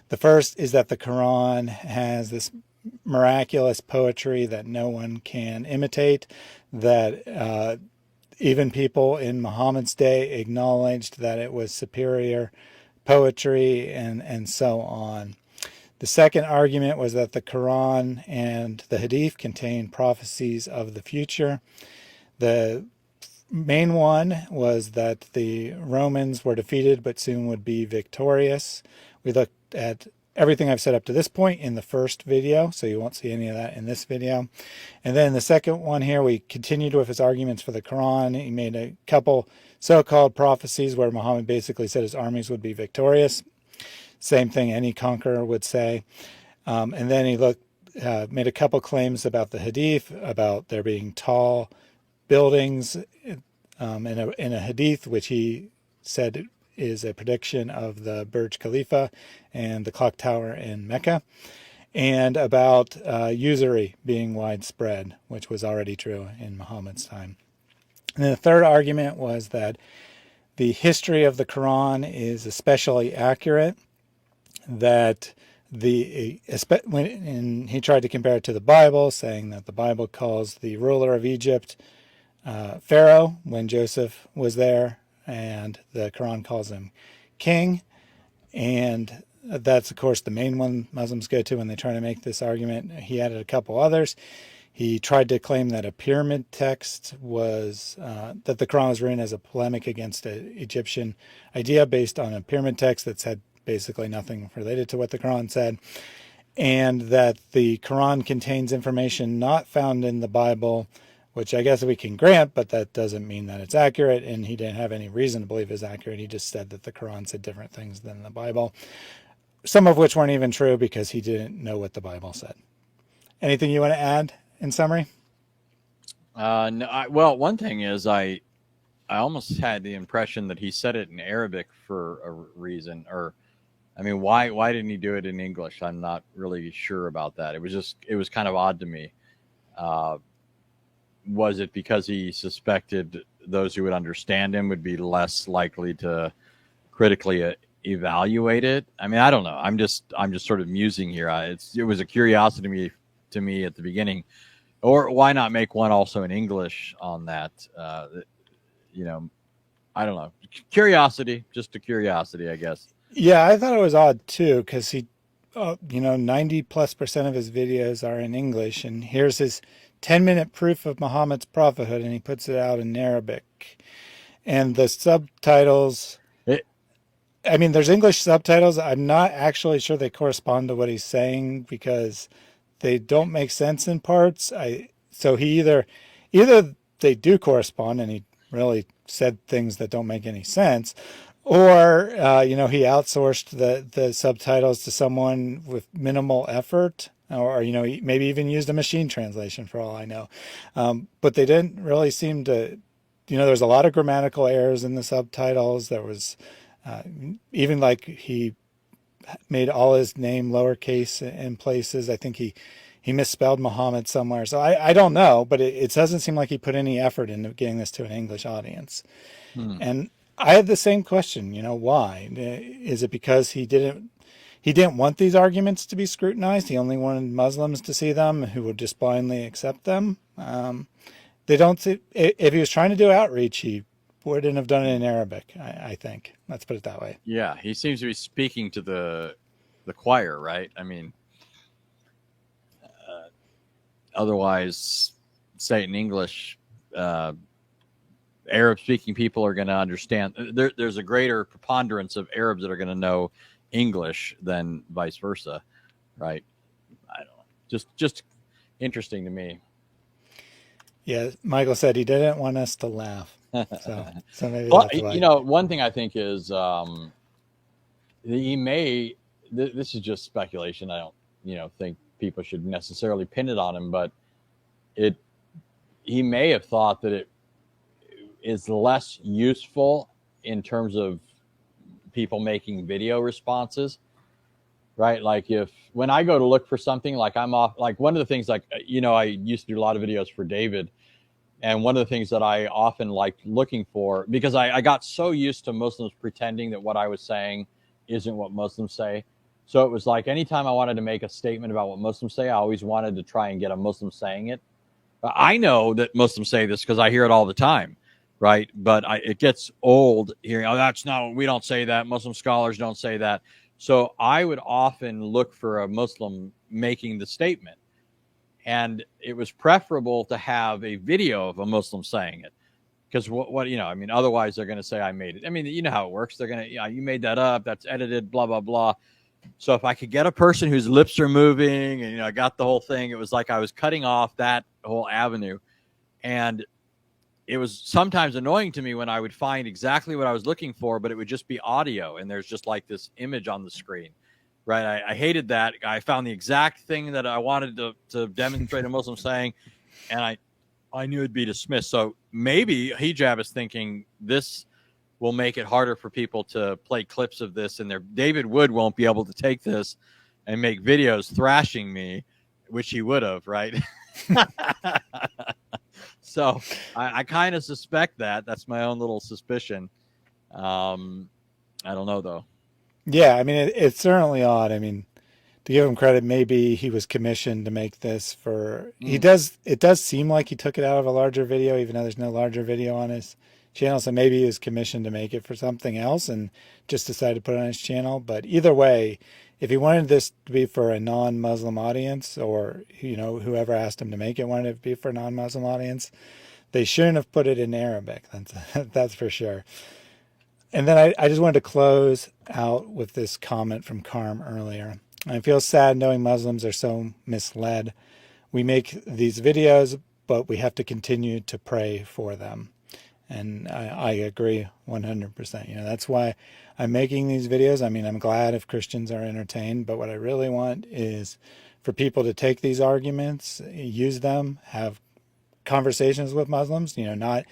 The first is that the Quran has this miraculous poetry that no one can imitate, that even people in Muhammad's day acknowledged that it was superior poetry, and so on. The second argument was that the Quran and the Hadith contain prophecies of the future. The main one was that the Romans were defeated but soon would be victorious. We looked at everything I've said up to this point in the first video, so you won't see any of that in this video. And then the second one here, we continued with his arguments for the Quran. He made a couple so-called prophecies where Muhammad basically said his armies would be victorious. Same thing any conqueror would say. And then he made a couple claims about the Hadith, about there being tall buildings in a Hadith, which he said is a prediction of the Burj Khalifa and the clock tower in Mecca, and about usury being widespread, which was already true in Muhammad's time. And then the third argument was that the history of the Quran is especially accurate, that when he tried to compare it to the Bible, saying that the Bible calls the ruler of Egypt Pharaoh when Joseph was there, and the Quran calls him king. And that's, of course, the main one Muslims go to when they try to make this argument. He added a couple others. He tried to claim that a pyramid text was, that the Quran was written as a polemic against an Egyptian idea based on a pyramid text that said basically nothing related to what the Quran said, and that the Quran contains information not found in the Bible, which I guess we can grant, but that doesn't mean that it's accurate, and he didn't have any reason to believe it's accurate. He just said that the Quran said different things than the Bible, some of which weren't even true because he didn't know what the Bible said. Anything you want to add in summary?
No, well, one thing is I almost had the impression that he said it in Arabic for a reason, or I mean, why didn't he do it in English? I'm not really sure about that. It was kind of odd to me. Was it because he suspected those who would understand him would be less likely to critically evaluate it. I mean, I don't know. I'm just sort of musing here. It was a curiosity to me at the beginning, or why not make one also in English on that? You know, I don't know. Curiosity, just a curiosity, I guess.
Yeah, I thought it was odd too, because 90+% of his videos are in English, and here's his 10-minute proof of Muhammad's prophethood, and he puts it out in Arabic. And the subtitles,
It,
I mean, there's English subtitles. I'm not actually sure they correspond to what he's saying because they don't make sense in parts. So he either they do correspond and he really said things that don't make any sense, or he outsourced the subtitles to someone with minimal effort, or he maybe even used a machine translation for all I know. But they didn't really seem to. There's a lot of grammatical errors in the subtitles. There was even like he made all his name lowercase in places. I think he misspelled Muhammad somewhere. So I don't know, but it doesn't seem like he put any effort into getting this to an English audience.
hmm.
And I had the same question, why? Is it because he didn't want these arguments to be scrutinized? He only wanted Muslims to see them who would just blindly accept them. They don't see, if he was trying to do outreach, he wouldn't have done it in Arabic, I think. Let's put it that way.
Yeah, he seems to be speaking to the choir, right? I mean, otherwise, say it in English, Arab speaking people are going to understand. There's a greater preponderance of Arabs that are going to know English than vice versa, right? I don't know. Just interesting to me.
Yeah, Michael said he didn't want us to laugh. So maybe
Well,
that's why.
one thing I think is he may. This is just speculation. I don't, think people should necessarily pin it on him, but it. He may have thought that it is less useful in terms of people making video responses, right? Like when I go to look for something, like I'm off, like one of the things, like, I used to do a lot of videos for David. And one of the things that I often liked looking for, because I got so used to Muslims pretending that what I was saying isn't what Muslims say. So it was like anytime I wanted to make a statement about what Muslims say, I always wanted to try and get a Muslim saying it. I know that Muslims say this because I hear it all the time, right? But it gets old hearing, we don't say that. Muslim scholars don't say that. So I would often look for a Muslim making the statement. And it was preferable to have a video of a Muslim saying it. Because otherwise they're going to say I made it. I mean, you know how it works. They're going to, you made that up. That's edited, blah, blah, blah. So if I could get a person whose lips are moving and, I got the whole thing, it was like I was cutting off that whole avenue. And it was sometimes annoying to me when I would find exactly what I was looking for, but it would just be audio. And there's just like this image on the screen, right? I hated that. I found the exact thing that I wanted to demonstrate a Muslim saying, and I knew it'd be dismissed. So maybe Hijab is thinking this will make it harder for people to play clips of this, and David Wood won't be able to take this and make videos thrashing me, which he would have, right? So I kind of suspect that. That's my own little suspicion. I don't know, though.
Yeah, I mean, it's certainly odd. I mean, to give him credit, maybe he was commissioned to make this for. It does seem like he took it out of a larger video, even though there's no larger video on his channel. So maybe he was commissioned to make it for something else and just decided to put it on his channel. But either way, if he wanted this to be for a non-Muslim audience, or whoever asked him to make it wanted it to be for a non-Muslim audience, they shouldn't have put it in Arabic. That's for sure. And then I just wanted to close out with this comment from Carm earlier. I feel sad knowing Muslims are so misled. We make these videos, but we have to continue to pray for them. And I agree 100%. That's why I'm making these videos. I mean, I'm glad if Christians are entertained, but what I really want is for people to take these arguments, use them, have conversations with Muslims, not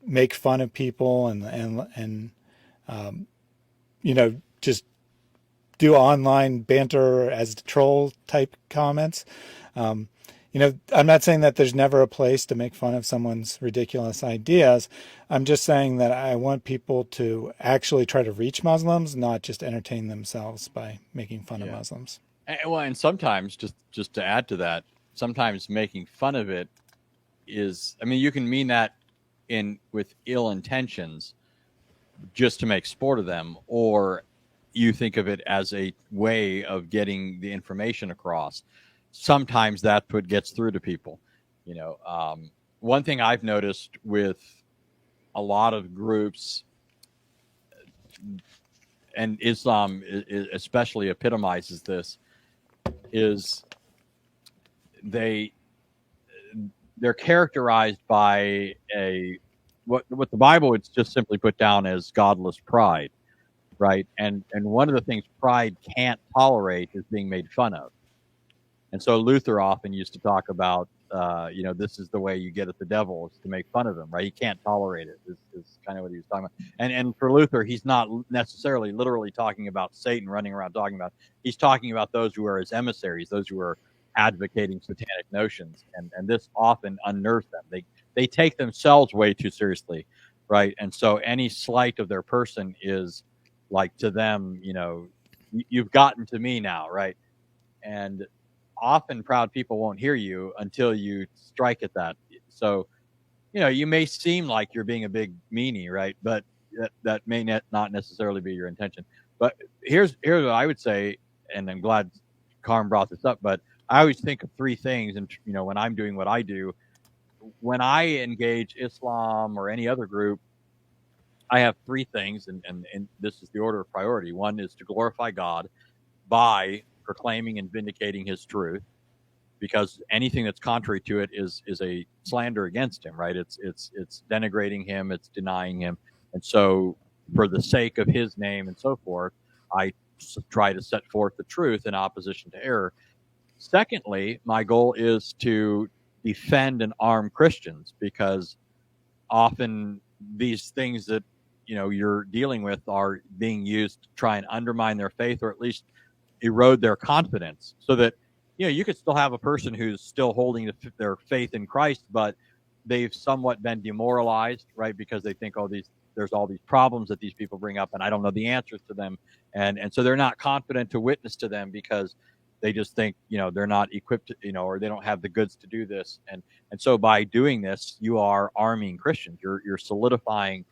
make fun of people and just do online banter as troll type comments. I'm not saying that there's never a place to make fun of someone's ridiculous ideas. I'm just saying that I want people to actually try to reach Muslims, not just entertain themselves by making fun of
Yeah.
Muslims.
And sometimes, just to add to that, sometimes making fun of it is, I mean, you can mean that in with ill intentions just to make sport of them, or you think of it as a way of getting the information across. Sometimes that's what gets through to people. One thing I've noticed with a lot of groups, and Islam especially epitomizes this, is they they're characterized by a what the Bible would just simply put down as godless pride, right? And one of the things pride can't tolerate is being made fun of. And so Luther often used to talk about, this is the way you get at the devil, is to make fun of him, right? He can't tolerate it, is kind of what he was talking about. And for Luther, he's not necessarily literally talking about Satan running around talking about. He's talking about those who are his emissaries, those who are advocating satanic notions, and this often unnerves them. They take themselves way too seriously, right? And so any slight of their person is like, to them, you've gotten to me now, right? And often proud people won't hear you until you strike at that. So, you may seem like you're being a big meanie, right? But that may not necessarily be your intention. But here's what I would say, and I'm glad Carm brought this up, but I always think of three things. And, when I'm doing what I do, when I engage Islam or any other group, I have three things, and this is the order of priority. One is to glorify God by proclaiming and vindicating his truth, because anything that's contrary to it is a slander against him, right? It's denigrating him, it's denying him. And so for the sake of his name and so forth, I try to set forth the truth in opposition to error. Secondly, my goal is to defend and arm Christians, because often these things that you're dealing with are being used to try and undermine their faith, or at least erode their confidence, so that you could still have a person who's still holding their faith in Christ, but they've somewhat been demoralized, right? Because they think, there's all these problems that these people bring up, and I don't know the answers to them, and so they're not confident to witness to them, because they just think they're not equipped, or they don't have the goods to do this, and so by doing this, you are arming Christians. You're solidifying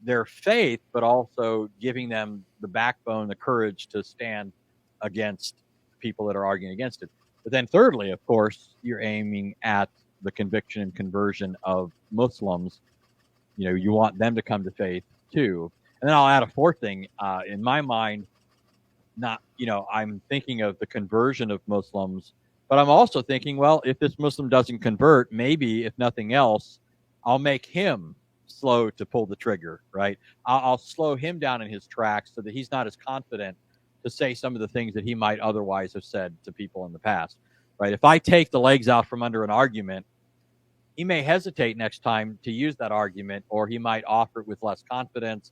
their faith, but also giving them the backbone, the courage to stand against people that are arguing against it. But then thirdly, of course, you're aiming at the conviction and conversion of Muslims. You want them to come to faith too. And then I'll add a fourth thing. In my mind, I'm thinking of the conversion of Muslims, but I'm also thinking, well, if this Muslim doesn't convert, maybe if nothing else, I'll make him slow to pull the trigger, right? I'll slow him down in his tracks so that he's not as confident to say some of the things that he might otherwise have said to people in the past, right? If I take the legs out from under an argument, he may hesitate next time to use that argument, or he might offer it with less confidence.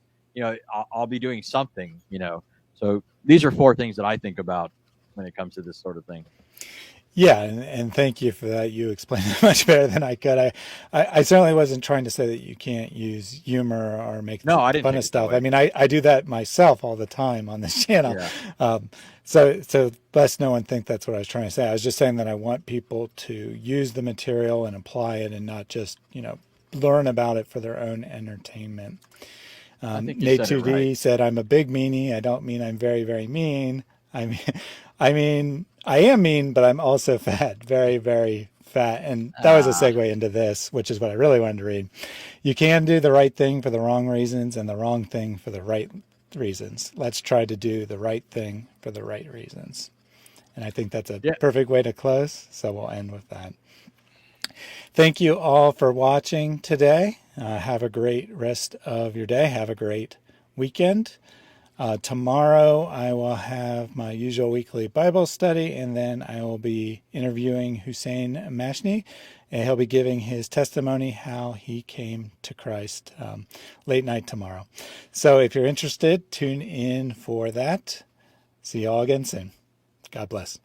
I'll be doing something, So these are four things that I think about when it comes to this sort of thing.
Yeah, and thank you for that. You explained it much better than I could. I certainly wasn't trying to say that you can't use humor or make
No, I didn't
fun
take
of
it that
stuff.
way.
I mean, I do that myself all the time on this channel.
Yeah.
So lest no one think that's what I was trying to say. I was just saying that I want people to use the material and apply it, and not just learn about it for their own entertainment.
I think you
Nate
said it
2D
right.
said, "I'm a big meanie. I don't mean I'm very, very mean. I mean, I mean, I am mean, but I'm also fat, very, very fat." And that was a
Ah,
segue into this, which is what I really wanted to read. You can do the right thing for the wrong reasons and the wrong thing for the right reasons. Let's try to do the right thing for the right reasons. And I think that's a
yeah.
perfect way to close. So we'll end with that. Thank you all for watching today. Have a great rest of your day. Have a great weekend. Tomorrow I will have my usual weekly Bible study, and then I will be interviewing Hussein Mashni, and he'll be giving his testimony how he came to Christ late night tomorrow. So if you're interested, tune in for that. See you all again soon. God bless.